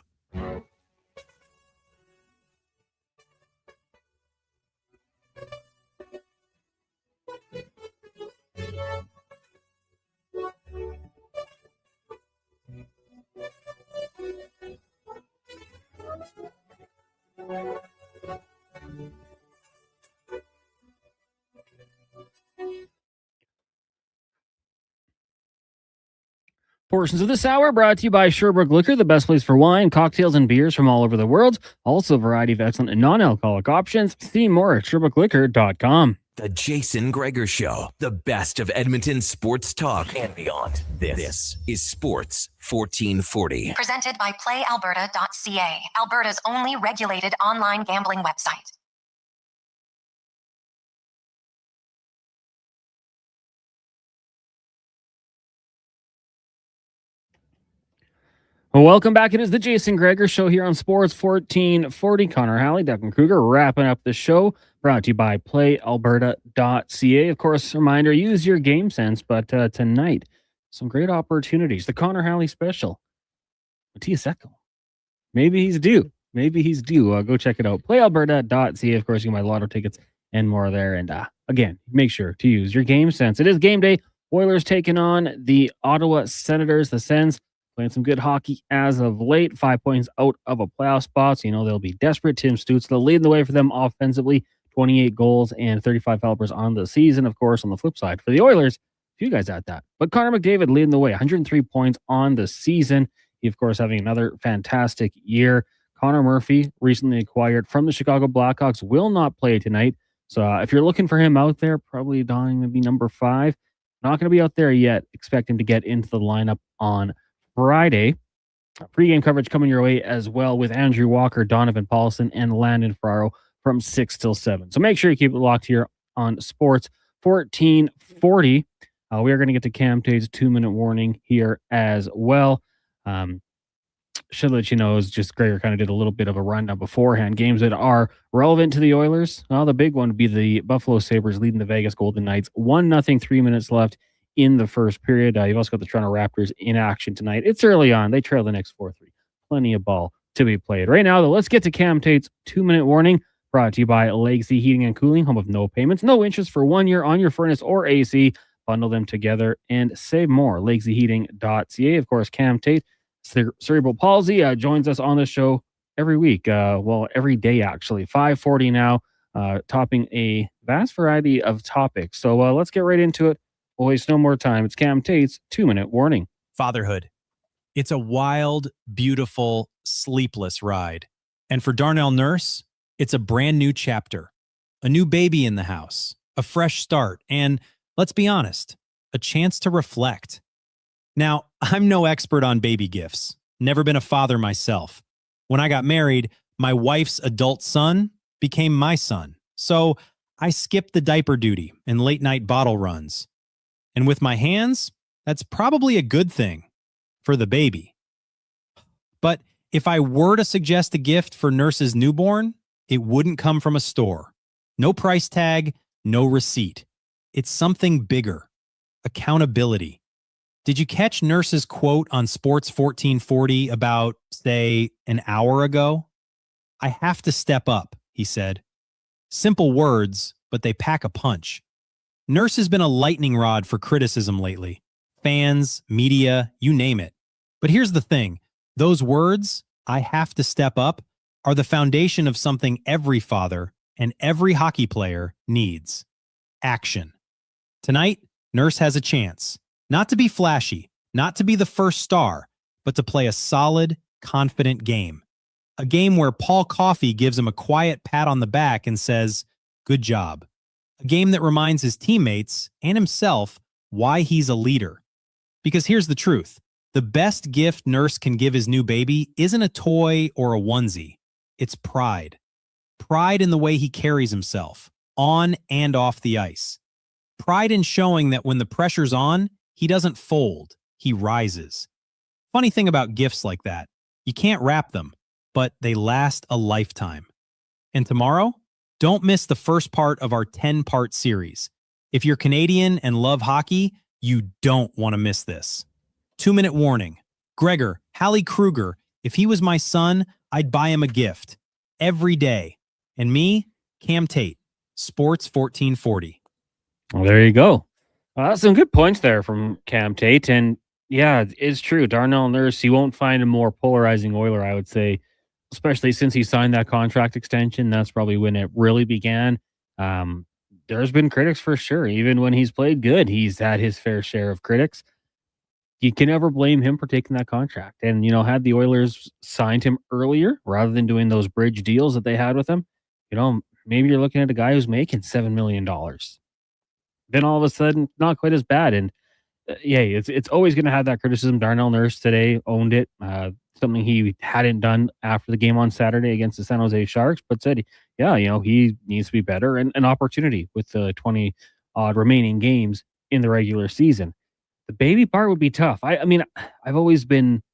Portions of this hour brought to you by Sherbrooke Liquor, the best place for wine, cocktails, and beers from all over the world. Also, a variety of excellent and non-alcoholic options. See more at SherbrookeLiquor.com. The Jason Gregor Show, the best of Edmonton sports talk and beyond. This is Sports 1440. Presented by PlayAlberta.ca, Alberta's only regulated online gambling website. Well, welcome back. It is the Jason Gregor Show here on Sports 1440. Connor Halley, Declan Kruger wrapping up the show. Brought to you by PlayAlberta.ca. Of course, reminder, use your game sense. But tonight, some great opportunities. The Connor Halley special. Matthias Ekholm. Maybe he's due. Go check it out. PlayAlberta.ca. Of course, you can buy lotto tickets and more there. And again, make sure to use your game sense. It is game day. Oilers taking on the Ottawa Senators. The Sens playing some good hockey as of late. 5 points out of a playoff spot. So, they'll be desperate. Tim Stützle leading the way for them offensively. 28 goals and 35 helpers on the season. Of course, on the flip side, for the Oilers, a few guys at that. But Connor McDavid leading the way. 103 points on the season. He, of course, having another fantastic year. Connor Murphy, recently acquired from the Chicago Blackhawks, will not play tonight. So if you're looking for him out there, probably dying to be number 5. Not going to be out there yet. Expect him to get into the lineup on Friday. Pre-game coverage coming your way as well with Andrew Walker, Donovan Paulson, and Landon Ferraro from 6 till 7. So make sure you keep it locked here on Sports 1440. We are going to get to Cam Tate's 2-minute warning here as well. Should let you know, as just Gregor kind of did a little bit of a rundown beforehand. Games that are relevant to the Oilers. Well, the big one would be the Buffalo Sabres leading the Vegas Golden Knights. 1-0, 3 minutes left in the first period. You've also got the Toronto Raptors in action tonight. It's early on. They trail the next 4-3. Plenty of ball to be played. Right now, though, let's get to Cam Tate's 2-minute warning. Brought to you by Legacy Heating and Cooling, home of no payments, no interest for 1 year on your furnace or AC. Bundle them together and save more. LegacyHeating.ca. Of course, Cam Tate, cerebral palsy, joins us on the show every week. Every day, actually. 5:40 now, topping a vast variety of topics. So let's get right into it. We'll waste no more time. It's Cam Tate's 2-minute warning. Fatherhood. It's a wild, beautiful, sleepless ride. And for Darnell Nurse, it's a brand new chapter, a new baby in the house, a fresh start, and let's be honest, a chance to reflect. Now, I'm no expert on baby gifts, never been a father myself. When I got married, my wife's adult son became my son. So I skipped the diaper duty and late night bottle runs. And with my hands, that's probably a good thing for the baby. But if I were to suggest a gift for Nurse's newborn, it wouldn't come from a store. No price tag, no receipt. It's something bigger. Accountability. Did you catch Nurse's quote on Sports 1440 about, say, an hour ago? I have to step up, he said. Simple words, but they pack a punch. Nurse has been a lightning rod for criticism lately. Fans, media, you name it. But here's the thing. Those words, I have to step up, are the foundation of something every father and every hockey player needs: action. Tonight, Nurse has a chance, not to be flashy, not to be the first star, but to play a solid, confident game. A game where Paul Coffey gives him a quiet pat on the back and says, "Good job." A game that reminds his teammates and himself why he's a leader. Because here's the truth. The best gift Nurse can give his new baby isn't a toy or a onesie. It's pride. Pride in the way he carries himself, on and off the ice. Pride in showing that when the pressure's on, he doesn't fold, he rises. Funny thing about gifts like that, you can't wrap them, but they last a lifetime. And tomorrow, don't miss the first part of our 10-part series. If you're Canadian and love hockey, you don't want to miss this. 2-minute warning. Gregor, Hallie Kruger, if he was my son, I'd buy him a gift. Every day. And me, Cam Tate, Sports 1440. Well, there you go. Some good points there from Cam Tate. And yeah, it's true. Darnell Nurse, you won't find a more polarizing Oiler, I would say, especially since he signed that contract extension. That's probably when it really began. There's been critics for sure. Even when he's played good, he's had his fair share of critics. You can never blame him for taking that contract. And, had the Oilers signed him earlier rather than doing those bridge deals that they had with him, maybe you're looking at a guy who's making $7 million. Then all of a sudden, not quite as bad. And it's always going to have that criticism. Darnell Nurse today owned it. Something he hadn't done after the game on Saturday against the San Jose Sharks, but said, he needs to be better and an opportunity with the 20 odd remaining games in the regular season. The baby part would be tough. I've always been,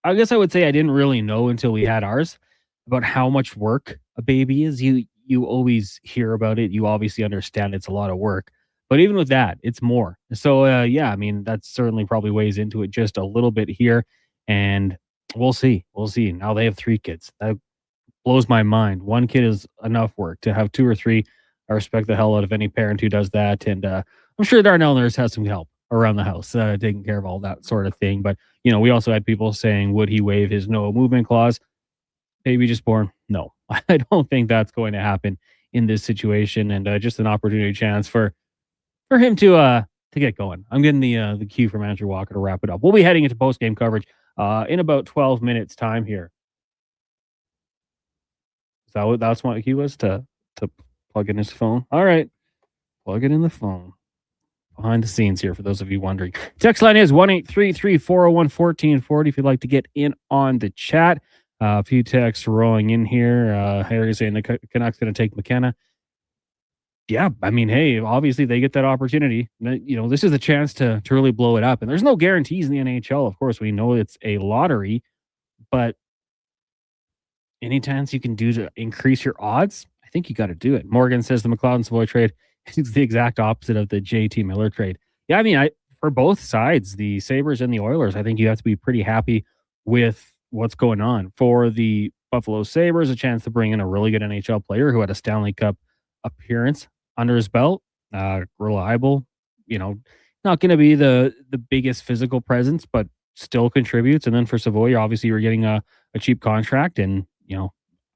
I guess I would say I didn't really know until we had ours about how much work a baby is. You always hear about it. You obviously understand it's a lot of work. But even with that, it's more. So, that certainly probably weighs into it just a little bit here. And we'll see. Now they have 3 kids. That blows my mind. 1 kid is enough work. To have 2 or 3, I respect the hell out of any parent who does that. And I'm sure Darnell Nurse has some help around the house, taking care of all that sort of thing. But, we also had people saying, would he waive his no movement clause? Baby just born? No, I don't think that's going to happen in this situation. And just an opportunity chance for him to get going. I'm getting the cue from Andrew Walker to wrap it up. We'll be heading into post-game coverage in about 12 minutes time here. So that's what he was to plug in his phone. All right. Plug it in the phone. Behind the scenes here for those of you wondering. Text line is 1-833-401-1440 if you'd like to get in on the chat. A few texts rolling in here. Harry saying the Canucks going to take McKenna. Yeah, hey, obviously they get that opportunity. This is a chance to really blow it up. And there's no guarantees in the NHL. Of course, we know it's a lottery, but any chance you can do to increase your odds, I think you got to do it. Morgan says the McLeod-Savoy trade is the exact opposite of the JT Miller trade. Yeah, for both sides, the Sabres and the Oilers, I think you have to be pretty happy with what's going on. For the Buffalo Sabres, a chance to bring in a really good NHL player who had a Stanley Cup appearance under his belt, reliable, not going to be the biggest physical presence, but still contributes. And then for Savoy, obviously you're getting a cheap contract, and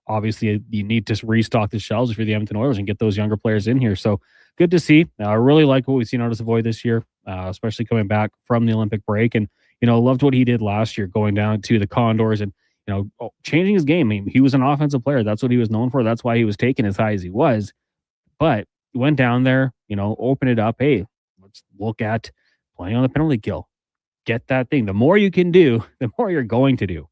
obviously you need to restock the shelves if you're the Edmonton Oilers and get those younger players in here. So good to see. I really like what we've seen out of Savoy this year, especially coming back from the Olympic break, and loved what he did last year, going down to the Condors and changing his game. He was an offensive player. That's what he was known for. That's why he was taken as high as he was. But he went down there, open it up. Hey, let's look at playing on the penalty kill. Get that thing. The more you can do, the more you're going to do.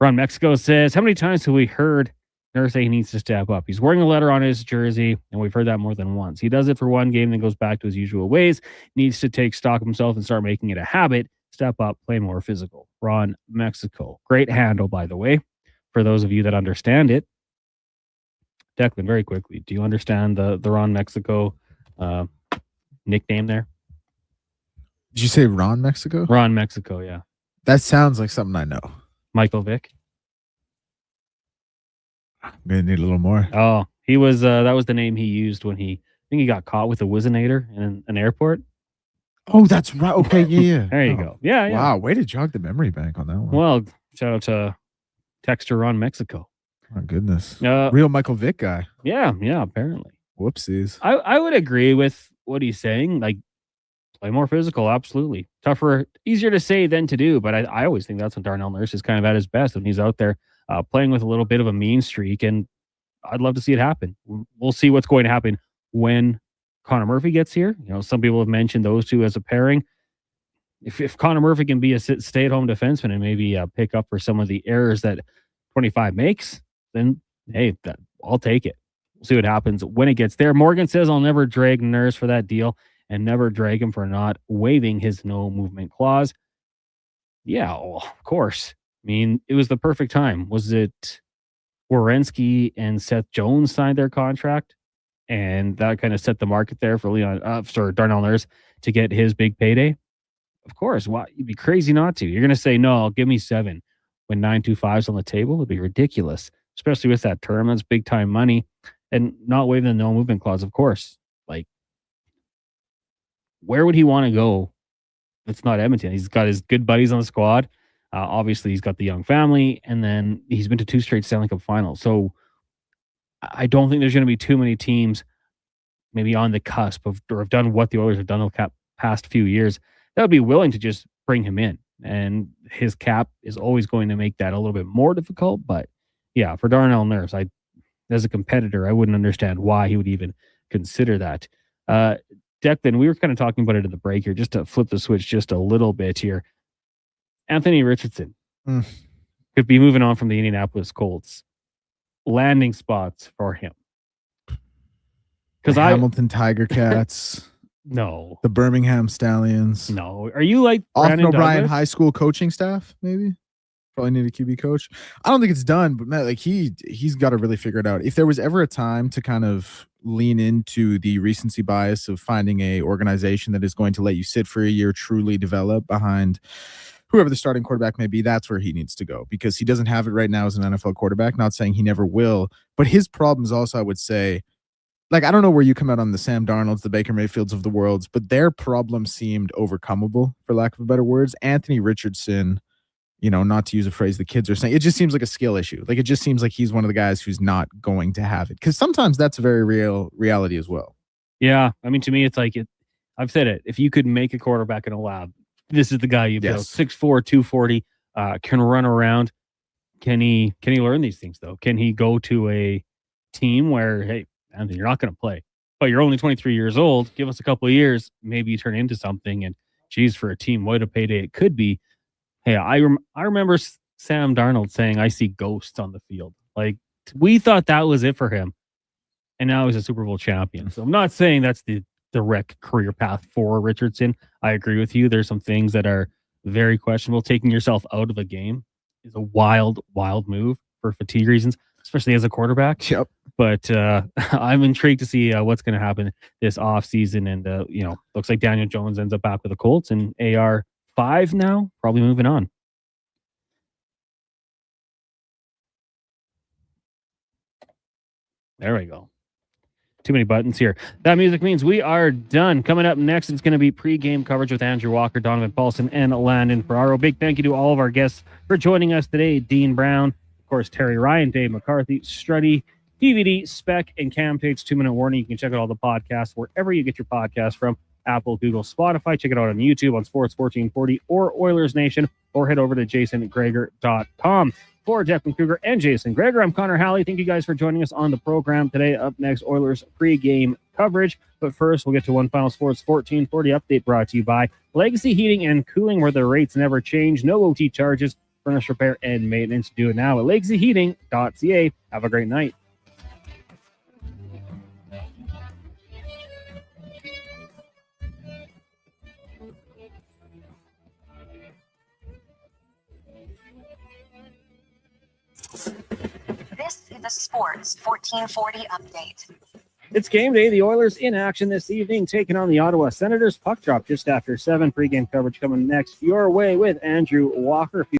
Ron Mexico says, how many times have we heard Nurse say he needs to step up? He's wearing a letter on his jersey, and we've heard that more than once. He does it for one game, then goes back to his usual ways. Needs to take stock of himself and start making it a habit. Step up, play more physical. Ron Mexico. Great handle, by the way, for those of you that understand it. Declan, very quickly, do you understand the Ron Mexico nickname there? Did you say Ron Mexico? Ron Mexico, yeah. That sounds like something I know. Michael Vick? I'm going to need a little more. Oh, he was, that was the name he used when I think he got caught with a Whizzinator in an airport. Oh, that's right. Okay, yeah. There you go. Yeah. Wow, way to jog the memory bank on that one. Well, shout out to Texter Ron Mexico. My goodness. Real Michael Vick guy. Yeah, apparently. Whoopsies. I would agree with what he's saying. Like, play more physical, absolutely. Tougher, easier to say than to do, but I always think that's when Darnell Nurse is kind of at his best, when he's out there playing with a little bit of a mean streak, and I'd love to see it happen. We'll see what's going to happen when Connor Murphy gets here. Some people have mentioned those two as a pairing. If Connor Murphy can be a stay-at-home defenseman and maybe pick up for some of the errors that 25 makes, then hey, I'll take it. We'll see what happens when it gets there. Morgan says I'll never drag Nurse for that deal and never drag him for not waiving his no movement clause. Yeah, well, of course. I mean, it was the perfect time. Was it Werenski and Seth Jones signed their contract? And that kind of set the market there for Darnell Nurse to get his big payday. Of course. Why? You'd be crazy not to. You're going to say, no, give me 7 when 925's on the table. It'd be ridiculous, especially with that term. That's big time money. And not waiving the no movement clause, of course. Like, where would he want to go? It's not Edmonton. He's got his good buddies on the squad. Obviously, he's got the young family, and then he's been to 2 straight Stanley Cup finals. So I don't think there's going to be too many teams maybe on the cusp of, or have done what the Oilers have done the past few years, that would be willing to just bring him in. And his cap is always going to make that a little bit more difficult. But yeah, for Darnell Nurse, as a competitor, I wouldn't understand why he would even consider that. Declan, we were kind of talking about it at the break here, just to flip the switch just a little bit here. Anthony Richardson could be moving on from the Indianapolis Colts. Landing spots for him. Because Hamilton Tiger Cats. No. The Birmingham Stallions. No. Are you like Austin O'Brien high school coaching staff, maybe? Probably need a QB coach. I don't think it's done, but man, like he's got to really figure it out. If there was ever a time to kind of lean into the recency bias of finding a organization that is going to let you sit for a year, truly develop behind whoever the starting quarterback may be, that's where he needs to go, because he doesn't have it right now as an NFL quarterback. Not saying he never will, but his problems also, I would say, like, I don't know where you come out on the Sam Darnolds, the Baker Mayfields of the world, but their problems seemed overcomable, for lack of better words. Anthony Richardson, not to use a phrase the kids are saying, it just seems like a skill issue. Like, it just seems like he's one of the guys who's not going to have it, because sometimes that's a very real reality as well. Yeah. I mean, to me, it's like I've said it. If you could make a quarterback in a lab, this is the guy you build. 6'4", 240, can run around. Can he learn these things, though? Can he go to a team where, hey, Anthony, you're not going to play, but you're only 23 years old. Give us a couple of years. Maybe you turn into something. And geez, for a team, what a payday it could be. Hey, I remember Sam Darnold saying, I see ghosts on the field. Like, we thought that was it for him. And now he's a Super Bowl champion. So I'm not saying that's the direct career path for Richardson. I agree with you. There's some things that are very questionable. Taking yourself out of a game is a wild, wild move for fatigue reasons, especially as a quarterback. Yep. But I'm intrigued to see what's going to happen this offseason. And, looks like Daniel Jones ends up back with the Colts and AR5 now, probably moving on. There we go. Too many buttons here. That music means we are done. Coming up next, it's going to be pregame coverage with Andrew Walker, Donovan Paulson, and Landon Ferraro. Big thank you to all of our guests for joining us today. Dean Brown, of course, Terry Ryan, Dave McCarthy, Struddy, DVD, Spec, and Cam Tate's 2-minute warning. You can check out all the podcasts wherever you get your podcasts from. Apple, Google, Spotify. Check it out on YouTube on Sports 1440 or Oilers Nation, or head over to jasongregor.com. For Declan Kruger and Jason Gregor, I'm Connor Halley. Thank you guys for joining us on the program today. Up next, Oilers pregame coverage. But first, we'll get to one final Sports 1440 update brought to you by Legacy Heating and Cooling, where the rates never change. No OT charges, furnace repair, and maintenance. Do it now at legacyheating.ca. Have a great night. This is the Sports 1440 update. It's game day. The Oilers in action this evening, taking on the Ottawa Senators. Puck drop just after 7. Pre-game coverage coming next your way with Andrew Walker.